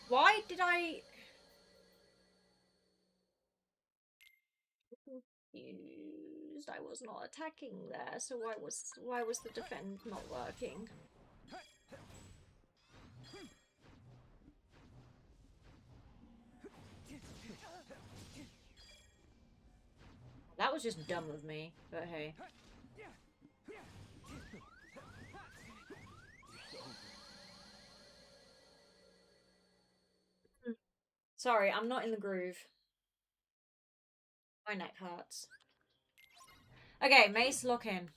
Why did I... Confused. I was not attacking there, so why was the defend not working? That was just dumb of me, but hey. Sorry, I'm not in the groove. My neck hurts. Okay, Mace, lock in.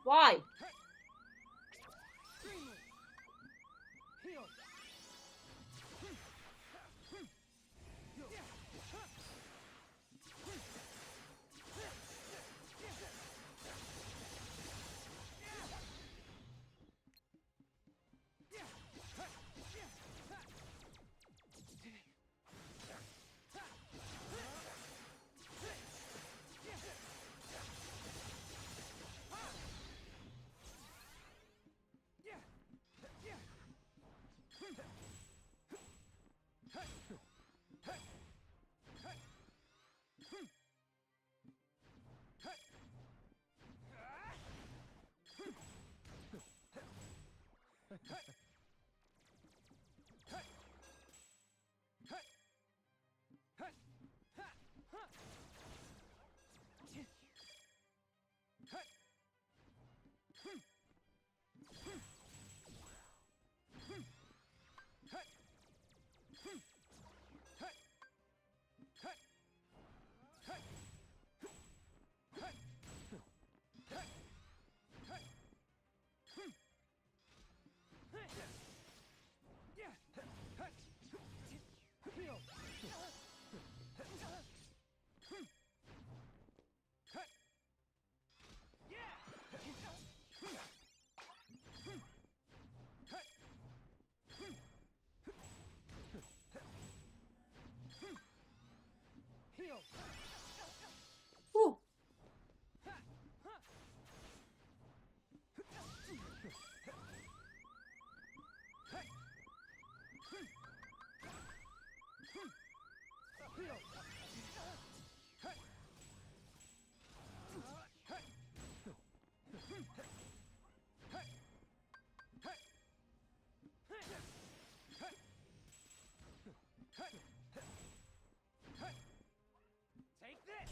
Why? Heal. Ooh. Take this.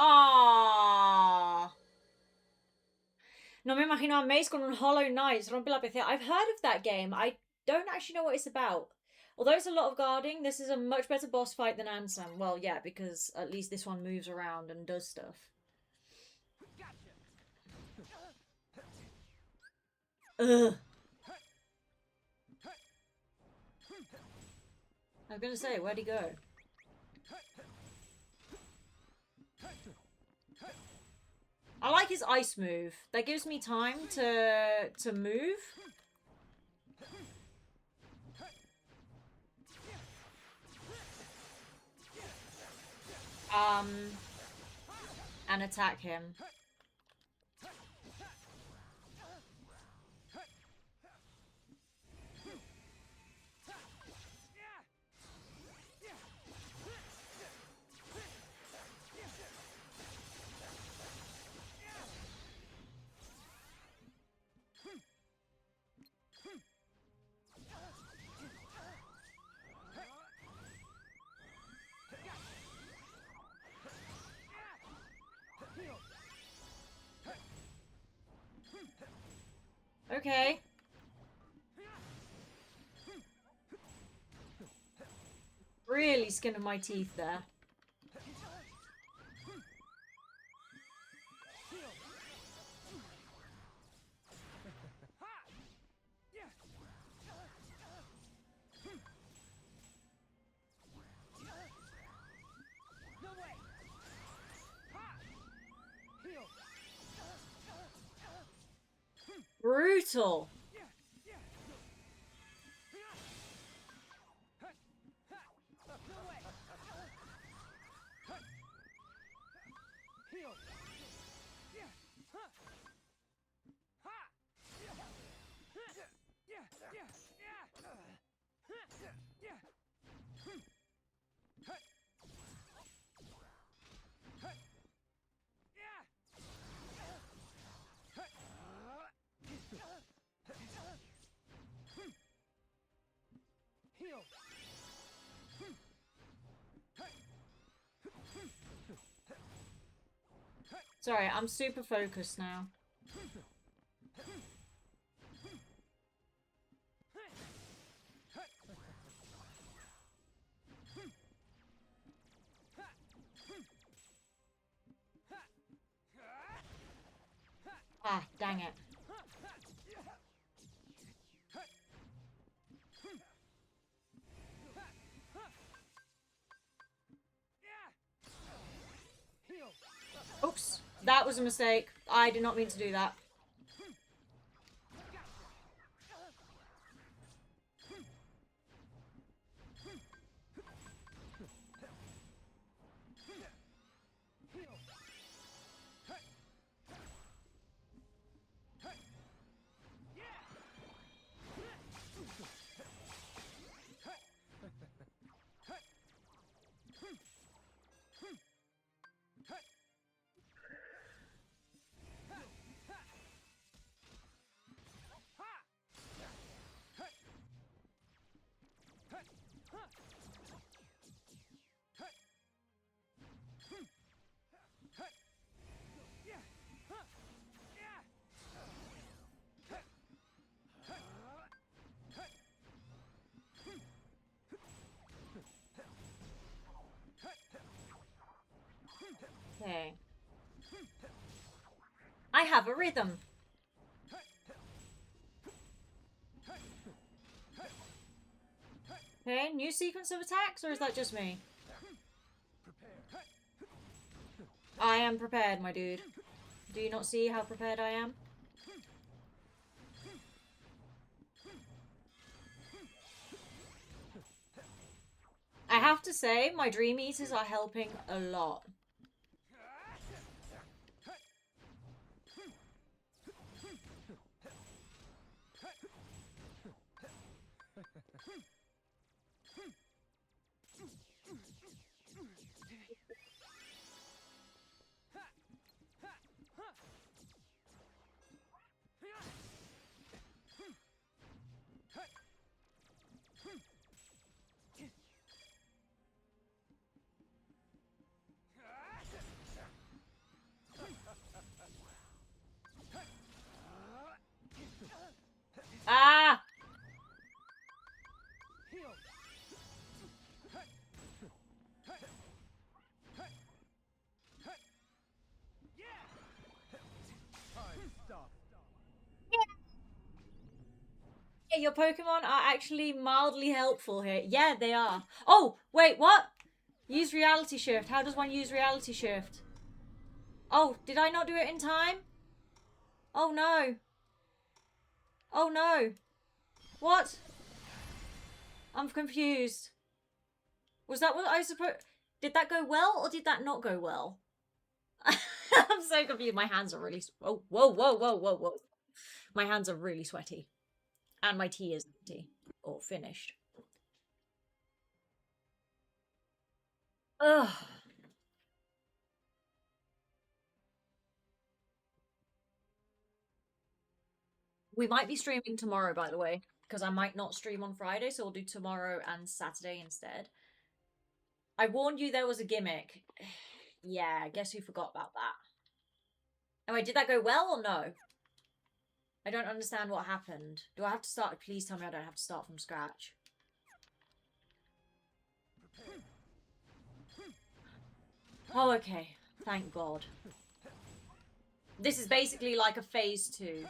Ah. No me imagino a Mace con un Hollow Knight. Rompe la PC. I've heard of that game. I don't actually know what it's about. Although it's a lot of guarding, this is a much better boss fight than Ansem. Well, yeah, because at least this one moves around and does stuff. Ugh. I was gonna say, where'd he go? I like his ice move. That gives me time to move. And attack him. Okay. Really skin of my teeth there. Brutal. Sorry, I'm super focused now. Ah, dang it. Oops, that was a mistake. I did not mean to do that. Okay. I have a rhythm. Okay, new sequence of attacks, or is that just me? I am prepared, my dude. Do you not see how prepared I am? I have to say, my Dream Eaters are helping a lot. Ah! Yeah, your Pokemon are actually mildly helpful here. Yeah, they are. Oh, wait, what? Use Reality Shift. How does one use Reality Shift? Oh, did I not do it in time? Oh no. Oh no. What? I'm confused. Was that what I supposed... Did that go well or did that not go well? I'm so confused. My hands are really... Oh, whoa, whoa, whoa, whoa, whoa. My hands are really sweaty. And my tea is empty. Or finished. Ugh. We might be streaming tomorrow, by the way. Because I might not stream on Friday, so we'll do tomorrow and Saturday instead. I warned you there was a gimmick. Yeah, I guess you forgot about that. Oh wait, did that go well or no? I don't understand what happened. Do I have to start? Please tell me I don't have to start from scratch. Oh, okay. Thank God. This is basically like a phase 2.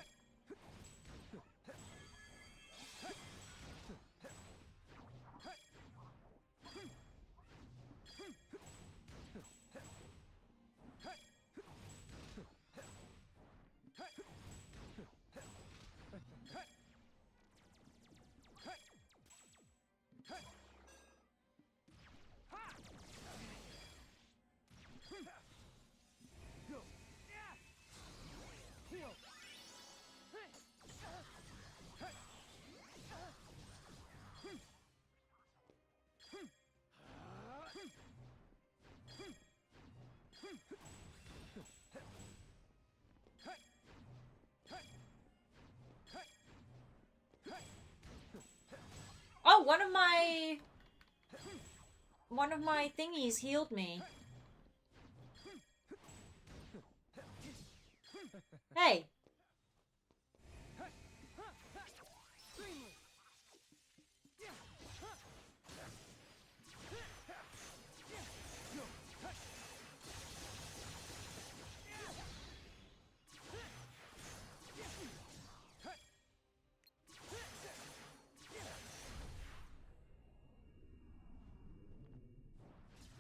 Oh, one of my thingies healed me. Hey.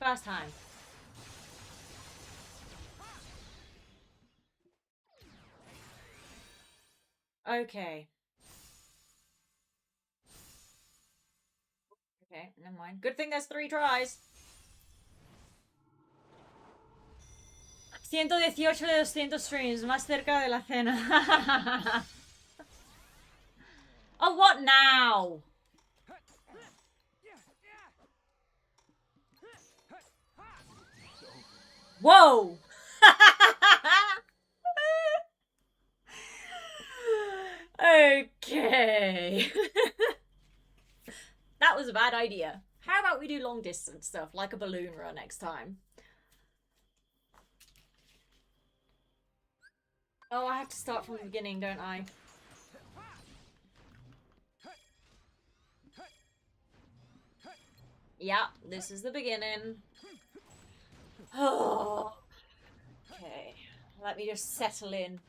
last time. Okay. Okay, never mind. Good thing there's 3 tries. 118 de 200 streams, más cerca de la cena. Oh, what now? Whoa! Okay. That was a bad idea. How about we do long distance stuff, like a balloon run next time? Oh, I have to start from the beginning, don't I? Yeah, this is the beginning. Oh. Okay, let me just settle in.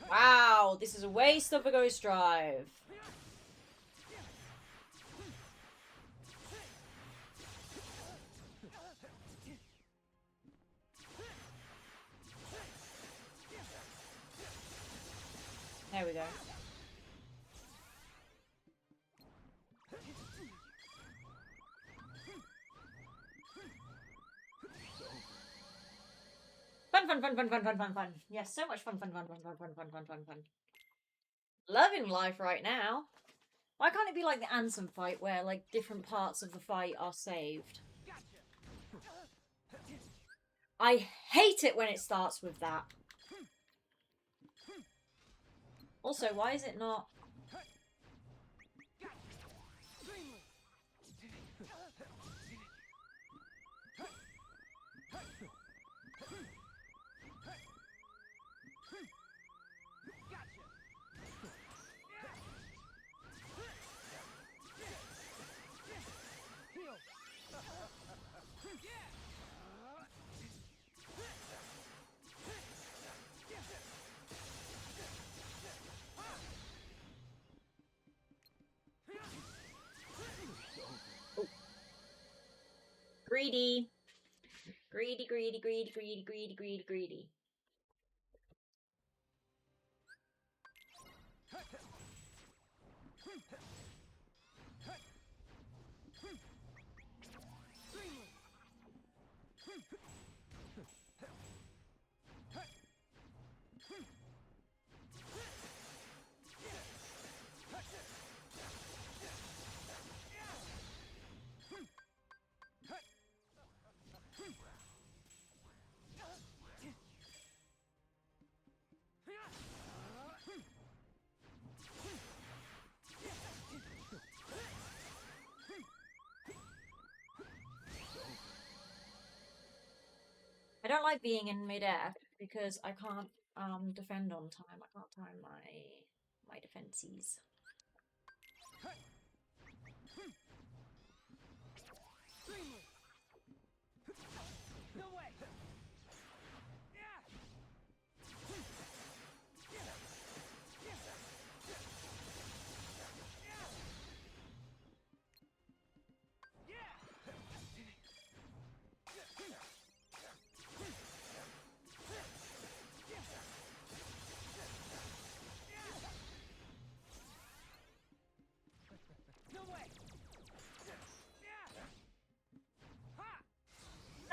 Wow, this is a waste of a ghost drive. There we go. Fun. Yes, so much fun. Loving life right now. Why can't it be like the Ansem fight where like different parts of the fight are saved? I hate it when it starts with that. Also, why is it not... Greedy. Greedy. I don't like being in midair because I can't defend on time. I can't time my defenses. No way.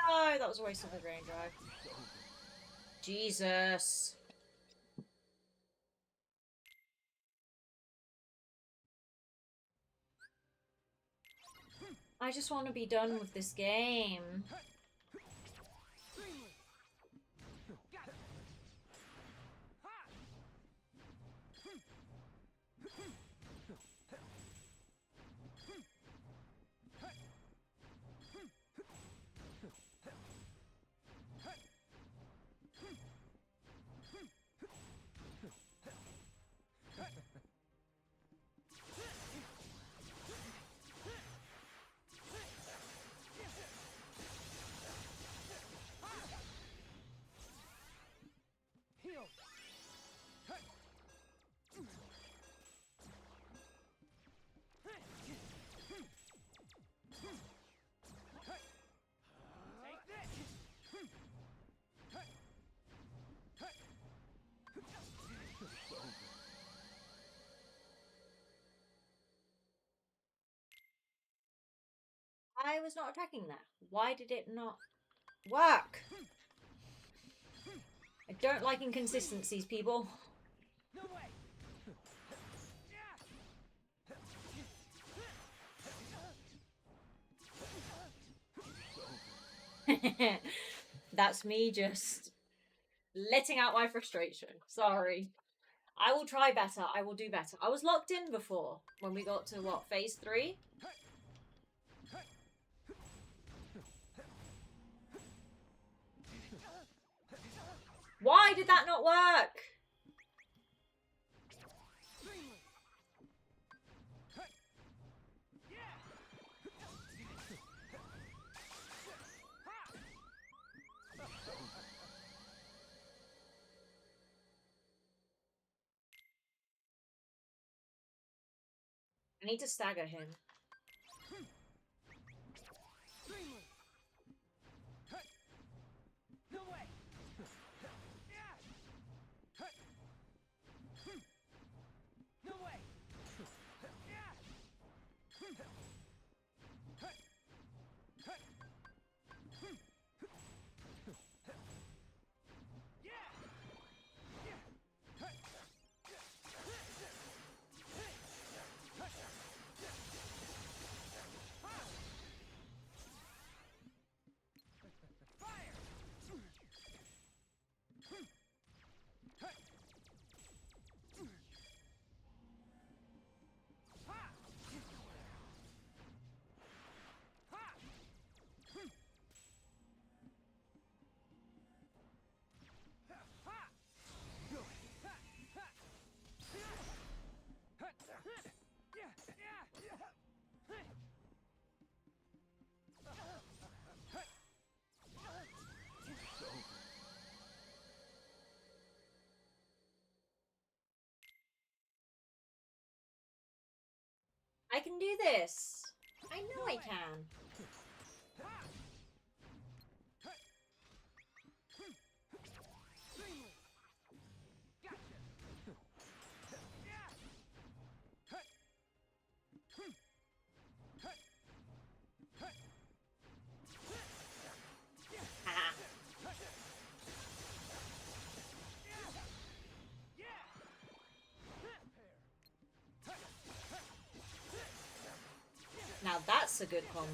No, that was a waste of a drain drive. Jesus. I just want to be done with this game. I was not attacking that. Why did it not work? I don't like inconsistencies, people. No way. That's me just letting out my frustration. Sorry. I will try better. I will do better. I was locked in before when we got to, what, phase 3? Why did that not work? I need to stagger him. No way. No way. I can do this. I know I can. Now that's a good combo.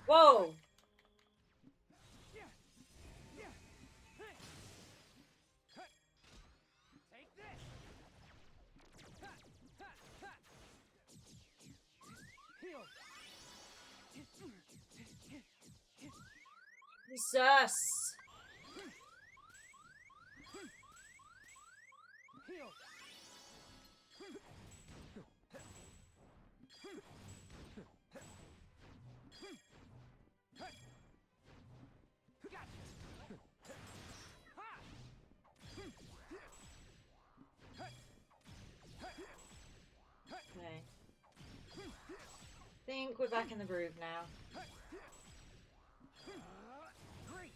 Whoa! Take this. Heal. Jesus! Heal. Okay. Think we're back in the groove now. Great.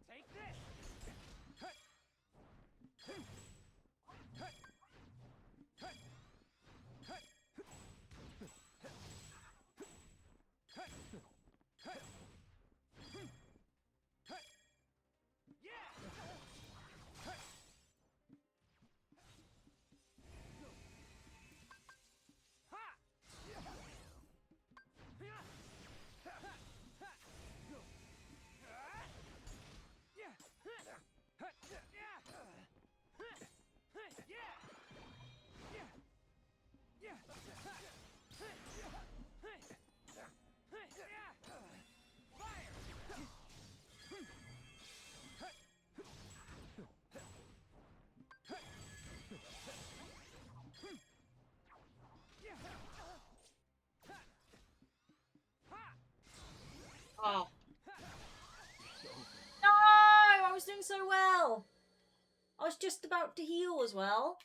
Take this. heal as well.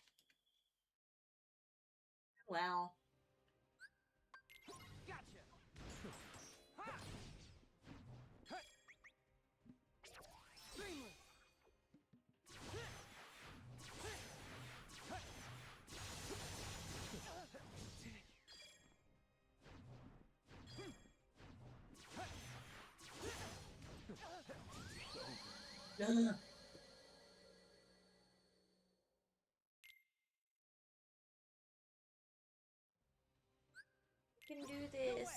Well. Gotcha. Ha! Hut. Dreamless. Ugh. We can do this.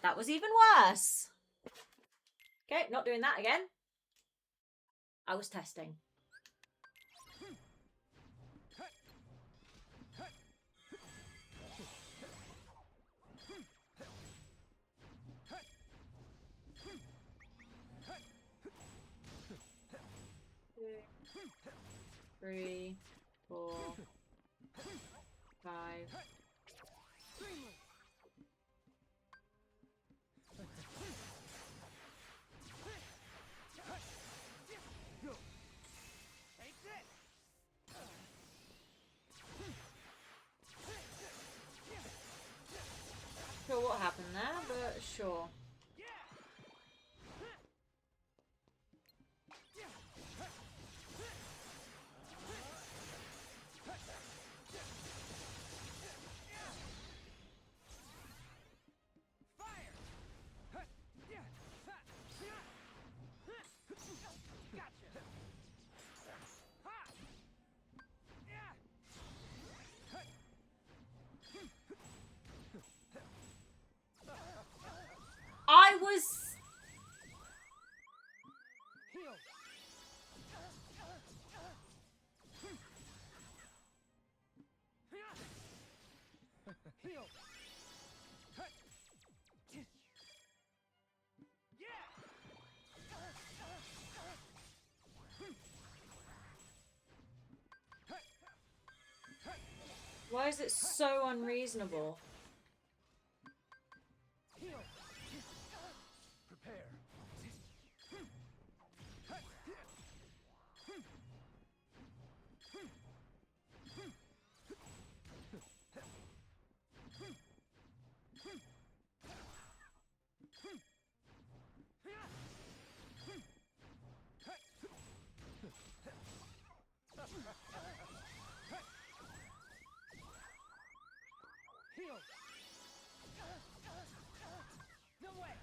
That was even worse. Okay, not doing that again. I was testing. Three, 4, 5. Take this. Sure what happened there, but sure. I was... Heal. Heal. Why is it so unreasonable? Heal. Prepare. Heal. No way.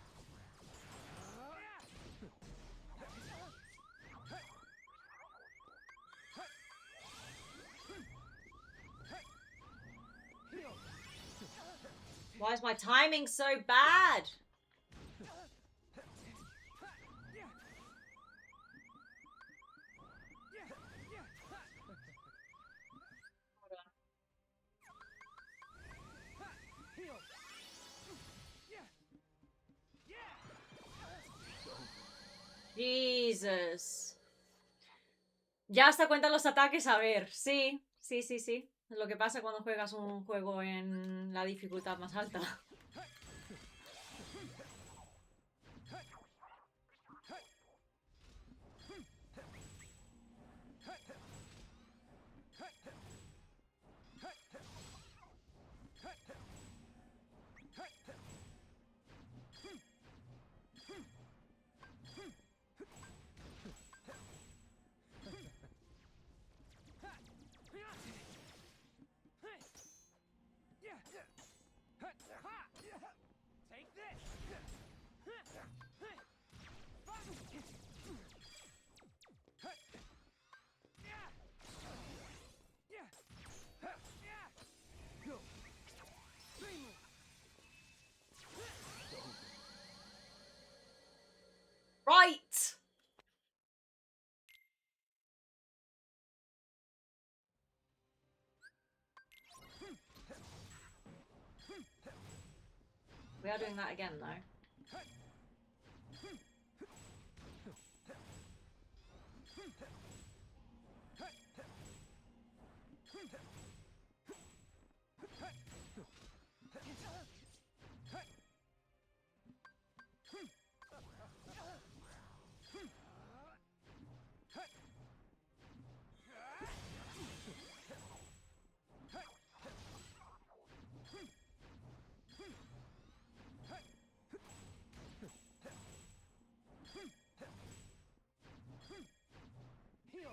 Heal. Why is my timing so bad? Heal. Jesus. Ya hasta cuentan los ataques, a ver. Sí, sí, sí, sí. Es lo que pasa cuando juegas un juego en la dificultad más alta. We are doing that again, though. Heal.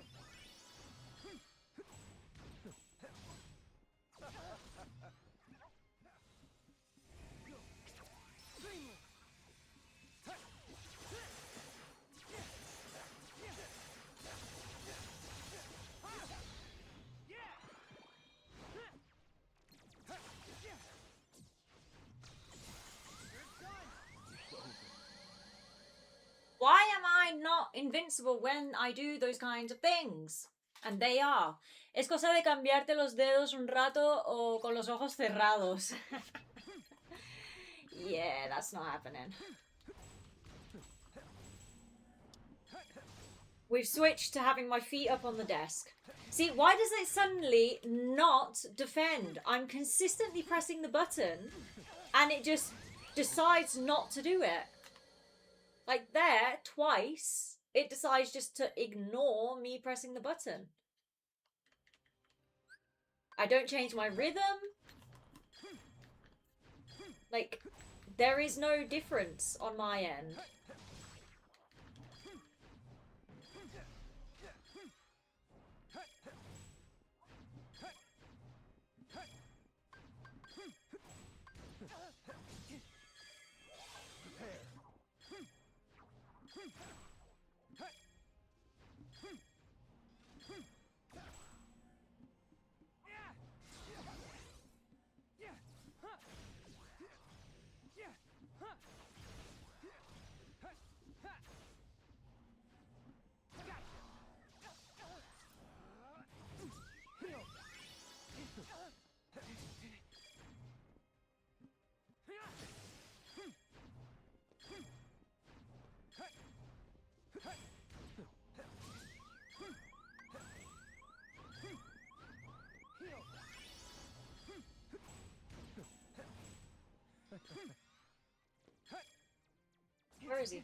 Why am I not invincible when I do those kinds of things? And they are. Es cosa de cambiarte los dedos un rato o con los ojos cerrados. Yeah, that's not happening. We've switched to having my feet up on the desk. See, why does it suddenly not defend? I'm consistently pressing the button and it just decides not to do it. Like there, twice, it decides just to ignore me pressing the button. I don't change my rhythm. Like, there is no difference on my end. Where is he?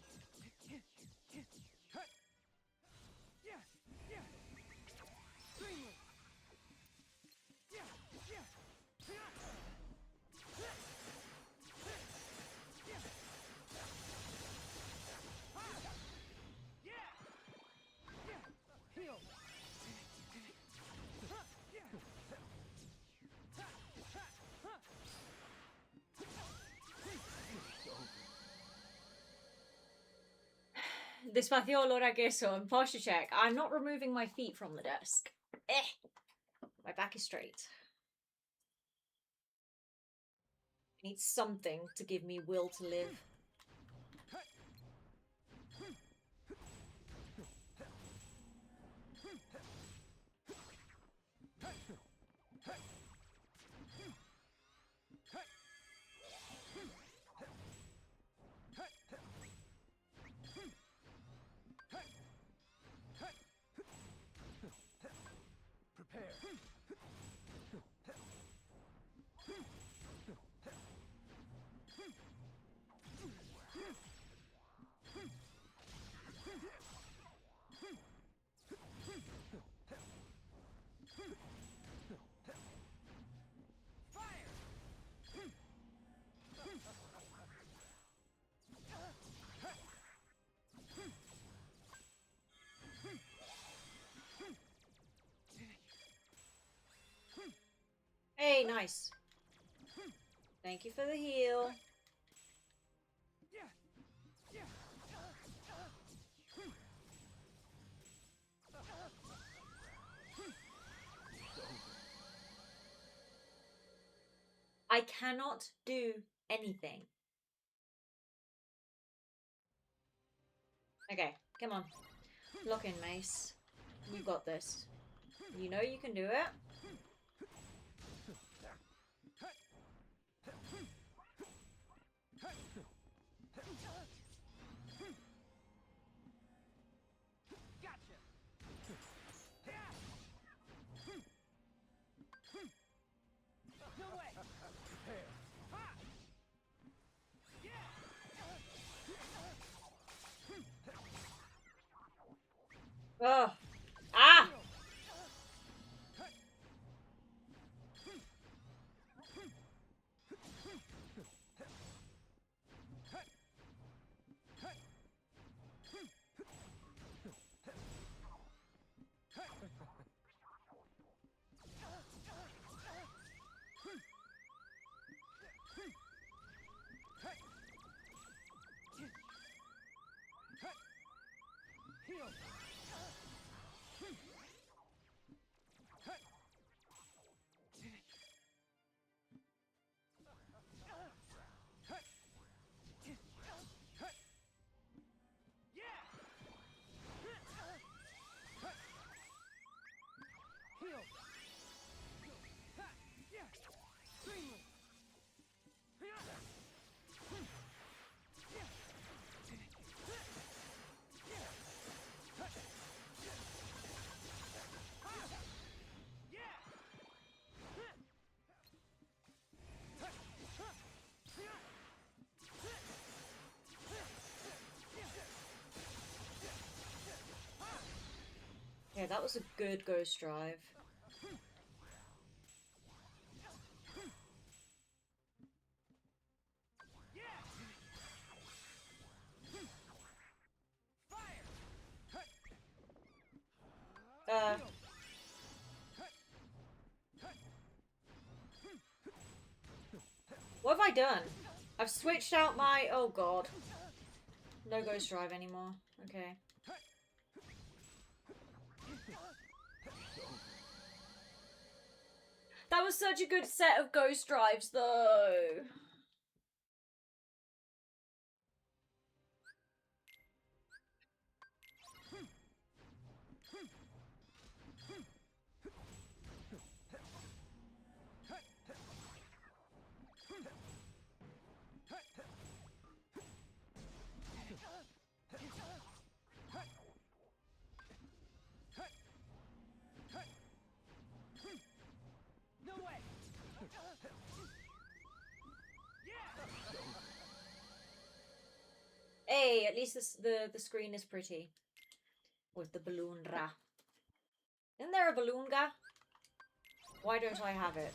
Despacio olor a queso and posture check. I'm not removing my feet from the desk. My back is straight. I need something to give me will to live. Hey, nice. Thank you for the heal. I cannot do anything. Okay, come on. Lock in, Mace. You got this. You know you can do it. was a good ghost drive. What have I done? I've switched out my... Oh god. No ghost drive anymore. Okay. That was such a good set of ghost drives though. No way. Hey, at least the screen is pretty. With the balloon ra. Isn't there a balloon ga? Why don't I have it?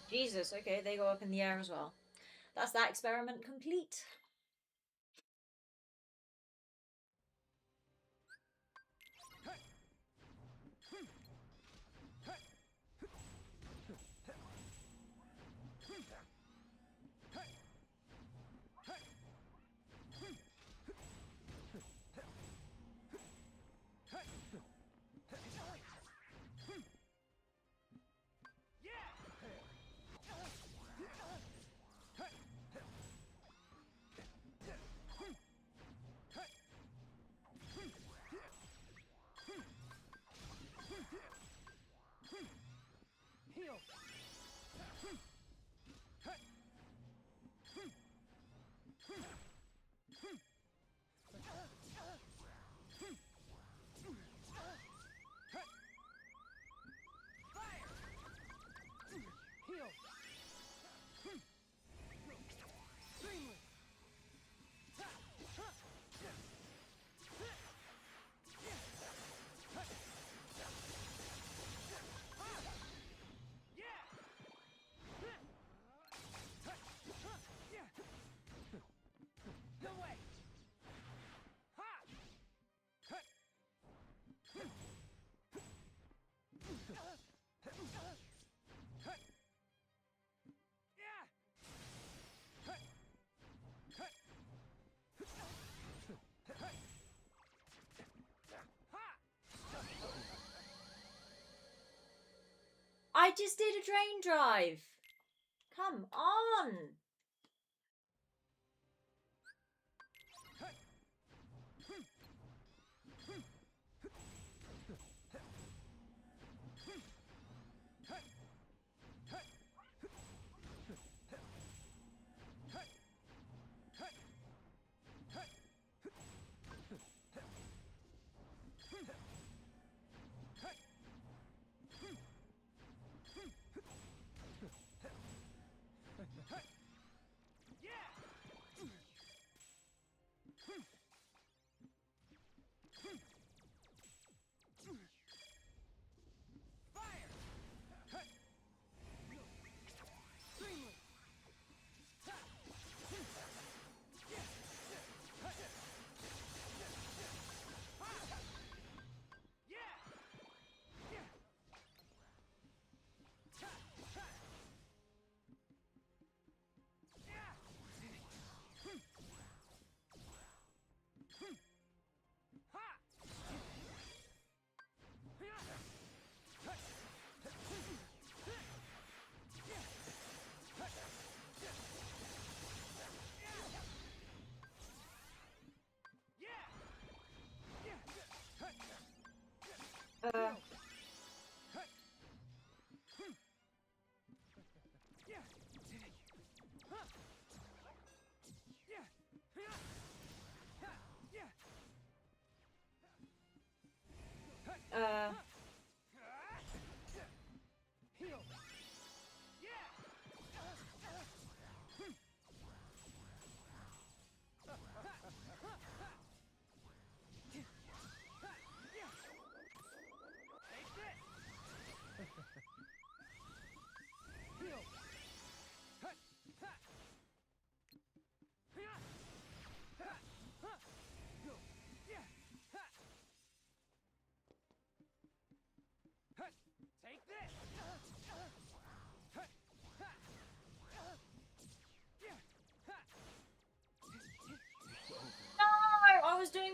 Jesus, okay, they go up in the air as well. That's that experiment complete. Heal. Heal. Extremely. No way. I just did a drain drive. Come on.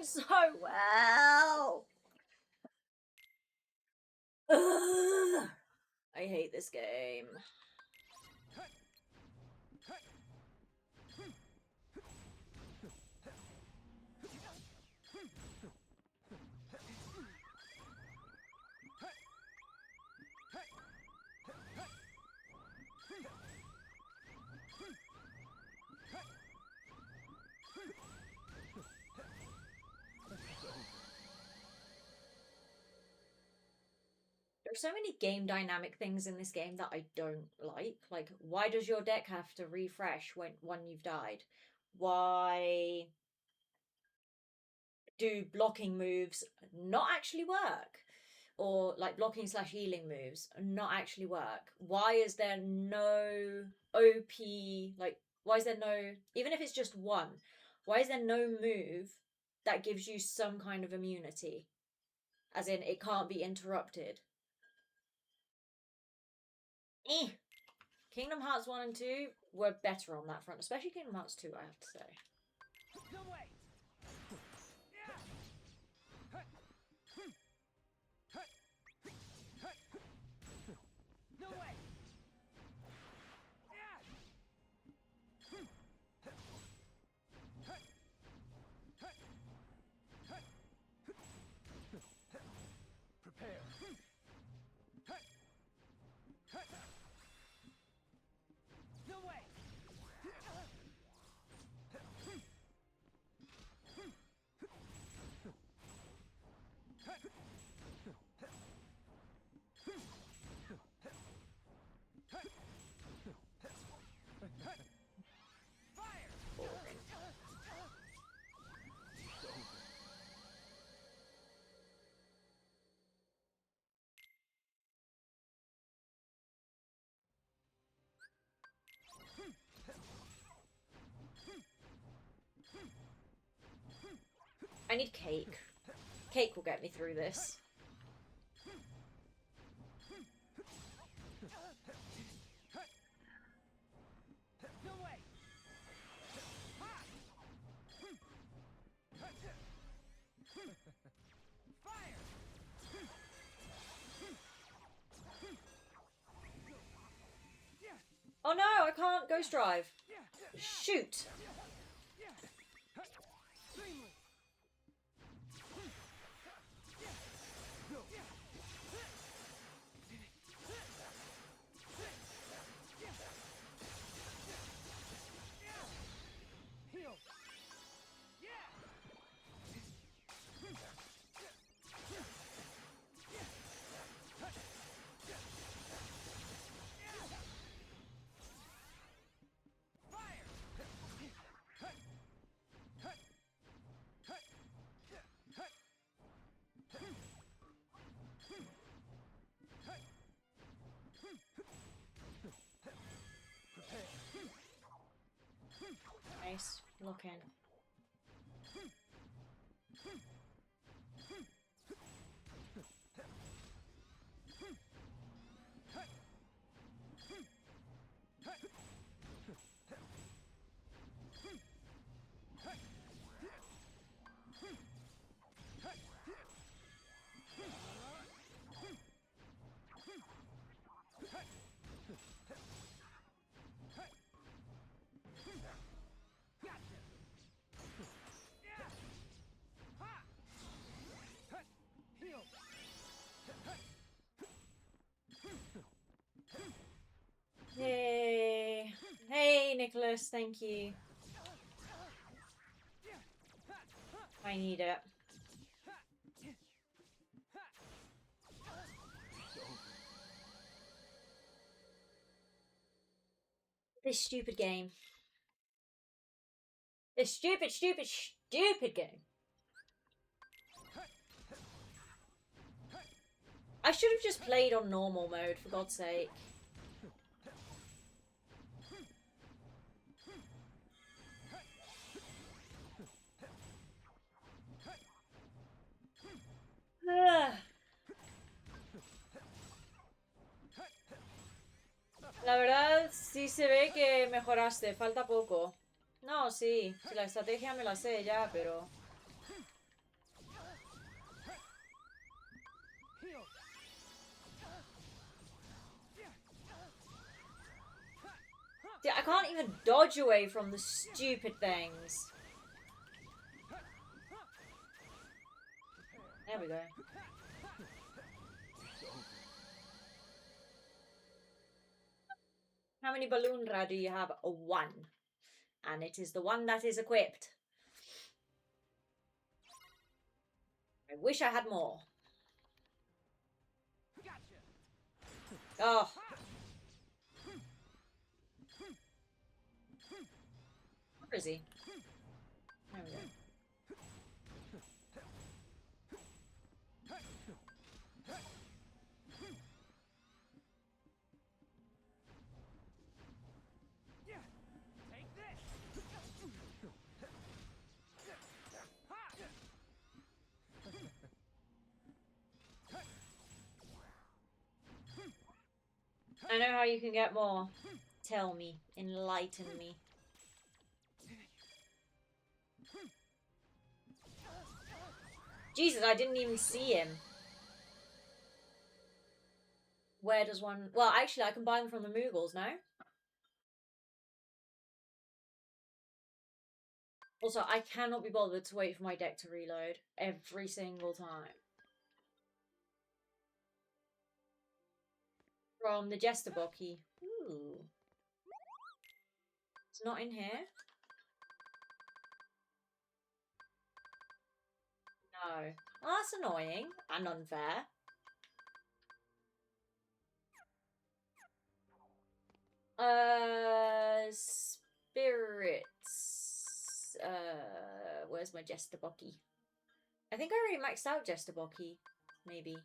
doing so well. Ugh. I hate this game. There's so many game dynamic things in this game that I don't like. Like, why does your deck have to refresh when you've died? Why do blocking moves not actually work? Or like blocking / healing moves not actually work? Why is there no OP, like, why is there no, even if it's just one, why is there no move that gives you some kind of immunity? As in, it can't be interrupted. Kingdom Hearts 1 and 2 were better on that front, especially Kingdom Hearts 2, I have to say. No way. No way. Prepare. No way. I need cake. Cake will get me through this. No way. Fire. Oh no, I can't Ghost Drive. Shoot. Heal. Nice. Lock in. Yay. Hey, Nicholas, thank you. I need it. This stupid game. This stupid game. I should have just played on normal mode, for God's sake. La verdad, sí se ve que mejoraste, falta poco. No, sí, la estrategia me la sé ya, pero... Dude, I can't even dodge away from the stupid things. There we go. How many balloonra do you have? A 1. And it is the one that is equipped. I wish I had more. Oh. Where is he? There we go. Take this. I know how you can get more. Tell me. Enlighten me. Jesus, I didn't even see him. Where does one... Well, actually, I can buy them from the Moogles, no? Also, I cannot be bothered to wait for my deck to reload every single time. From the Jester Bocky. Ooh. It's not in here? No. Well, that's annoying and unfair. Spirits. Where's my Jester Bocky? I think I already maxed out Jester Bocky. Maybe.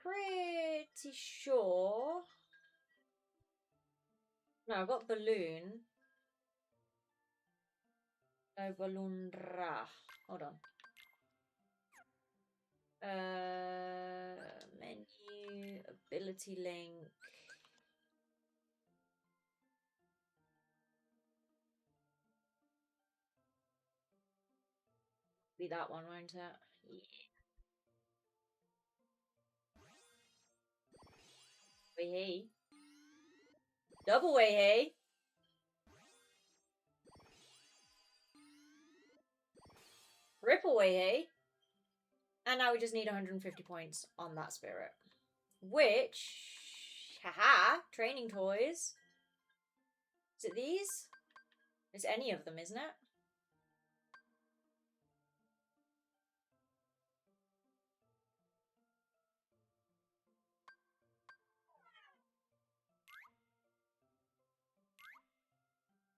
Pretty sure. No, I've got Balloon. No, Balloonra. Hold on. Menu, ability link. Be that one, won't it? Yeah. Way hey. Double way hey. Ripple way hey. And now we just need 150 points on that spirit. Which, haha, training toys. Is it these? It's any of them, isn't it?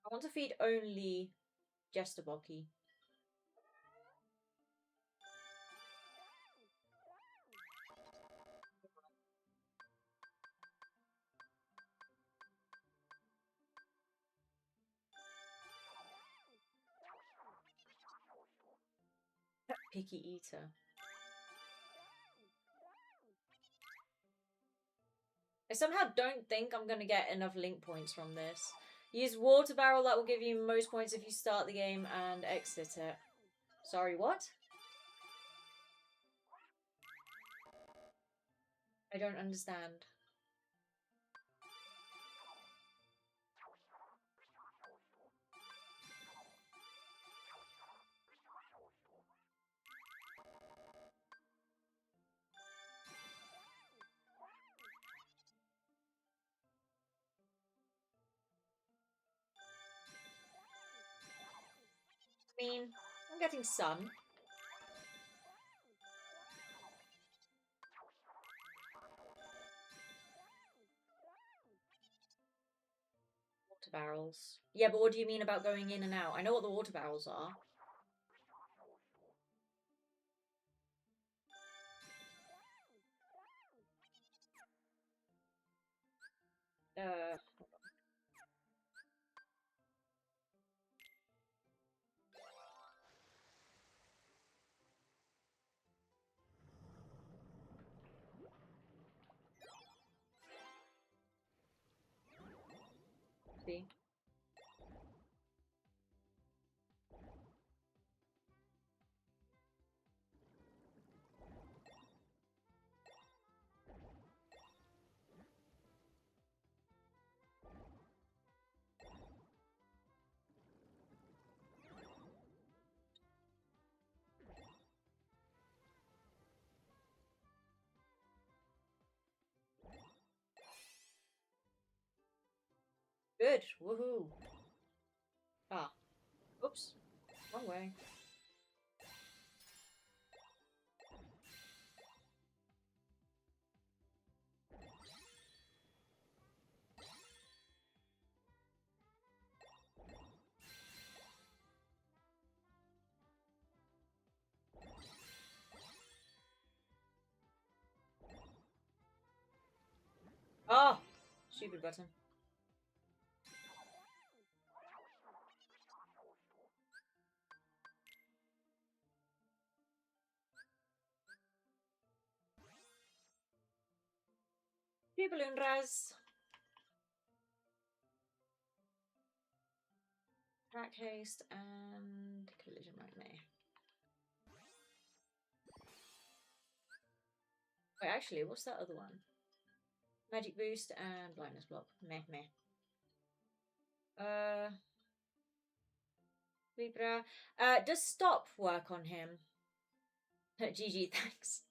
I want to feed only Jester Bocky. Picky eater. I somehow don't think I'm going to get enough link points from this. Use water barrel, that will give you most points if you start the game and exit it. Sorry, what? I don't understand. I mean, I'm getting some. Water barrels. Yeah, but what do you mean about going in and out? I know what the water barrels are. See? Good. Woohoo. Ah. Oops. Wrong way. Oh! Stupid button. People in res. Track haste and collision magnet. Wait, actually, what's that other one? Magic boost and blindness block. Meh meh. Libra. Does stop work on him? GG, thanks.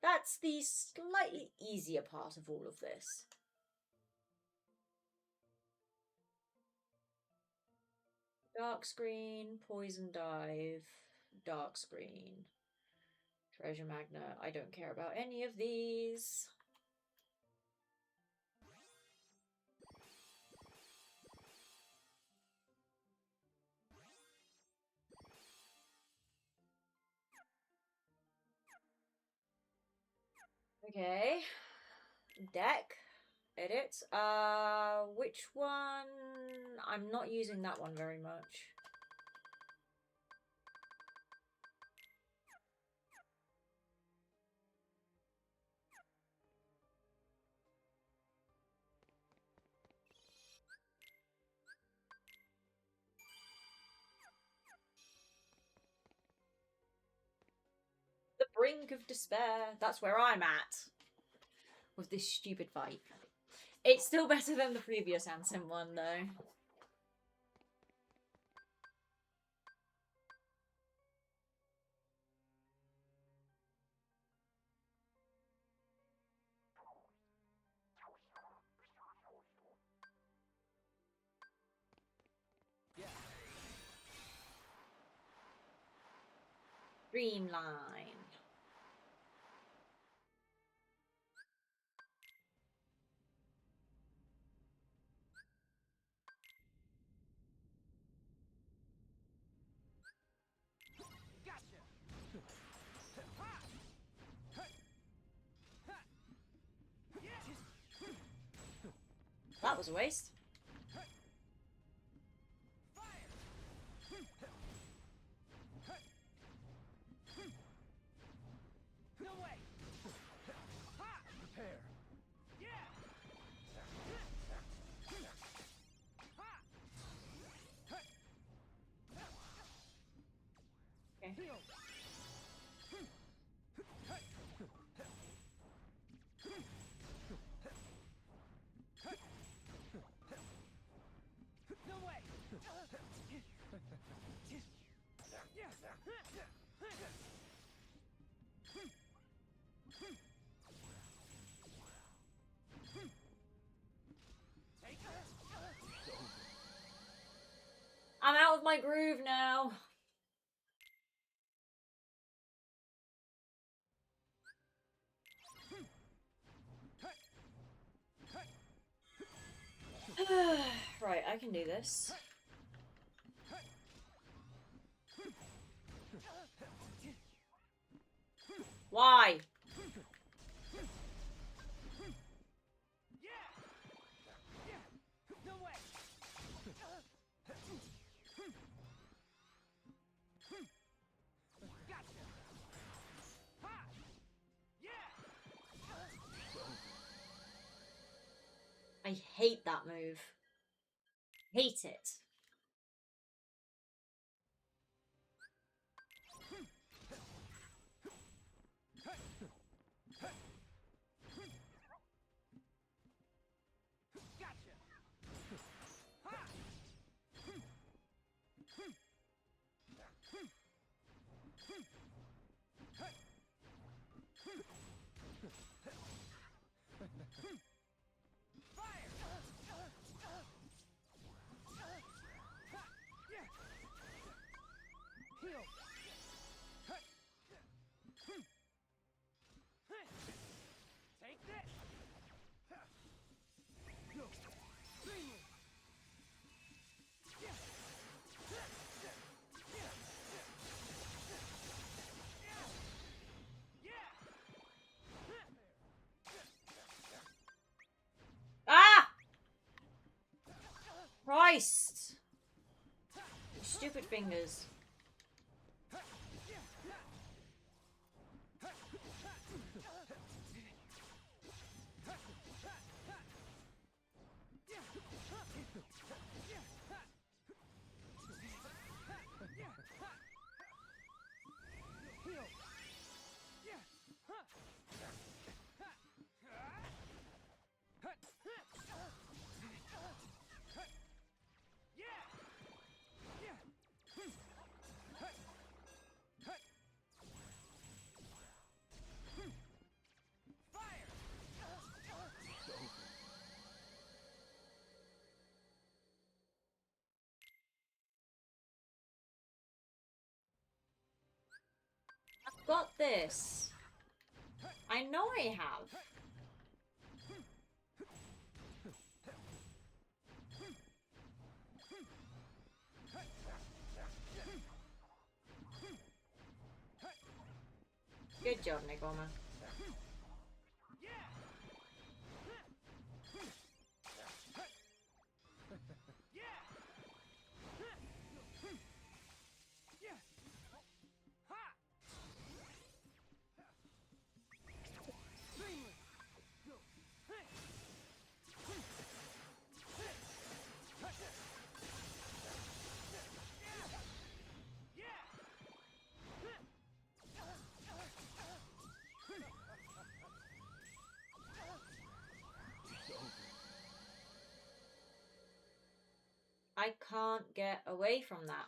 That's the slightly easier part of all of this. Dark screen, poison dive, dark screen, treasure magnet. I don't care about any of these. Okay. Deck. Edit. Which one? I'm not using that one very much. The brink of despair. That's where I'm at with this stupid fight. It's still better than the previous Ansem one, though. Streamline. That was a waste. Okay. I'm out of my groove now. Right, I can do this. Why? I hate that move. Hate it. Christ! You stupid fingers. I've got this. I know I have. Good job, Negoma. I can't get away from that.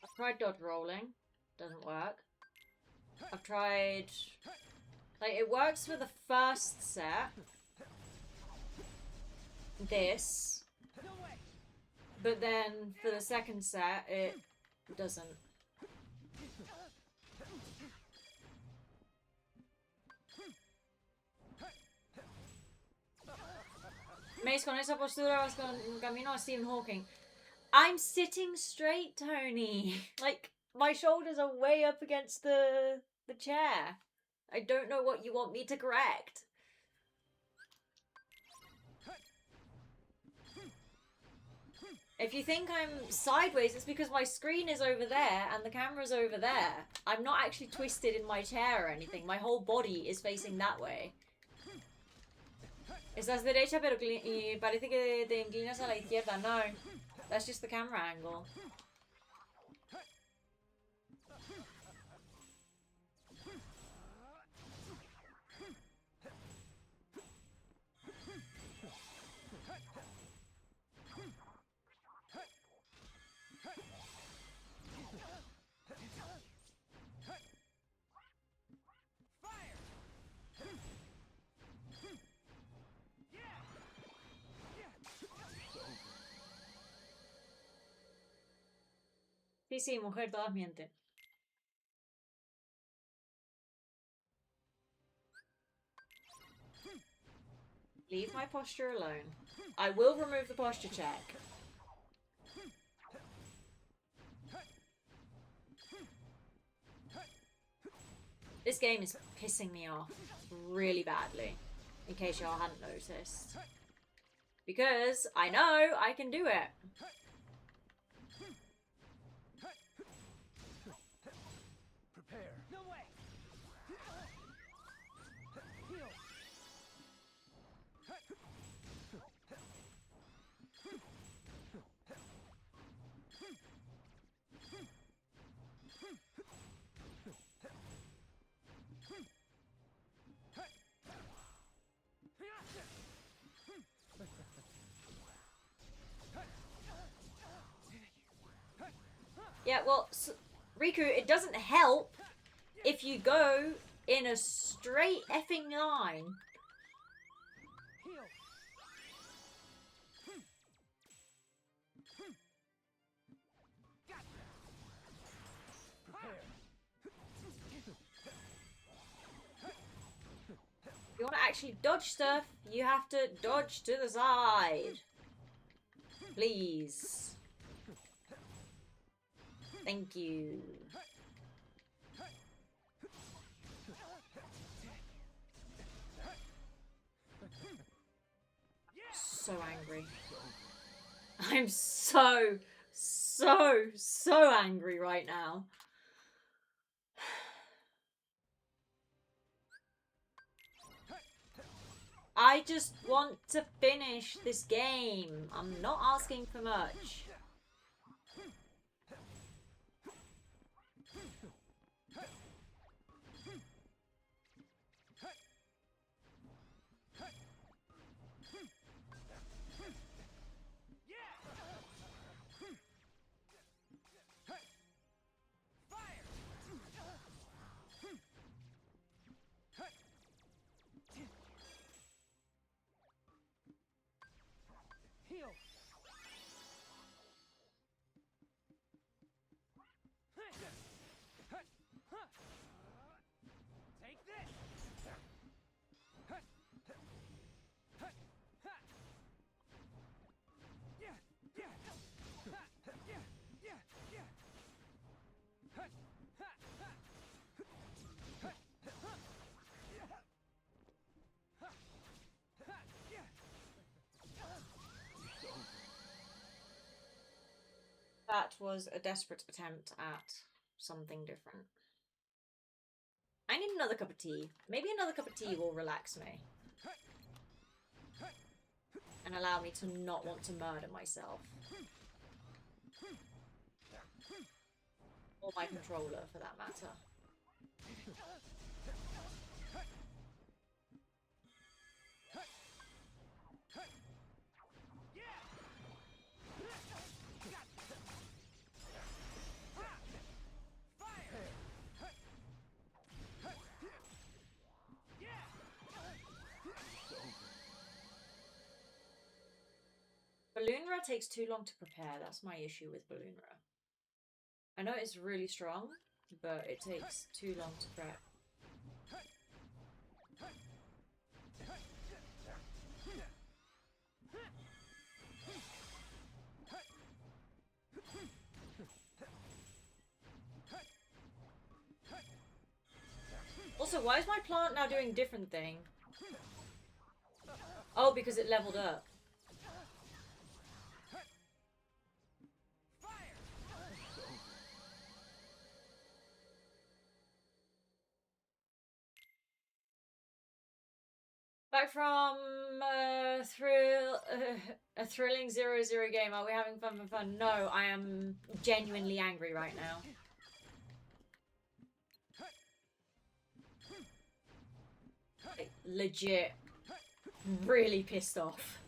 I've tried dodge rolling. Doesn't work. I've tried... Like, it works for the first set. This. But then, for the second set, it doesn't. Mace, con esa postura vas con camino a Stephen Hawking. I'm sitting straight, Tony. Like, my shoulders are way up against the chair. I don't know what you want me to correct. If you think I'm sideways, it's because my screen is over there and the camera's over there. I'm not actually twisted in my chair or anything. My whole body is facing that way. Estás derecha, pero parece que te inclinas a la izquierda. No, that's just the camera angle. Sí, sí, mujer, todas mienten. Leave my posture alone. I will remove the posture check. This game is pissing me off really badly, in case y'all hadn't noticed. Because I know I can do it. Yeah, well, Riku, it doesn't help if you go in a straight effing line. If you want to actually dodge stuff, you have to dodge to the side. Please. Thank you. so angry. I'm so angry right now. I just want to finish this game. I'm not asking for much. Heal. Take this. That was a desperate attempt at something different. I need another cup of tea. Maybe another cup of tea will relax me. And allow me to not want to murder myself. Or my controller, for that matter. Balloonra takes too long to prepare. That's my issue with Balloonra. I know it's really strong, but it takes too long to prep. Also, why is my plant now doing different thing? Oh, because it leveled up. Back from a thrilling 0-0 game. Are we having fun for fun? No, I am genuinely angry right now. Like, legit, really pissed off.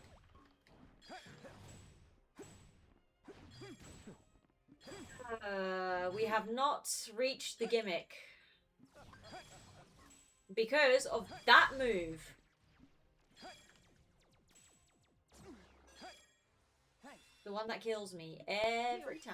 We have not reached the gimmick because of that move. The one that kills me every time.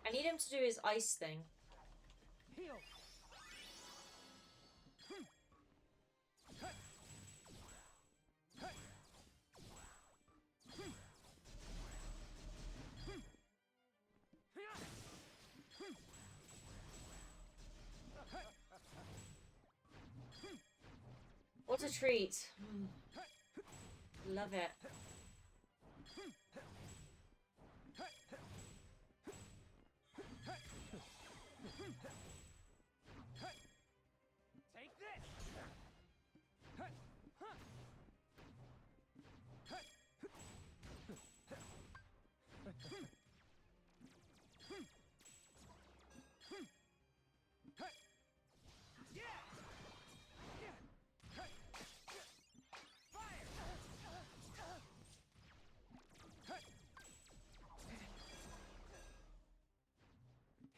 I need him to do his ice thing. Heal. What a treat. Love it. Take this.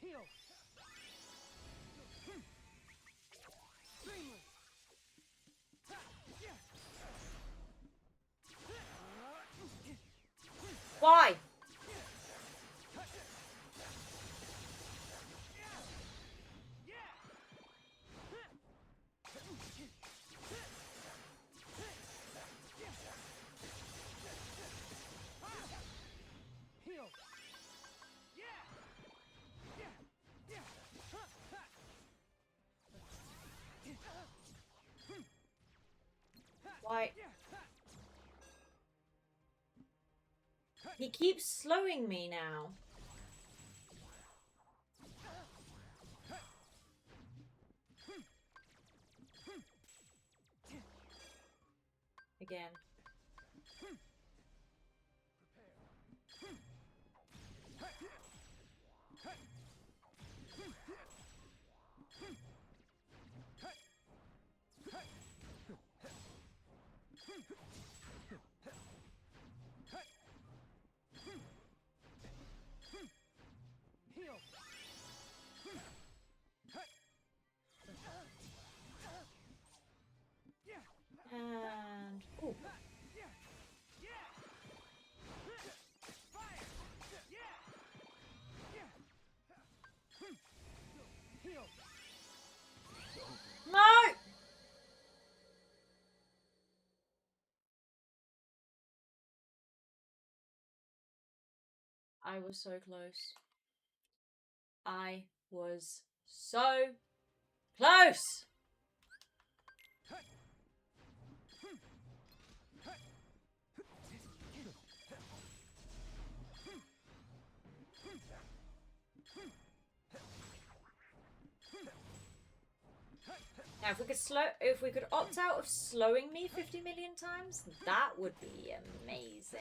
Heal. Why? He keeps slowing me now. Again. Heal. And ooh. No! I was so close. I was so close! Now, if we could opt out of slowing me 50 million times, that would be amazing.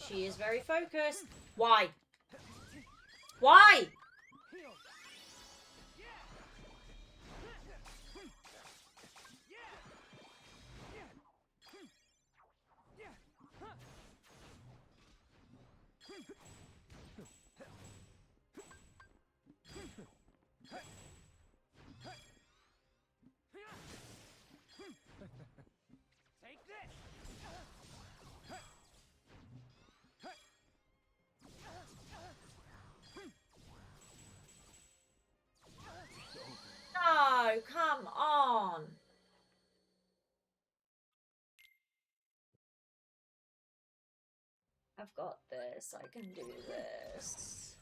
She is very focused. Why? Why? Take this. No, come on. I've got this. I can do this.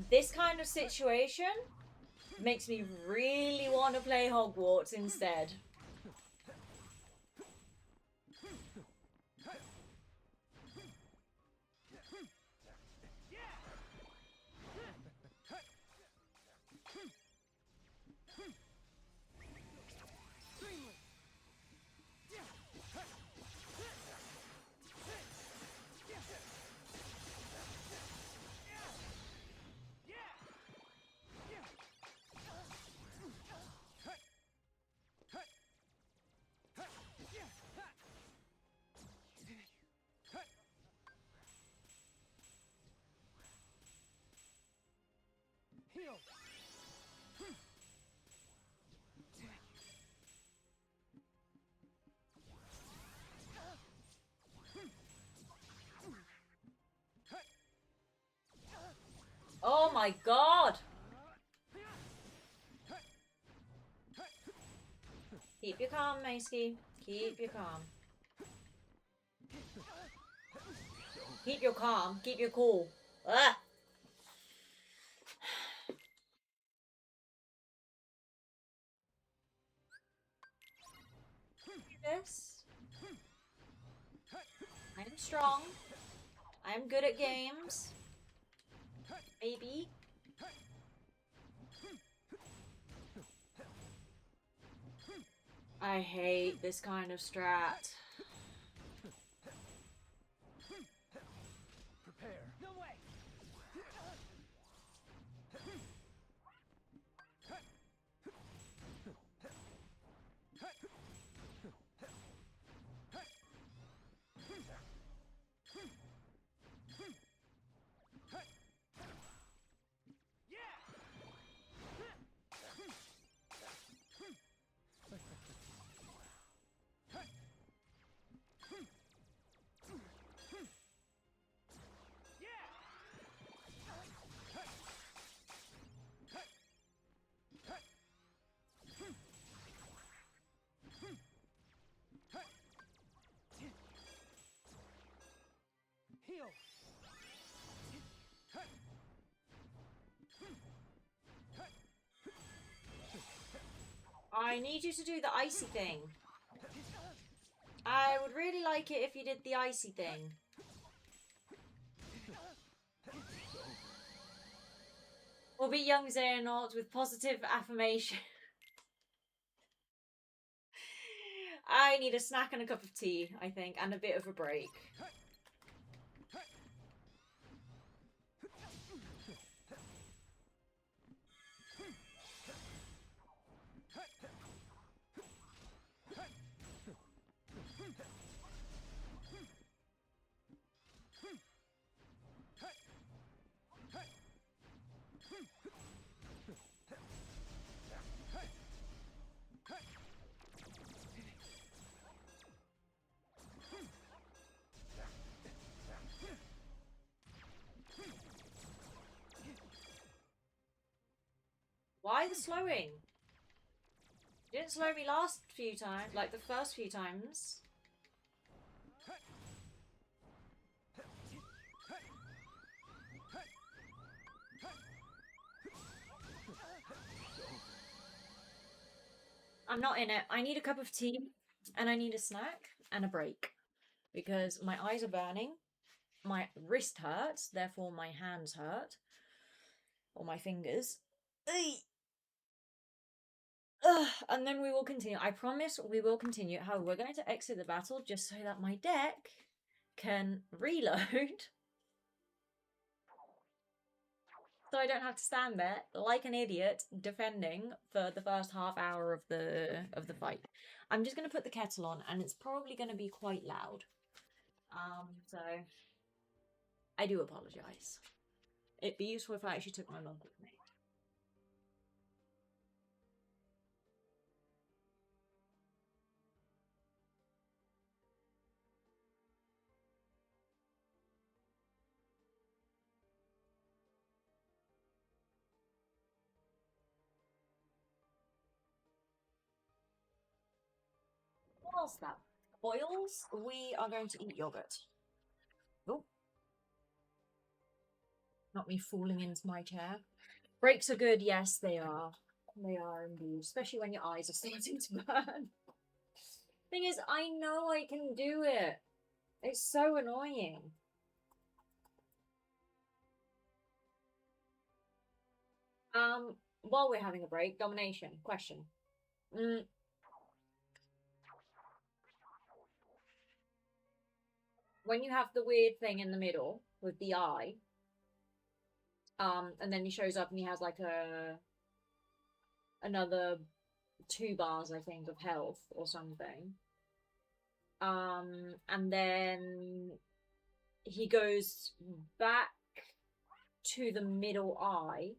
This kind of situation makes me really want to play Hogwarts instead. Heal. Oh my god! Keep your calm, Meiskie. Keep your calm. Keep your calm. Keep your cool. Ugh. This. I'm strong. I'm good at games. Maybe. I hate this kind of strat. Prepare. No way. Heal. I need you to do the icy thing. I would really like it if you did the icy thing. We'll be young Xehanort with positive affirmation. I need a snack and a cup of tea, I think, and a bit of a break. Why the slowing? You didn't slow me last few times, like the first few times. I'm not in it. I need a cup of tea and I need a snack and a break because my eyes are burning, my wrist hurts, therefore my hands hurt, or my fingers. And then we will continue. I promise we will continue. However, we're going to exit the battle just so that my deck can reload. So I don't have to stand there like an idiot defending for the first half hour of the fight. I'm just going to put the kettle on and it's probably going to be quite loud. So I do apologise. It'd be useful if I actually took my mum with me. Whilst that boils, we are going to eat yogurt. Oh. Not me falling into my chair. Breaks are good, yes, they are. They are indeed, especially when your eyes are starting to burn. Thing is, I know I can do it. It's so annoying. While we're having a break, domination. Question. When you have the weird thing in the middle with the eye, and then he shows up and he has like another 2 bars, I think, of health or something. And then he goes back to the middle eye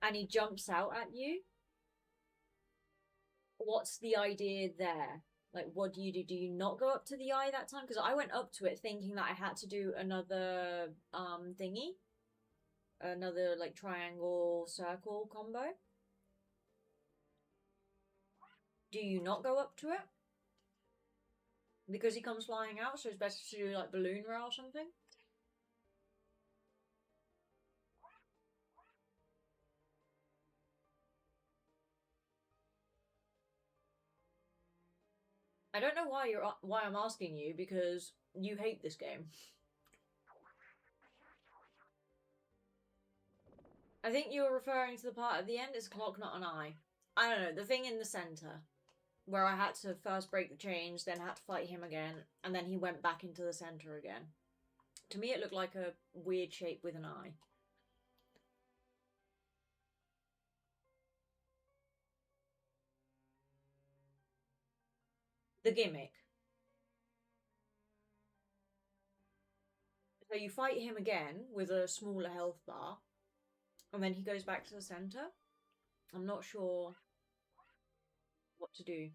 and he jumps out at you. What's the idea there? Like, what do you do? Do you not go up to the eye that time? Because I went up to it thinking that I had to do another thingy. Another, like, triangle circle combo. do you not go up to it? Because he comes flying out, so it's better to do like balloon roll or something? I don't know why I'm asking you, because you hate this game. I think you were referring to the part at the end. It's a clock, not an eye. I don't know, the thing in the centre, where I had to first break the chains, then had to fight him again, and then he went back into the centre again. To me, it looked like a weird shape with an eye. The gimmick. So you fight him again with a smaller health bar, and then he goes back to the centre. I'm not sure what to do.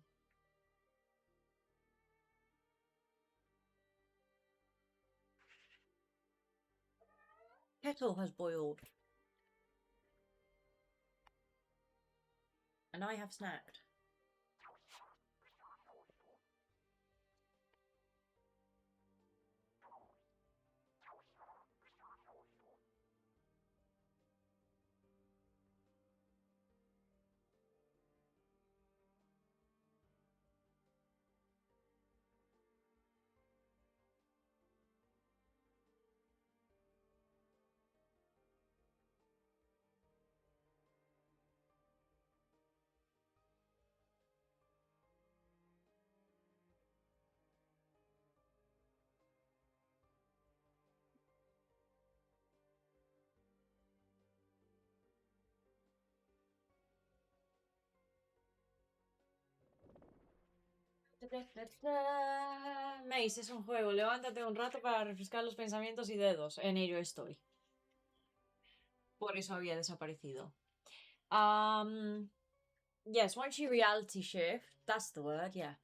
Kettle has boiled. And I have snacked. Mace, es un juego. Levántate un rato para refrescar los pensamientos y dedos. En ello estoy. Por eso había desaparecido. Yes, once you reality shift, that's the word, yeah.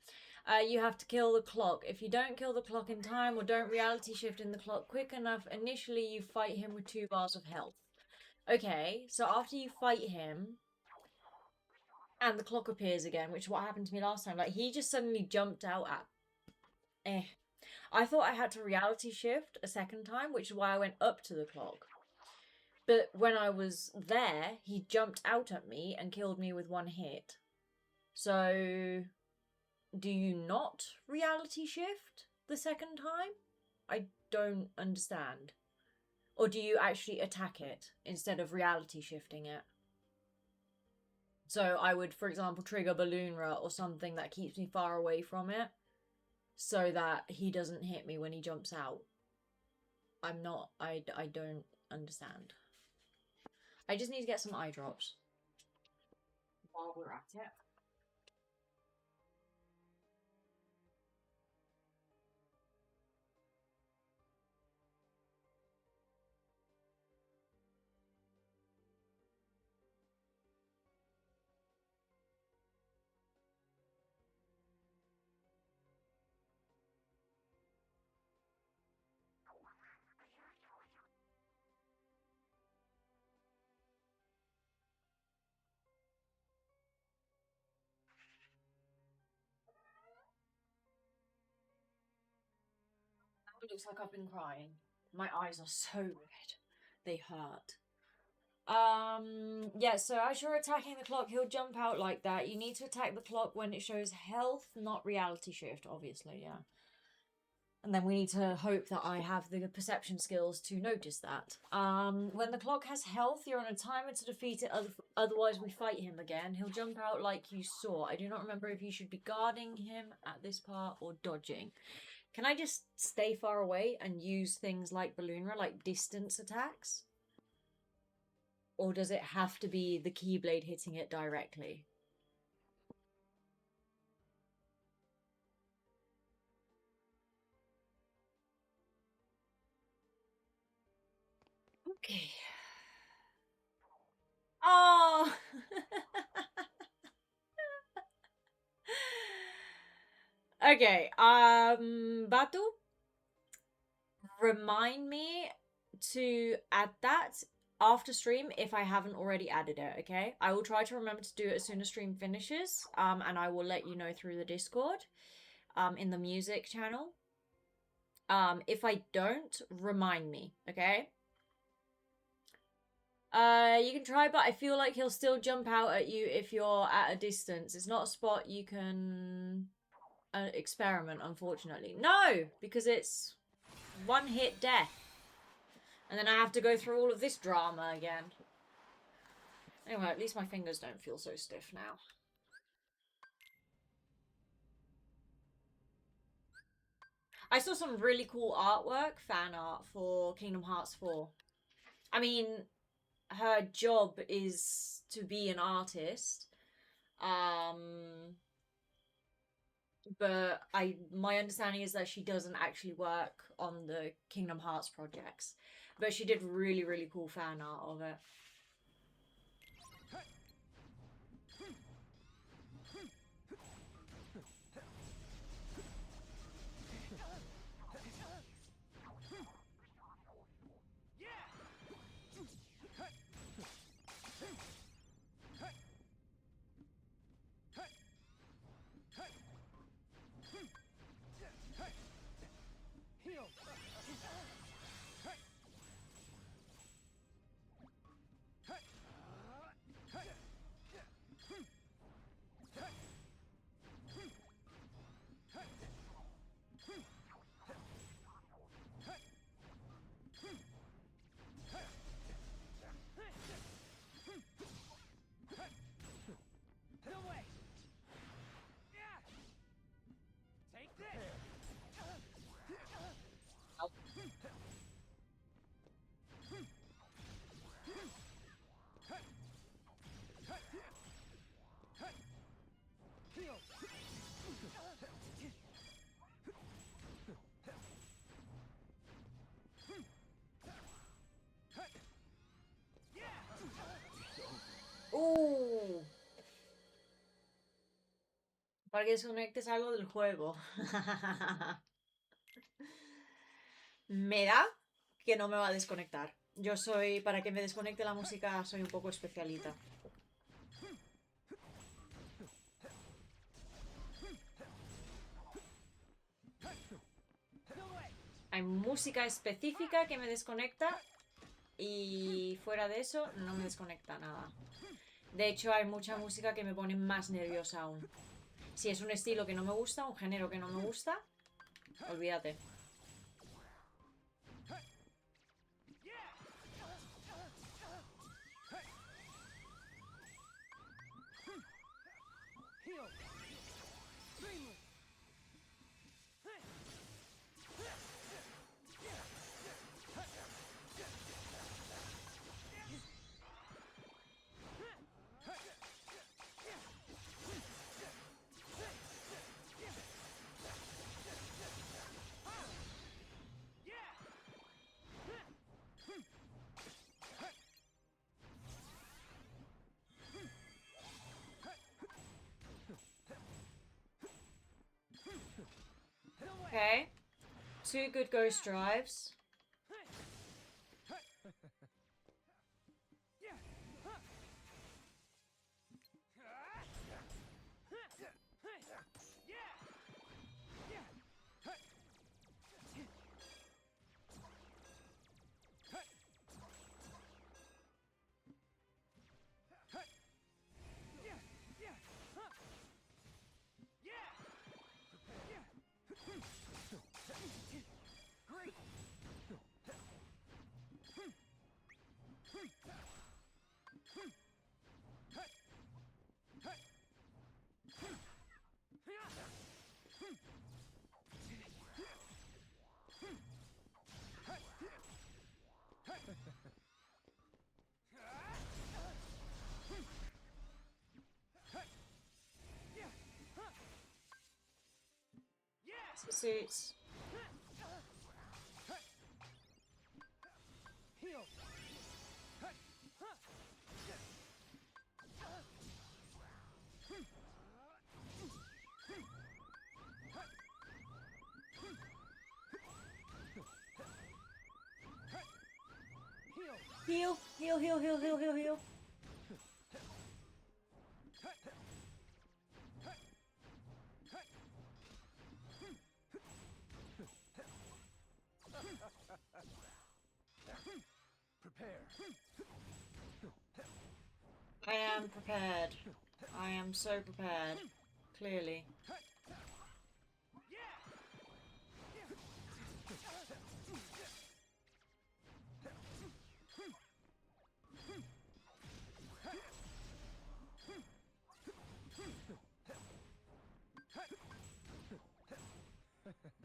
You have to kill the clock. If you don't kill the clock in time or don't reality shift in the clock quick enough, initially you fight him with 2 bars of health. Okay, so after you fight him, and the clock appears again, which is what happened to me last time. Like, he just suddenly jumped out at... I thought I had to reality shift a second time, which is why I went up to the clock. But when I was there, he jumped out at me and killed me with 1 hit. So, do you not reality shift the second time? I don't understand. Or do you actually attack it instead of reality shifting it? So I would, for example, trigger Balloon Rut or something that keeps me far away from it, so that he doesn't hit me when he jumps out. I don't understand. I just need to get some eye drops while we're at it. It looks like I've been crying. My eyes are so red. They hurt. Yeah, so as you're attacking the clock, he'll jump out like that. You need to attack the clock when it shows health, not reality shift, obviously, yeah. And then we need to hope that I have the perception skills to notice that. When the clock has health, you're on a timer to defeat it, otherwise we fight him again. He'll jump out like you saw. I do not remember if you should be guarding him at this part or dodging. Can I just stay far away and use things like Balloonra, like distance attacks? Or does it have to be the Keyblade hitting it directly? Okay. Oh! Okay, Batu, remind me to add that after stream if I haven't already added it, okay? I will try to remember to do it as soon as stream finishes, and I will let you know through the Discord, in the music channel. If I don't, remind me, okay? You can try, but I feel like he'll still jump out at you if you're at a distance. It's not a spot you can experiment, unfortunately. No, because it's one-hit death. And then I have to go through all of this drama again. Anyway, at least my fingers don't feel so stiff now. I saw some really cool artwork, fan art, for Kingdom Hearts 4. I mean, her job is to be an artist. But my understanding is that she doesn't actually work on the Kingdom Hearts projects. But she did really, really cool fan art of it. No way! Take this! Para que desconectes algo del juego. Me da que no me va a desconectar. Yo soy, para que me desconecte la música, soy un poco especialita. Hay música específica que me desconecta y fuera de eso no me desconecta nada. De hecho, hay mucha música que me pone más nerviosa aún. Si es un estilo que no me gusta, un género que no me gusta, olvídate. Okay. 2 good ghost drives. Suits. Heal! Heal, heal, heal, heal, heal, heal, heal. Prepare. I am prepared. I am so prepared. Clearly.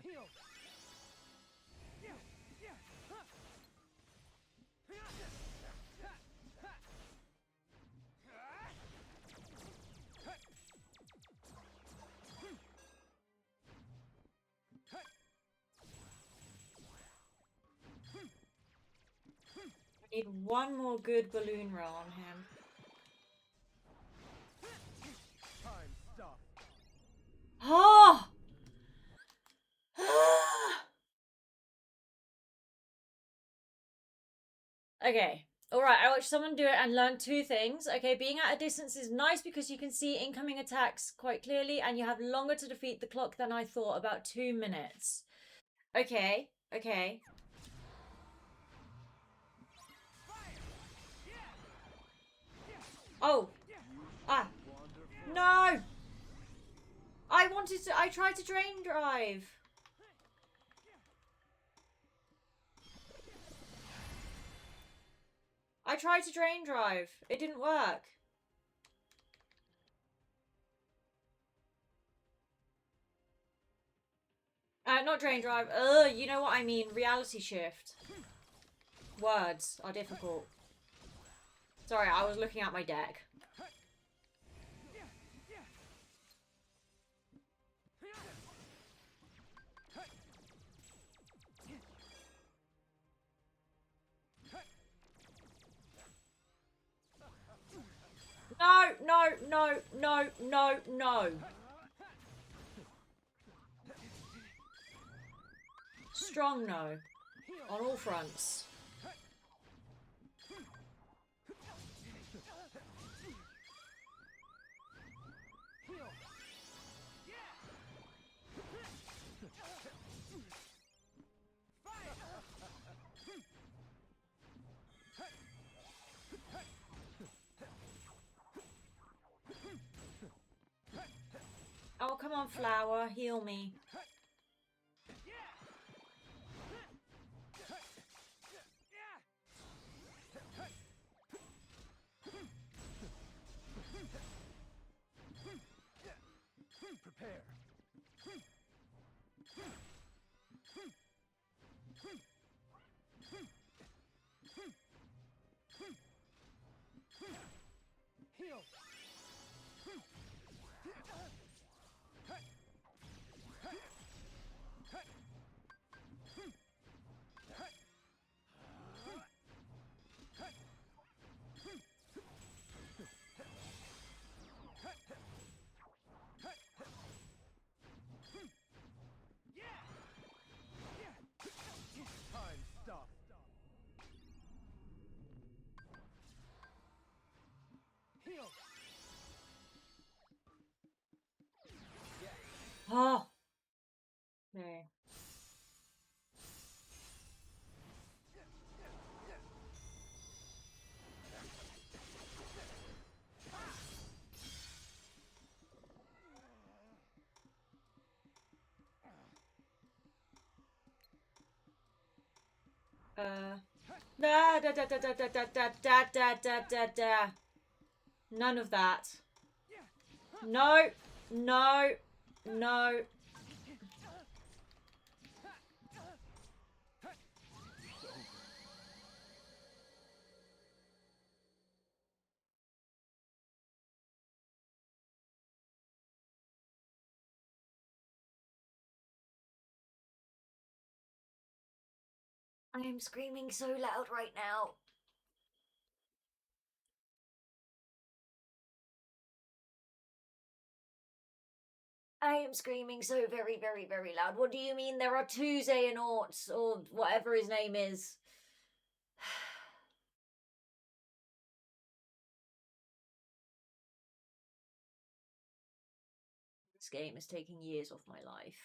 Heal. I need one more good balloon roll on him. Time stop. Oh! Okay. Alright, I watched someone do it and learned two things. Okay, being at a distance is nice because you can see incoming attacks quite clearly and you have longer to defeat the clock than I thought, about 2 minutes. Okay, okay. Oh! Ah! No! I tried to drain drive. I tried to drain drive. It didn't work. Not drain drive. You know what I mean. Reality shift. Words are difficult. Sorry, I was looking at my deck. No, no, no, no, no, no. Strong no. On all fronts. Oh, come on, flower. Heal me. Prepare. Heal. Time stop. Heal. Oh. Okay. Da da da da da da da da da da da da da. None of that. No, no, no. I am screaming so loud right now. I am screaming so very, very, very loud. What do you mean there are two Xehanorts, or whatever his name is? This game is taking years off my life.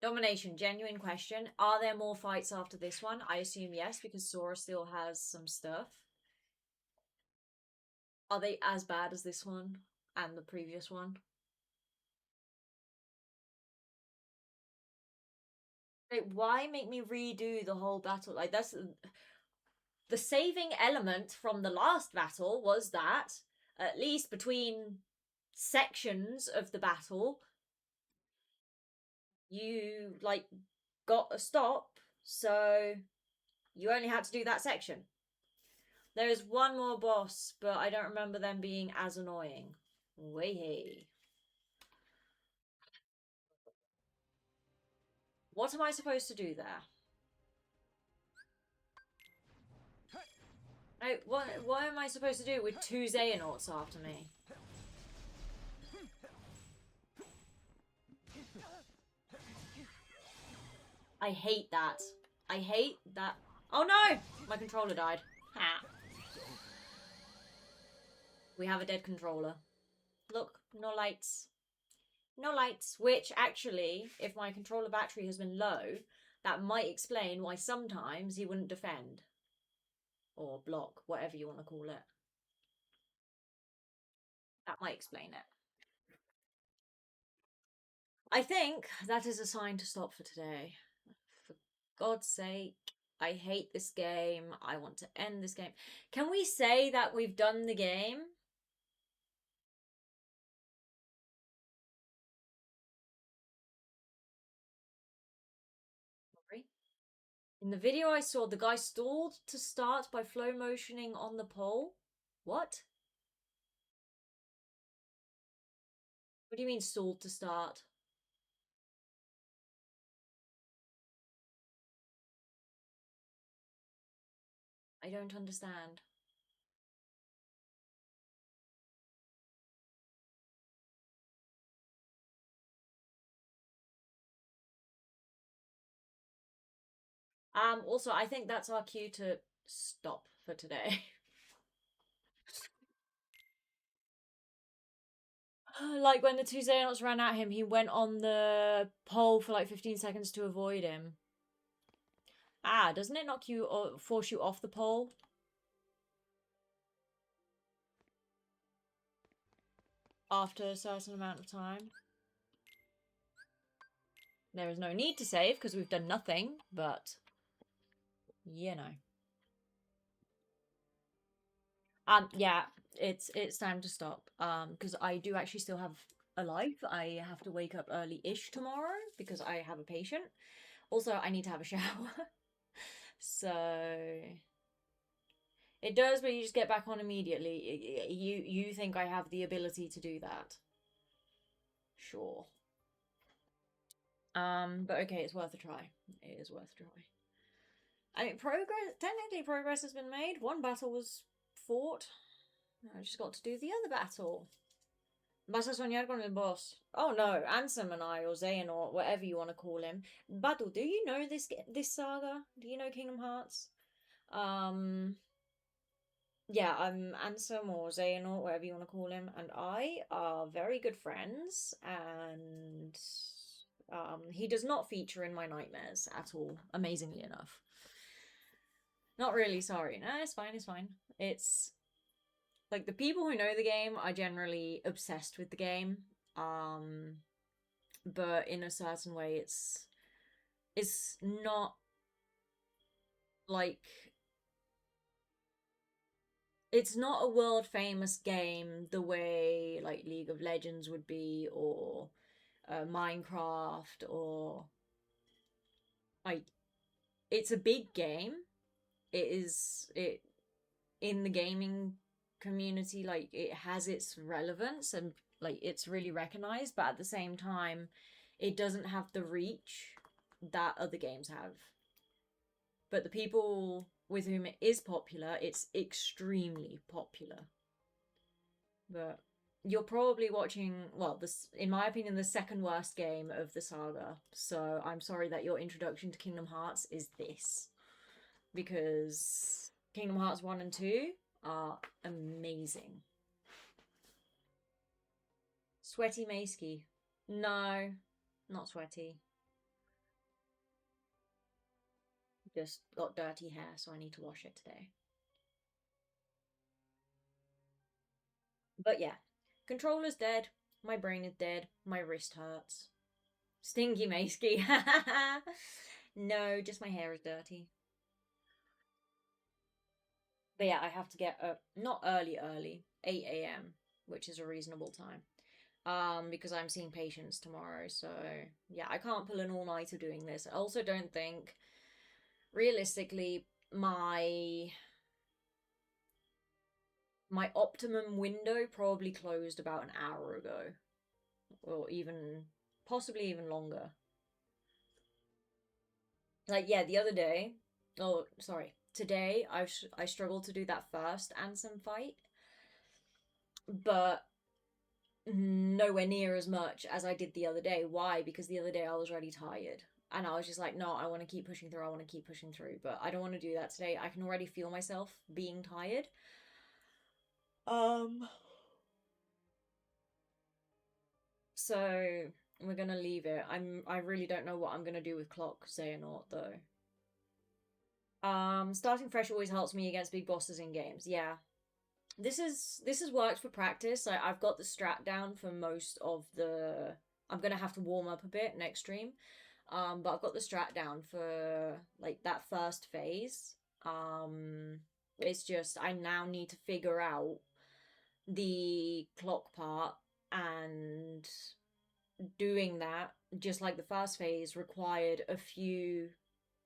Domination, genuine question. Are there more fights after this one? I assume yes, because Sora still has some stuff. Are they as bad as this one and the previous one? Wait, why make me redo the whole battle? Like, that's... The saving element from the last battle was that, at least between sections of the battle, you, like, got a stop, so you only had to do that section. There is one more boss, but I don't remember them being as annoying. Way. What am I supposed to do there? What am I supposed to do with 2 Xehanorts after me? I hate that. I hate that. Oh no! My controller died. Ha. We have a dead controller. Look, no lights. No lights, which actually, if my controller battery has been low, that might explain why sometimes he wouldn't defend. Or block, whatever you want to call it. That might explain it. I think that is a sign to stop for today. For God's sake, I hate this game. I want to end this game. Can we say that we've done the game? Sorry. In the video I saw, the guy stalled to start by flow motioning on the pole. What? What do you mean stalled to start? I don't understand. Also, I think that's our cue to stop for today. Like when the 2 Xehanorts ran at him, he went on the pole for like 15 seconds to avoid him. Ah, doesn't it knock you or force you off the pole? After a certain amount of time? There is no need to save because we've done nothing, but you know. Yeah, it's time to stop. Because I do actually still have a life. I have to wake up early-ish tomorrow because I have a patient. Also, I need to have a shower. So it does, but you just get back on immediately. You think I have the ability to do that? Sure. But okay, it's worth a try. It is worth a try. I mean, technically progress has been made. One battle was fought. I just got to do the other battle. Vas a soñar con el boss. Oh no, Ansem and I, or Xehanort, whatever you want to call him. Badu, do you know this saga? Do you know Kingdom Hearts? Yeah, Ansem or Xehanort, whatever you want to call him, and I are very good friends, and he does not feature in my nightmares at all, amazingly enough. Not really, sorry. No, it's fine, it's fine. It's like the people who know the game are generally obsessed with the game. But in a certain way it's not like it's not a world famous game the way like League of Legends would be, or Minecraft, or like it's a big game. It in the gaming community, like it has its relevance and like it's really recognized, but at the same time it doesn't have the reach that other games have. But the people with whom it is popular, it's extremely popular. But you're probably watching, well, this, in my opinion, the second worst game of the saga. So I'm sorry that your introduction to Kingdom Hearts is this. Because Kingdom Hearts 1 and 2 are amazing. Sweaty Meiskie. No, not sweaty. Just got dirty hair, so I need to wash it today. But yeah, controller's dead, my brain is dead, my wrist hurts. Stinky Meiskie. No, just my hair is dirty. But yeah, I have to get up, not early, 8 a.m., which is a reasonable time. Because I'm seeing patients tomorrow, so yeah, I can't pull an all-nighter doing this. I also don't think, realistically, my optimum window probably closed about an hour ago, or even, possibly even longer. Like, yeah, the other day, oh, sorry, today I struggled to do that first Ansem fight, but nowhere near as much as I did the other day. Why? Because the other day I was already tired. And I was just like, no, I want to keep pushing through, I want to keep pushing through. But I don't want to do that today. I can already feel myself being tired. So we're gonna leave it. I really don't know what I'm gonna do with Clock Xehanort though. Starting fresh always helps me against big bosses in games. Yeah. This has worked for practice. I've got the strat down for most of the. I'm gonna have to warm up a bit next stream, but I've got the strat down for like that first phase. It's just I now need to figure out the clock part, and doing that, just like the first phase, required a few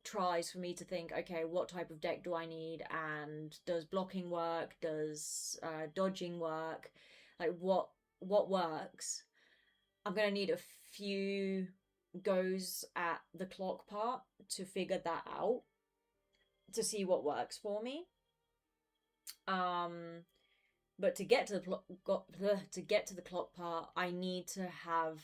tries for me to think, okay, what type of deck do I need, and does blocking work, does dodging work, like what works. I'm gonna need a few goes at the clock part to figure that out, to see what works for me. But to get to the clock part, I need to have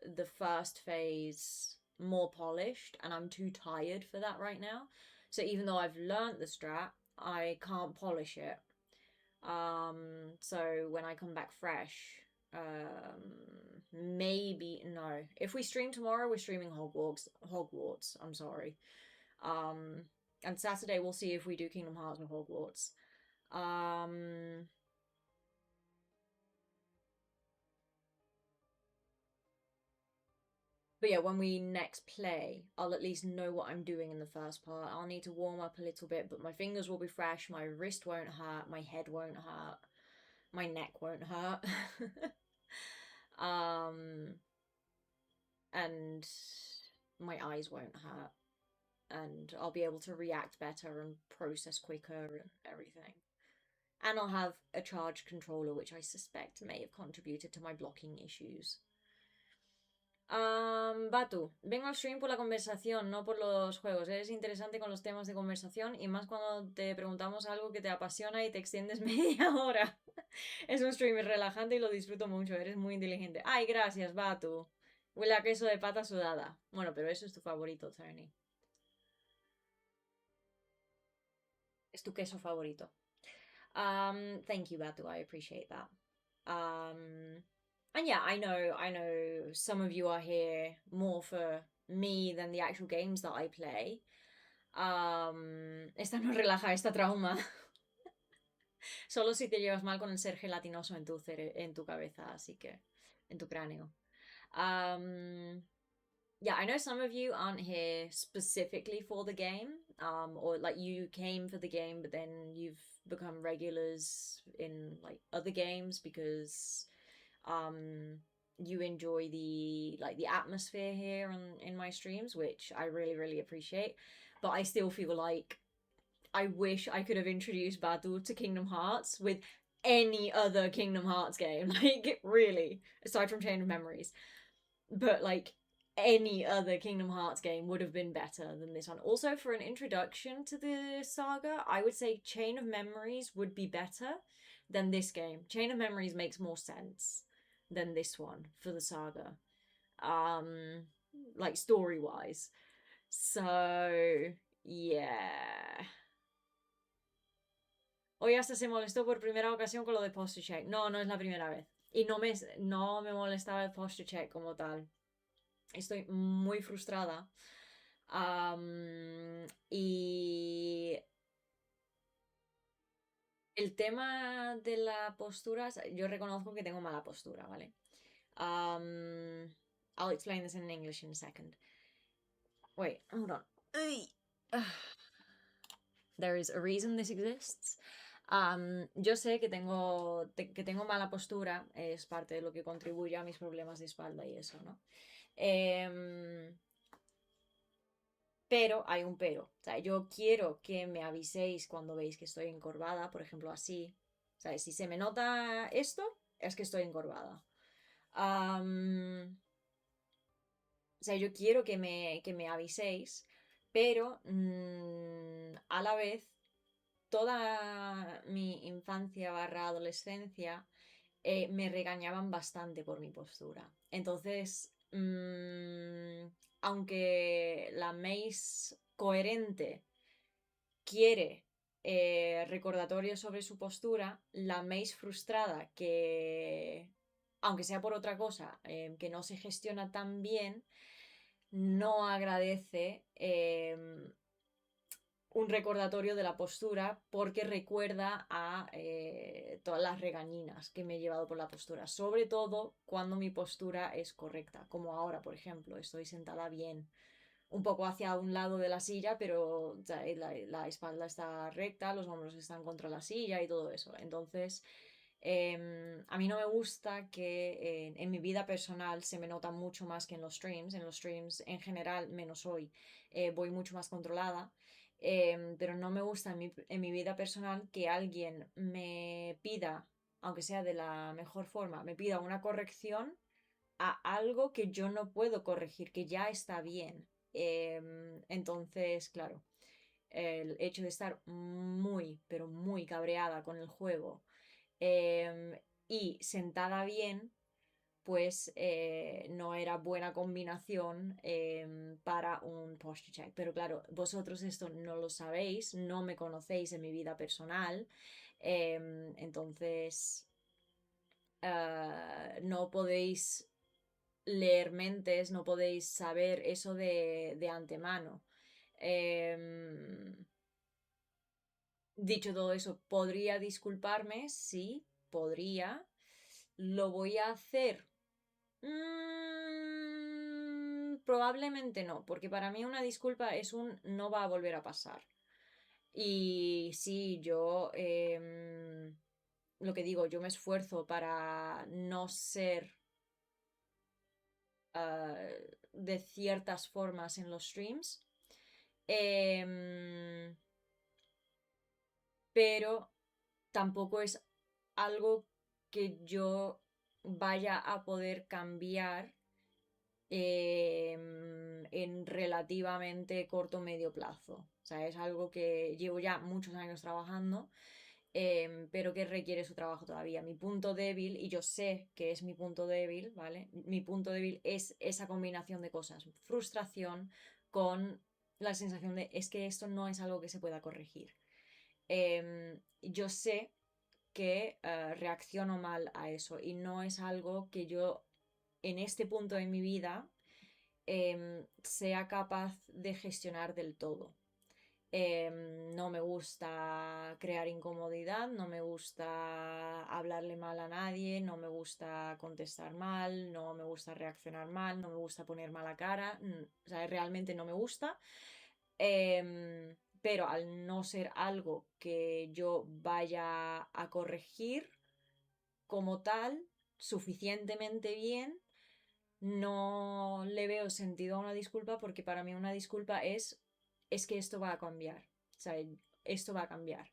the first phase more polished, and I'm too tired for that right now. So even though I've learnt the strat, I can't polish it. So when I come back fresh, maybe no. If we stream tomorrow, we're streaming Hogwarts. I'm sorry. And Saturday we'll see if we do Kingdom Hearts or Hogwarts. But yeah, when we next play, I'll at least know what I'm doing in the first part. I'll need to warm up a little bit, but my fingers will be fresh, my wrist won't hurt, my head won't hurt, my neck won't hurt. And my eyes won't hurt. And I'll be able to react better and process quicker and everything. And I'll have a charged controller, which I suspect may have contributed to my blocking issues. Batu, vengo al stream por la conversación, no por los juegos. Eres interesante con los temas de conversación, y más cuando te preguntamos algo que te apasiona y te extiendes media hora. Es un stream relajante y lo disfruto mucho. Eres muy inteligente. Ay, gracias, Batu. Huele a queso de pata sudada. Bueno, pero eso es tu favorito, Tony. Es tu queso favorito. Thank you, Batu. I appreciate that. And yeah, I know some of you are here more for me than the actual games that I play. Esta no relaja, esta trauma. Solo si te llevas mal con el ser gelatinoso en tu cabeza, así que en tu cráneo. Yeah, I know some of you aren't here specifically for the game, or like you came for the game, but then you've become regulars in like other games because you enjoy the atmosphere here in my streams, which I really appreciate. But I still feel like I wish I could have introduced Badu to Kingdom Hearts with any other Kingdom Hearts game. Like, really, aside from Chain of Memories. But like any other Kingdom Hearts game would have been better than this one. Also, for an introduction to the saga, I would say Chain of Memories would be better than this game. Chain of Memories makes more sense than this one for the saga, like story-wise. So, yeah. Hoy hasta se molestó por primera ocasión con lo de posture check. No, no es la primera vez. Y no me molestaba el posture check como tal. Estoy muy frustrada. Y el tema de la postura, yo reconozco que tengo mala postura, ¿vale? I'll explain this in English in a second. Wait, hold on. There is a reason this exists. Yo sé que tengo mala postura, es parte de lo que contribuye a mis problemas de espalda y eso, ¿no? Pero hay un pero. O sea, yo quiero que me aviséis cuando veis que estoy encorvada, por ejemplo, así. O sea, si se me nota esto, es que estoy encorvada. O sea, yo quiero que me aviséis, pero a la vez, toda mi infancia barra adolescencia me regañaban bastante por mi postura. Entonces, aunque la Mace coherente quiere recordatorios sobre su postura, la Mace frustrada, que aunque sea por otra cosa, que no se gestiona tan bien, no agradece un recordatorio de la postura porque recuerda a todas las regañinas que me he llevado por la postura, sobre todo cuando mi postura es correcta, como ahora, por ejemplo, estoy sentada bien, un poco hacia un lado de la silla, pero la espalda está recta, los hombros están contra la silla y todo eso. Entonces, a mí no me gusta que en mi vida personal se me nota mucho más que en los streams. En los streams en general, menos hoy, voy mucho más controlada. Pero no me gusta en mi vida personal que alguien me pida, aunque sea de la mejor forma, me pida una corrección a algo que yo no puedo corregir, que ya está bien. Entonces, claro, el hecho de estar muy, pero muy cabreada con el juego y sentada bien, pues no era buena combinación para un posture check. Pero claro, vosotros esto no lo sabéis, no me conocéis en mi vida personal, entonces no podéis leer mentes, no podéis saber eso de antemano. Dicho todo eso, ¿podría disculparme? Sí, podría. ¿Lo voy a hacer? Probablemente no, porque para mí una disculpa es un no va a volver a pasar. Y sí, yo lo que digo, yo me esfuerzo para no ser de ciertas formas en los streams. Pero tampoco es algo que yo vaya a poder cambiar en relativamente corto o medio plazo. O sea, es algo que llevo ya muchos años trabajando, pero que requiere su trabajo todavía. Mi punto débil, y yo sé que es mi punto débil, ¿vale? Mi punto débil es esa combinación de cosas. Frustración con la sensación de es que esto no es algo que se pueda corregir. Yo sé que reacciono mal a eso y no es algo que yo en este punto de mi vida sea capaz de gestionar del todo. No me gusta crear incomodidad, no me gusta hablarle mal a nadie, no me gusta contestar mal, no me gusta reaccionar mal, no me gusta poner mala cara, o sea, realmente no me gusta. Pero al no ser algo que yo vaya a corregir como tal suficientemente bien, no le veo sentido a una disculpa porque para mí una disculpa es que esto va a cambiar. O sea, esto va a cambiar.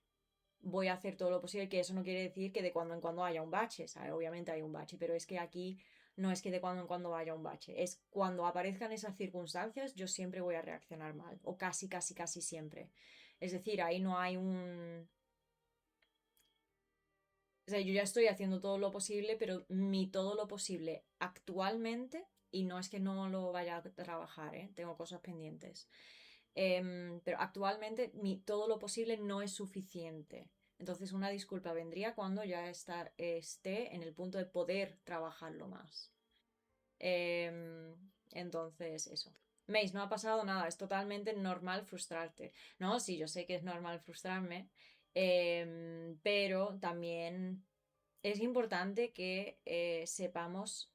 Voy a hacer todo lo posible, que eso no quiere decir que de cuando en cuando haya un bache, ¿sabes? Obviamente hay un bache, pero es que aquí no es que de cuando en cuando haya un bache, es cuando aparezcan esas circunstancias, yo siempre voy a reaccionar mal, o casi, casi, casi siempre. Es decir, ahí no hay un... O sea, yo ya estoy haciendo todo lo posible, pero mi todo lo posible actualmente, y no es que no lo vaya a trabajar, ¿eh? Tengo cosas pendientes. Pero actualmente mi todo lo posible no es suficiente. Entonces una disculpa vendría cuando ya esté en el punto de poder trabajarlo más. Entonces, eso. Mace, no ha pasado nada, es totalmente normal frustrarte. No, sí, yo sé que es normal frustrarme, pero también es importante que sepamos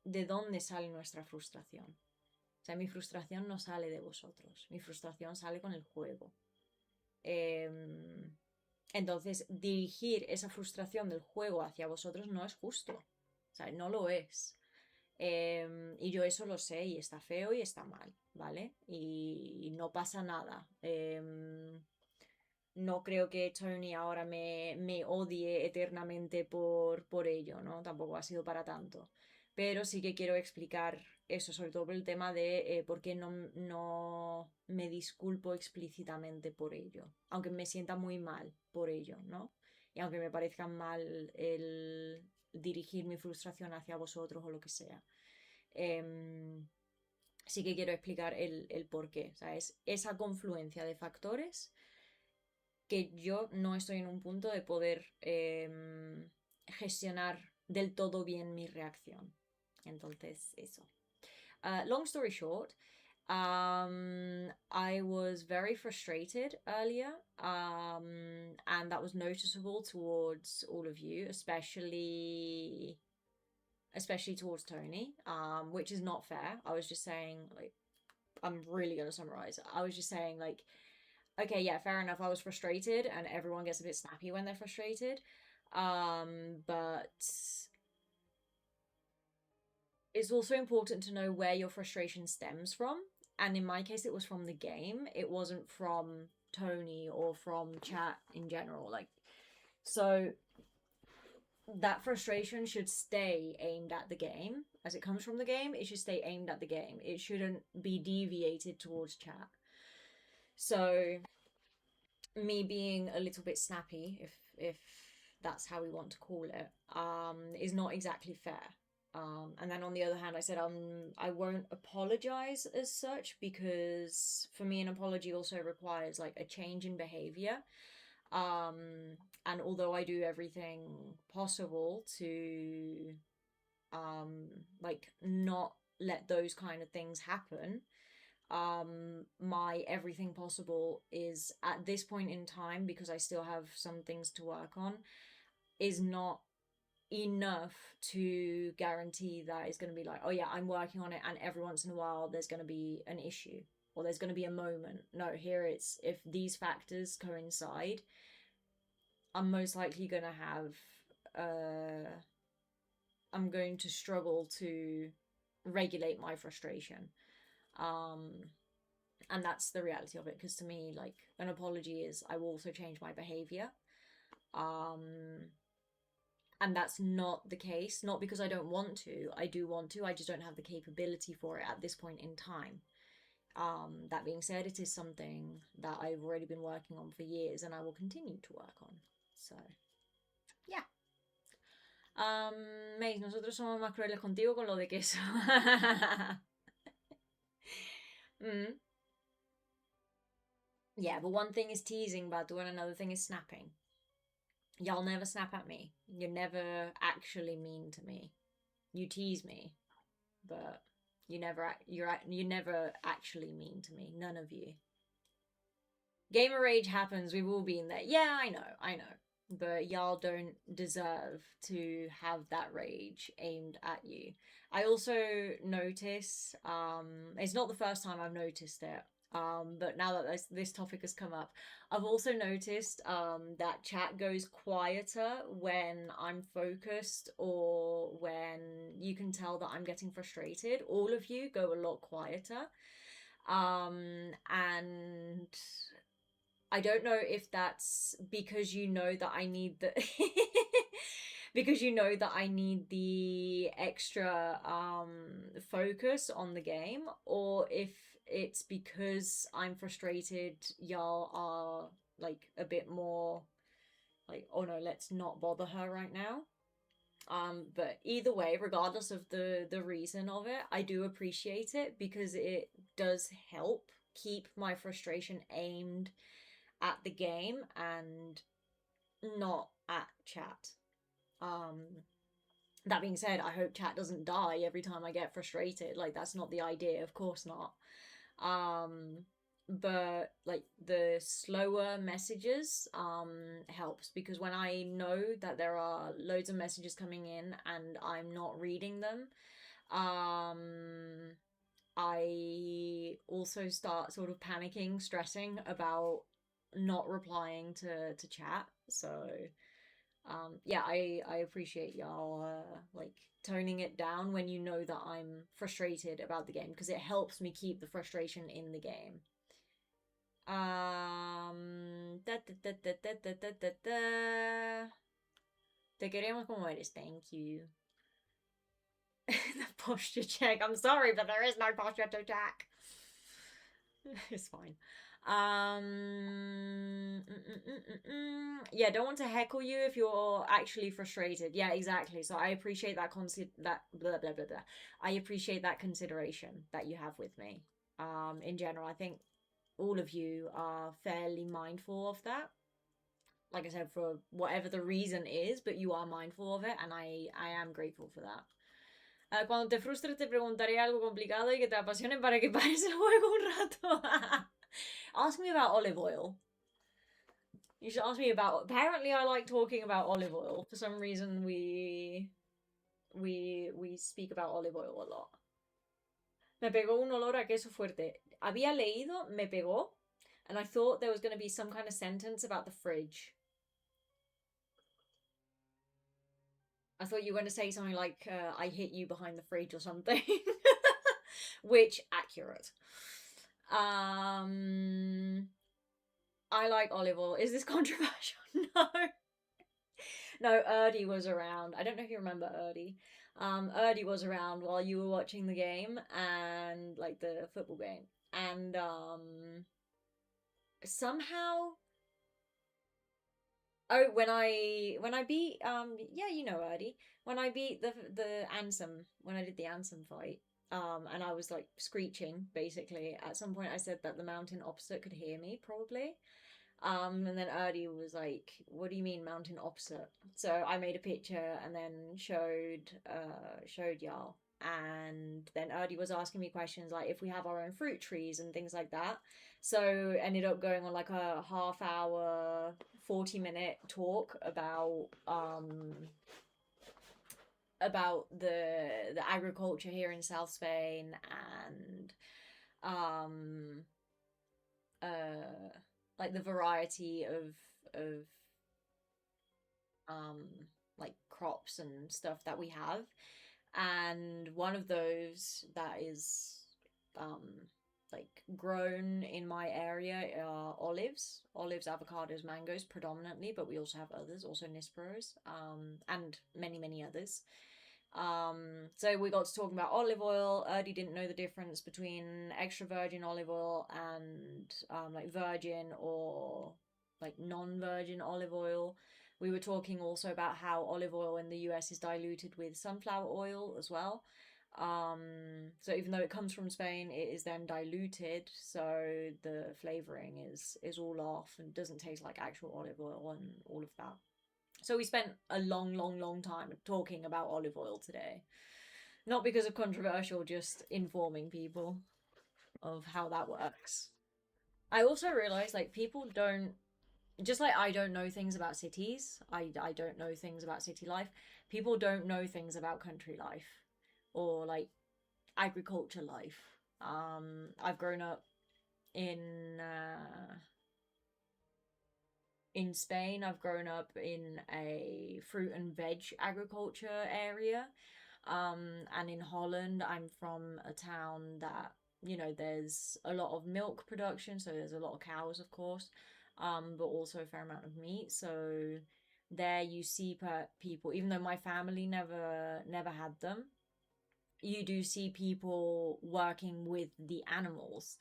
de dónde sale nuestra frustración. O sea, mi frustración no sale de vosotros, mi frustración sale con el juego. Entonces, dirigir esa frustración del juego hacia vosotros no es justo. O sea, no lo es. Y yo eso lo sé y está feo y está mal, ¿vale? Y no pasa nada. No creo que Tony ahora me odie eternamente por ello, ¿no? Tampoco ha sido para tanto. Pero sí que quiero explicar eso, sobre todo por el tema de por qué no me disculpo explícitamente por ello. Aunque me sienta muy mal por ello, ¿no? Y aunque me parezca mal el dirigir mi frustración hacia vosotros o lo que sea. Sí que quiero explicar el por qué. O sea, es esa confluencia de factores que yo no estoy en un punto de poder gestionar del todo bien mi reacción. Entonces, eso. Long story short, I was very frustrated earlier, and that was noticeable towards all of you, especially towards Tony, which is not fair. I was just saying, like, I'm really gonna summarize. I was just saying, like, okay, yeah, fair enough. I was frustrated, and everyone gets a bit snappy when they're frustrated. But it's also important to know where your frustration stems from. And in my case, it was from the game. It wasn't from Tony or from chat in general. Like, so that frustration should stay aimed at the game. As it comes from the game, it should stay aimed at the game. It shouldn't be deviated towards chat. So me being a little bit snappy, if that's how we want to call it, is not exactly fair. And then on the other hand, I said I won't apologize as such, because for me an apology also requires like a change in behavior. And although I do everything possible to like not let those kind of things happen, my everything possible is at this point in time, because I still have some things to work on, is not enough to guarantee that it's going to be like, oh yeah, I'm working on it and every once in a while there's going to be an issue or there's going to be a moment. No, here it's, if these factors coincide, I'm most likely going to have I'm going to struggle to regulate my frustration. And that's the reality of it, because to me, like, an apology is I will also change my behavior. And that's not the case, not because I don't want to. I do want to, I just don't have the capability for it at this point in time. That being said, it is something that I've already been working on for years and I will continue to work on. So, yeah. Mace, nosotros somos más crueles contigo con lo de queso. Yeah, but one thing is teasing Badu and another thing is snapping. Y'all never snap at me. You're never actually mean to me. You tease me, but you never actually mean to me. None of you. Gamer rage happens. We've all been there. Yeah, I know. But y'all don't deserve to have that rage aimed at you. I also notice, it's not the first time I've noticed it, but now that this topic has come up, I've also noticed that chat goes quieter when I'm focused or when you can tell that I'm getting frustrated. All of you go a lot quieter. And I don't know if that's because you know that I need the because you know that I need the extra focus on the game, or if it's because I'm frustrated, y'all are like a bit more like, oh no, let's not bother her right now. But either way, regardless of the reason of it, I do appreciate it because it does help keep my frustration aimed at the game and not at chat. That being said, I hope chat doesn't die every time I get frustrated. Like, that's not the idea, of course not. But like the slower messages helps, because when I know that there are loads of messages coming in and I'm not reading them, I also start sort of panicking, stressing about not replying to chat. So yeah, I appreciate y'all like toning it down when you know that I'm frustrated about the game, because it helps me keep the frustration in the game. Te queremos como eres, thank you. The posture check. I'm sorry, but there is no posture to check. It's fine. Yeah, don't want to heckle you if you're actually frustrated. Yeah, exactly. So I appreciate that that blah blah blah blah. I appreciate that consideration that you have with me. In general, I think all of you are fairly mindful of that. Like I said, for whatever the reason is, but you are mindful of it, and I am grateful for that. Cuando te frustres te preguntaré algo complicado y que te apasione para que pares el juego un rato. Ask me about olive oil. You should ask me about... Apparently I like talking about olive oil. For some reason we speak about olive oil a lot. Me pegó un olor a queso fuerte. Había leído me pegó, and I thought there was going to be some kind of sentence about the fridge. I thought you were going to say something like, I hit you behind the fridge or something. Which, accurate. I like olive oil. Is this controversial? No. No, Erdy was around. I don't know if you remember Erdy. Erdy was around while you were watching the game, and like the football game. And somehow... Oh, when I beat yeah, you know Erdy. When I beat the Ansem, when I did the Ansem fight, and I was like screeching basically. At some point I said that the mountain opposite could hear me, probably. And then Erdy was like, "What do you mean mountain opposite?" So I made a picture and then showed y'all. And then Erdy was asking me questions like if we have our own fruit trees and things like that. So ended up going on like a half-hour, 40-minute talk about the agriculture here in South Spain, and like the variety of like crops and stuff that we have. And one of those that is like grown in my area are olives, avocados, mangoes predominantly, but we also have others, also Nisperos, and many others. So we got to talking about olive oil. Erdy didn't know the difference between extra virgin olive oil and like virgin or like non-virgin olive oil. We were talking also about how olive oil in the US is diluted with sunflower oil as well. So even though it comes from Spain, it is then diluted, so the flavoring is all off and doesn't taste like actual olive oil and all of that. So we spent a long time talking about olive oil today. Not because of controversial, just informing people of how that works. I also realized like people don't, just like I don't know things about cities, I don't know things about city life, people don't know things about country life or like agriculture life. I've grown up in Spain. I've grown up in a fruit and veg agriculture area. And in Holland, I'm from a town that, you know, there's a lot of milk production, so there's a lot of cows, of course, but also a fair amount of meat. So there you see people, even though my family never had them, you do see people working with the animals.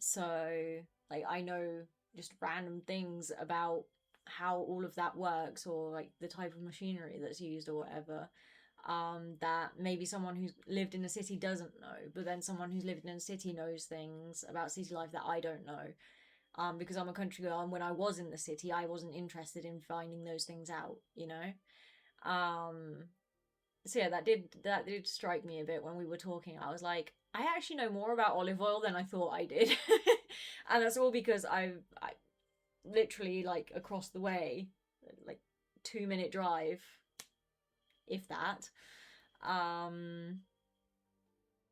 So like I know just random things about how all of that works, or like the type of machinery that's used or whatever, that maybe someone who's lived in a city doesn't know, but then someone who's lived in a city knows things about city life that I don't know. because I'm a country girl, and when I was in the city, I wasn't interested in finding those things out, you know? So yeah, that did strike me a bit when we were talking. I was like, I actually know more about olive oil than I thought I did. And that's all because I literally, like, across the way, like 2-minute drive, if that,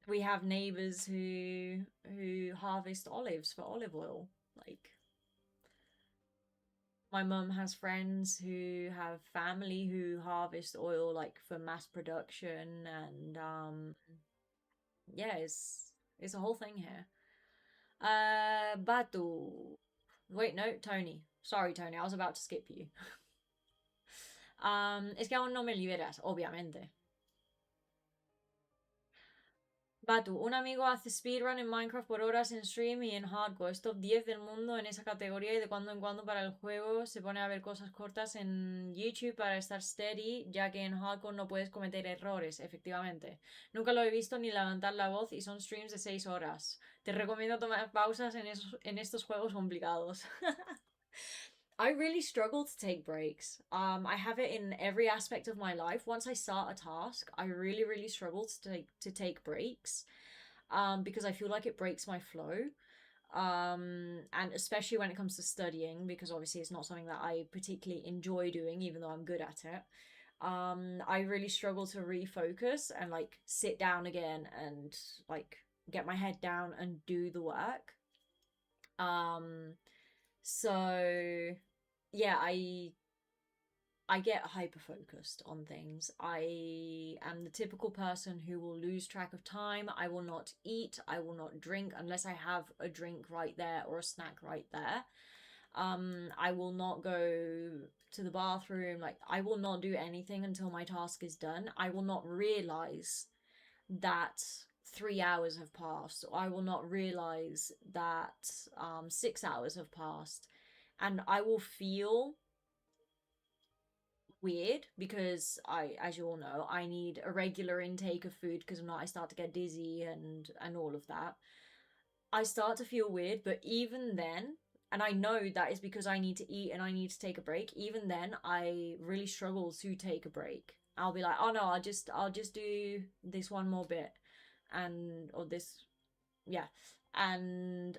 we have neighbors who harvest olives for olive oil. Like, my mum has friends who have family who harvest oil, like, for mass production, and yeah, it's a whole thing here. Batu. Wait, no, Tony. Sorry, Tony, I was about to skip you. Es que aún no me liberas, obviamente. Batu, un amigo hace speedrun en Minecraft por horas en stream y en hardcore. Es top 10 del mundo en esa categoría y de cuando en cuando para el juego se pone a ver cosas cortas en YouTube para estar steady, ya que en hardcore no puedes cometer errores, efectivamente. Nunca lo he visto ni levantar la voz y son streams de 6 horas. Te recomiendo tomar pausas en estos juegos complicados. I really struggle to take breaks. I have it in every aspect of my life. Once I start a task, I really, really struggle to take breaks, because I feel like it breaks my flow. And especially when it comes to studying, because obviously it's not something that I particularly enjoy doing, even though I'm good at it. I really struggle to refocus and, like, sit down again and, like, get my head down and do the work. So yeah, I get hyper focused on things. I am the typical person who will lose track of time. I will not eat, I will not drink unless I have a drink right there or a snack right there. I will not go to the bathroom. Like, I will not do anything until my task is done. I will not realize that 3 hours have passed, or I will not realize that 6 hours have passed, and I will feel weird because as you all know, I need a regular intake of food, because if not, I start to get dizzy and all of that. I start to feel weird, but even then, and I know that is because I need to eat and I need to take a break, even then I really struggle to take a break. I'll be like, oh no, I'll just do this one more bit, or this, yeah, and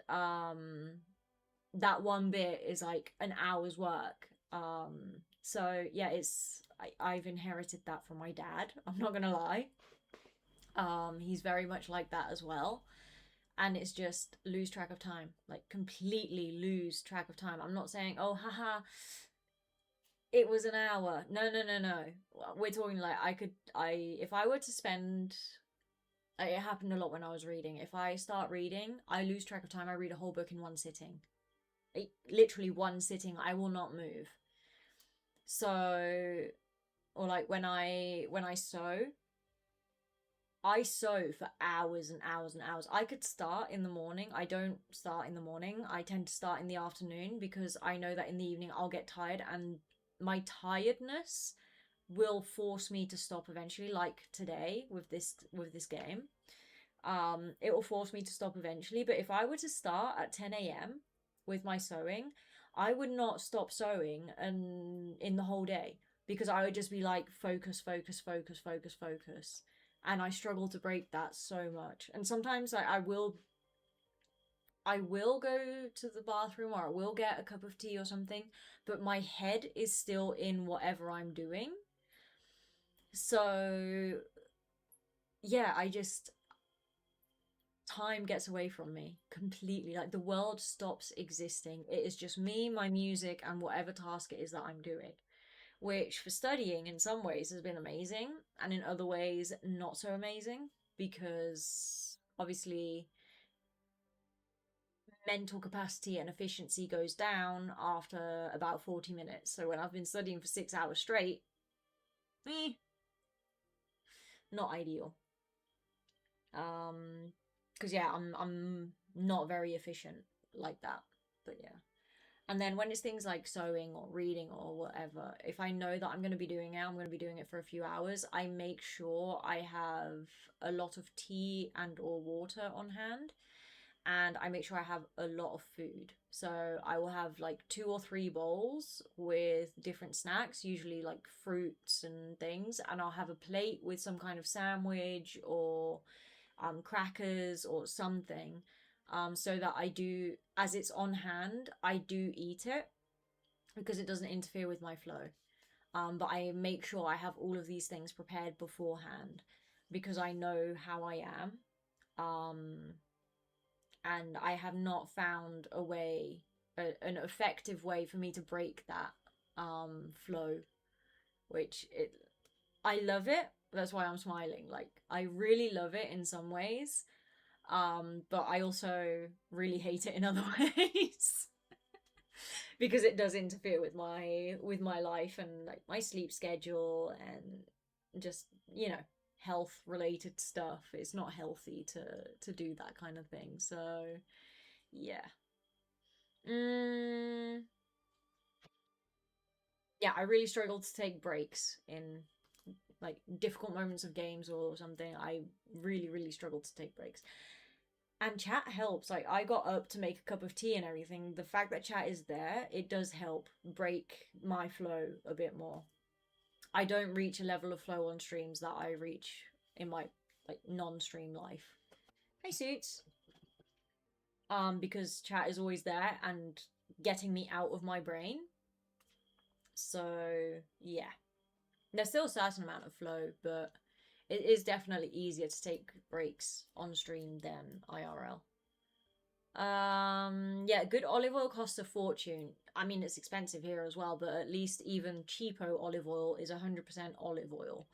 that one bit is like an hour's work. So yeah, I've inherited that from my dad, I'm not gonna lie. He's very much like that as well, and it's just lose track of time, like completely lose track of time. I'm not saying, oh haha, it was an hour. No. We're talking like if I were to spend, it happened a lot when I was reading. If I start reading, I lose track of time. I read a whole book in one sitting. Literally one sitting. I will not move. So, or like when I sew, I sew for hours and hours and hours. I could start in the morning. I don't start in the morning. I tend to start in the afternoon, because I know that in the evening I'll get tired, and my tiredness will force me to stop eventually, like today with this game. It will force me to stop eventually. But if I were to start at 10 a.m. with my sewing, I would not stop sewing in the whole day, because I would just be like, focus, and I struggle to break that so much. And sometimes I will go to the bathroom, or I will get a cup of tea or something, but my head is still in whatever I'm doing. So yeah, time gets away from me completely. Like, the world stops existing. It is just me, my music, and whatever task it is that I'm doing, which for studying in some ways has been amazing, and in other ways not so amazing, because obviously mental capacity and efficiency goes down after about 40 minutes. So when I've been studying for 6 hours straight, not ideal. Because yeah, I'm not very efficient like that. But yeah. And then when it's things like sewing or reading or whatever, if I know that I'm going to be doing it for a few hours, I make sure I have a lot of tea and or water on hand. and I make sure I have a lot of food. So I will have like 2 or 3 bowls with different snacks, usually like fruits and things, and I'll have a plate with some kind of sandwich or crackers or something, so that I do, as it's on hand, I do eat it because it doesn't interfere with my flow. But I make sure I have all of these things prepared beforehand because I know how I am. And I have not found a way, an effective way for me to break that flow, which I love it. That's why I'm smiling. Like, I really love it in some ways, but I also really hate it in other ways. Because it does interfere with my life and like my sleep schedule and just, you know, health related stuff. It's not healthy to do that kind of thing. So yeah. Yeah, I really struggle to take breaks in like difficult moments of games or something. I really struggle to take breaks. And chat helps. Like, I got up to make a cup of tea and everything. The fact that chat is there, it does help break my flow a bit more. I don't reach a level of flow on streams that I reach in my like non-stream life. Hey Suits. Because chat is always there and getting me out of my brain. So yeah. There's still a certain amount of flow, but it is definitely easier to take breaks on stream than IRL. Yeah, good olive oil costs a fortune. I mean, it's expensive here as well, but at least even cheapo olive oil is 100% olive oil.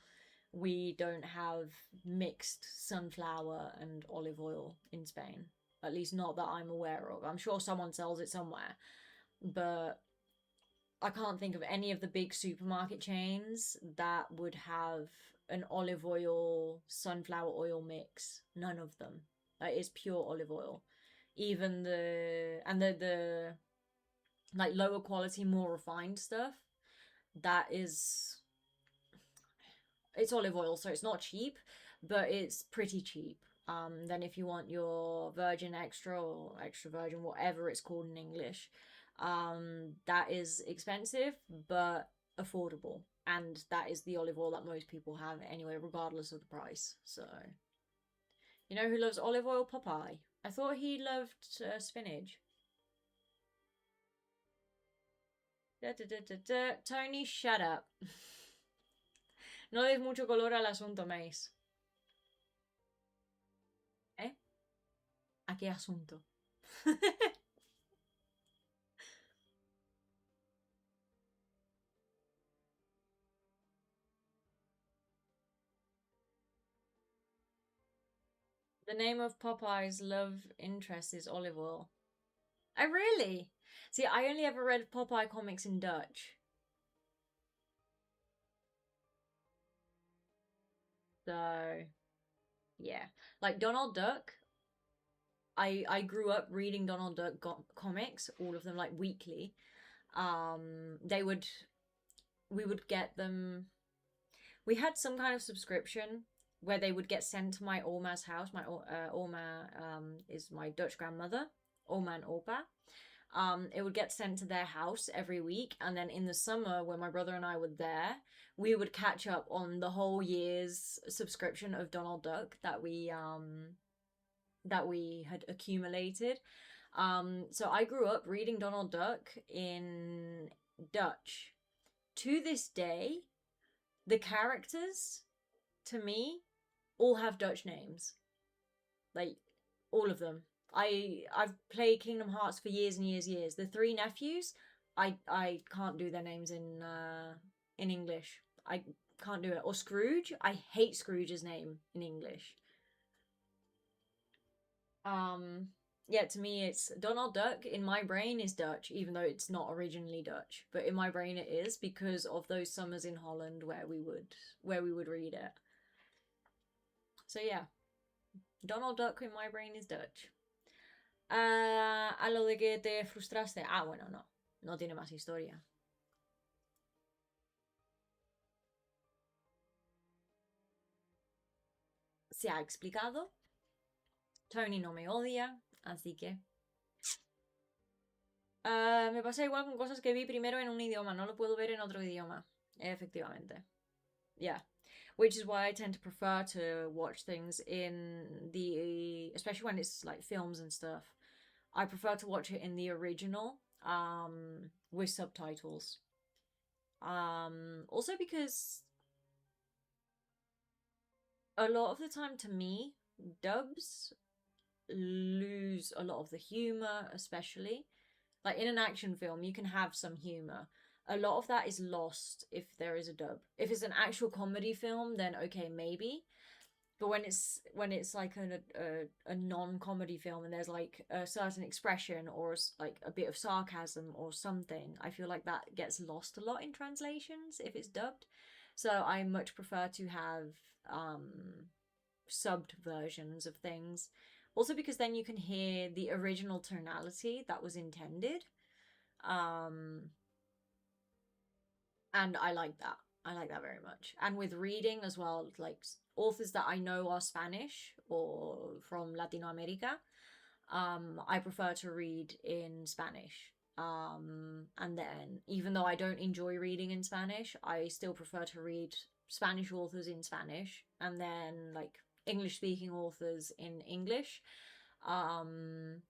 We don't have mixed sunflower and olive oil in Spain. At least not that I'm aware of. I'm sure someone sells it somewhere, but I can't think of any of the big supermarket chains that would have an olive oil, sunflower oil mix. None of them. It is pure olive oil. Even the like lower quality, more refined stuff, that is, it's olive oil, so it's not cheap, but it's pretty cheap. Then if you want your virgin extra or extra virgin, whatever it's called in English, that is expensive but affordable, and that is the olive oil that most people have anyway, regardless of the price. So, you know who loves olive oil? Popeye. I thought he loved spinach. Tony, shut up. No des mucho color al asunto, Mace. ¿Eh? ¿A qué asunto? The name of Popeye's love interest is olive oil. Oh, really? See, I only ever read Popeye comics in Dutch. So, yeah. Like Donald Duck, I grew up reading Donald Duck comics, all of them, like weekly. We would get them. We had some kind of subscription where they would get sent to my Oma's house. My Oma is my Dutch grandmother, Oma and Opa. It would get sent to their house every week, and then in the summer when my brother and I were there, we would catch up on the whole year's subscription of Donald Duck that we had accumulated. So I grew up reading Donald Duck in Dutch. To this day, the characters, to me, all have Dutch names. Like, all of them. I've played Kingdom Hearts for years and years. The 3 nephews, I can't do their names in English. I can't do it. Or Scrooge, I hate Scrooge's name in English. Yeah, to me it's Donald Duck in my brain is Dutch, even though it's not originally Dutch. But in my brain it is because of those summers in Holland where we would read it. So yeah. Donald Duck in my brain is Dutch. A lo de que te frustraste. Ah, bueno, no. No tiene más historia. Se ha explicado. Tony no me odia. Así que... me pasa igual con cosas que vi primero en un idioma. No lo puedo ver en otro idioma. Efectivamente. Yeah. Which is why I tend to prefer to watch things in the... Especially when it's like films and stuff. I prefer to watch it in the original with subtitles. Also because a lot of the time, to me, dubs lose a lot of the humor, especially. Like in an action film, you can have some humor. A lot of that is lost if there is a dub. If it's an actual comedy film, then okay, maybe. But when it's like a non-comedy film and there's like a certain expression or like a bit of sarcasm or something, I feel like that gets lost a lot in translations if it's dubbed. So I much prefer to have subbed versions of things. Also because then you can hear the original tonality that was intended. And I like that. I like that very much. And with reading as well, like authors that I know are Spanish or from Latino America, I prefer to read in Spanish. And then even though I don't enjoy reading in Spanish, I still prefer to read Spanish authors in Spanish and then like English speaking authors in English. And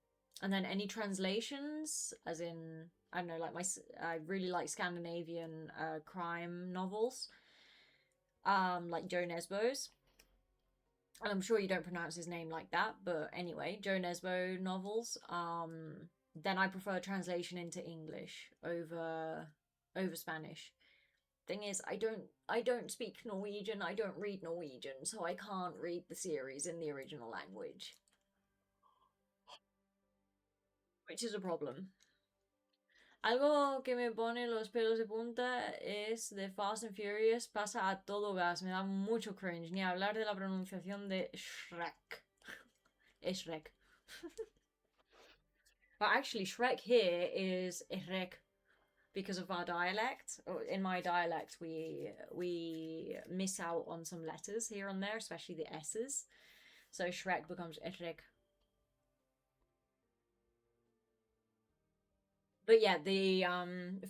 then any translations, as in, I don't know, like I really like Scandinavian crime novels, like Joe Nesbo's. And I'm sure you don't pronounce his name like that, but anyway, Joe Nesbo novels. Then I prefer translation into English over Spanish. Thing is, I don't speak Norwegian. I don't read Norwegian, so I can't read the series in the original language, which is a problem. Algo que me pone los pelos de punta es de Fast and Furious, pasa a todo gas, me da mucho cringe, ni hablar de la pronunciación de Shrek. Es Shrek. But actually, Shrek here is Shrek because of our dialect. In my dialect, we miss out on some letters here and there, especially the S's. So Shrek becomes Shrek. But yeah, the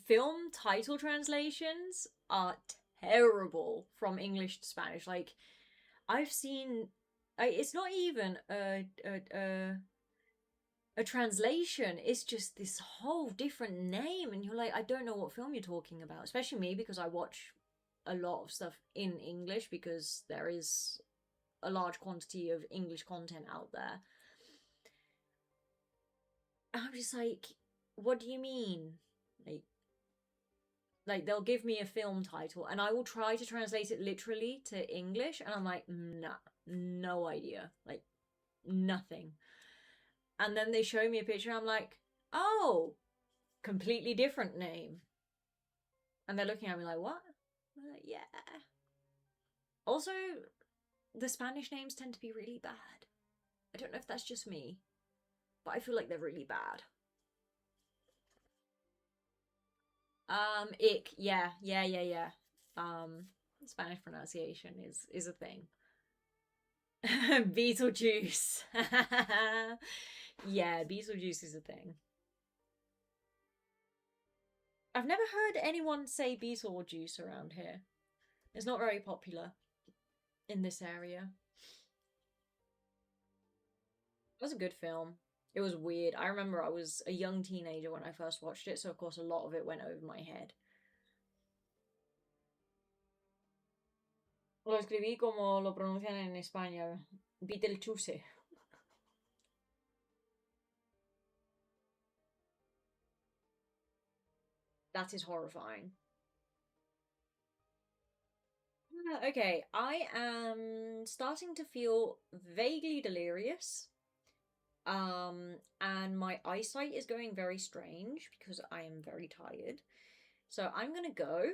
film title translations are terrible from English to Spanish. Like, I've seen, it's not even a translation. It's just this whole different name, and you're like, I don't know what film you're talking about. Especially me, because I watch a lot of stuff in English because there is a large quantity of English content out there. I'm just like, what do you mean? Like they'll give me a film title and I will try to translate it literally to English and I'm like, nah, no idea. Like, nothing. And then they show me a picture and I'm like, oh, completely different name. And they're looking at me like, what? I'm like, yeah. Also, the Spanish names tend to be really bad. I don't know if that's just me, but I feel like they're really bad. Ick, yeah. Spanish pronunciation is a thing. Beetlejuice. Yeah, Beetlejuice is a thing. I've never heard anyone say Beetlejuice around here. It's not very popular in this area. It was a good film. It was weird. I remember I was a young teenager when I first watched it, so of course a lot of it went over my head. Lo escribí como lo pronuncian en España. Beetlejuice. That is horrifying. Okay, I am starting to feel vaguely delirious. And my eyesight is going very strange because I am very tired. So I'm gonna go.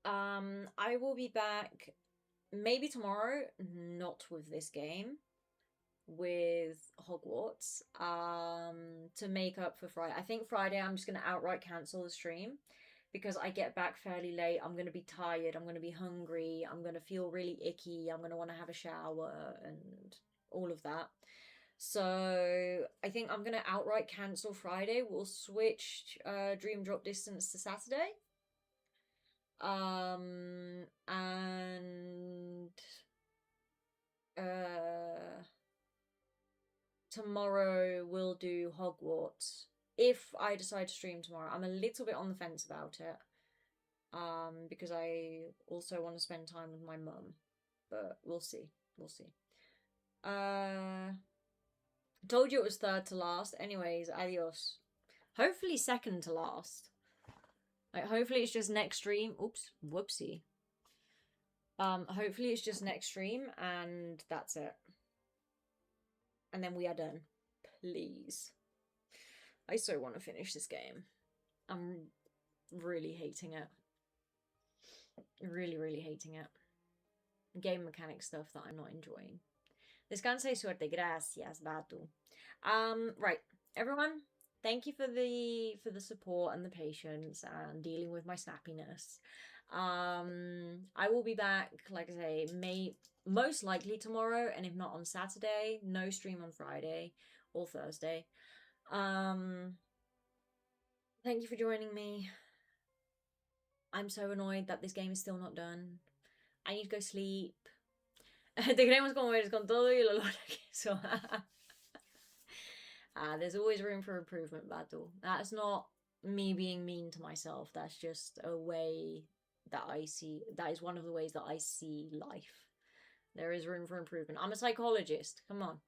I will be back maybe tomorrow, not with this game, with Hogwarts, to make up for Friday. I think Friday I'm just gonna outright cancel the stream because I get back fairly late. I'm gonna be tired, I'm gonna be hungry, I'm gonna feel really icky, I'm gonna want to have a shower and all of that. So I think I'm gonna outright cancel Friday. We'll switch Dream Drop Distance to Saturday. And tomorrow we'll do Hogwarts. If I decide to stream tomorrow, I'm a little bit on the fence about it. Because I also want to spend time with my mum. But we'll see. We'll see. Told you it was third to last. Anyways, adios. Hopefully second to last. Like, hopefully it's just next stream. Oops, whoopsie. Hopefully it's just next stream and that's it. And then we are done. Please. I so want to finish this game. I'm really hating it. Really, really hating it. Game mechanic stuff that I'm not enjoying. Descansa y suerte. Gracias, Batu. Right. Everyone, thank you for the support and the patience and dealing with my snappiness. I will be back, like I say, most likely tomorrow, and if not on Saturday. No stream on Friday or Thursday. Thank you for joining me. I'm so annoyed that this game is still not done. I need to go sleep. Te queremos como eres con todo y el olor a queso. There's always room for improvement, Batu. That's not me being mean to myself. That's just a way that I see. That is one of the ways that I see life. There is room for improvement. I'm a psychologist. Come on.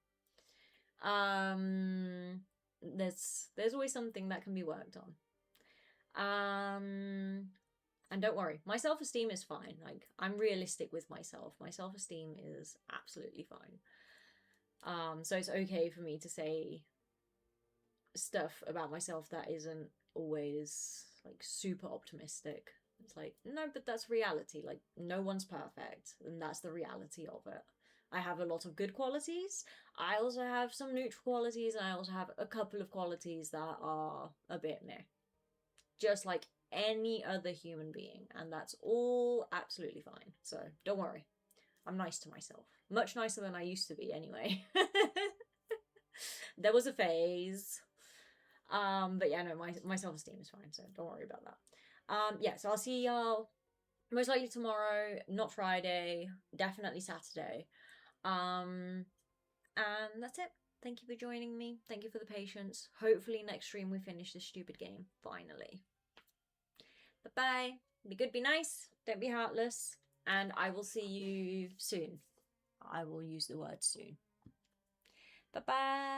There's always something that can be worked on. And don't worry, my self-esteem is fine. Like, I'm realistic with myself. My self-esteem is absolutely fine. So it's okay for me to say stuff about myself that isn't always, like, super optimistic. It's like, no, but that's reality. Like, no one's perfect, and that's the reality of it. I have a lot of good qualities. I also have some neutral qualities, and I also have a couple of qualities that are a bit meh. Just like any other human being, and that's all absolutely fine. So don't worry, I'm nice to myself, much nicer than I used to be anyway. There was a phase, but yeah, no, my self-esteem is fine, so don't worry about that. Yeah, so I'll see y'all most likely tomorrow, not Friday, definitely Saturday. And that's it. Thank you for joining me. Thank you for the patience. Hopefully next stream we finish this stupid game finally. Bye-bye. Be good, be nice, don't be heartless, and I will see you soon. I will use the word soon. Bye-bye.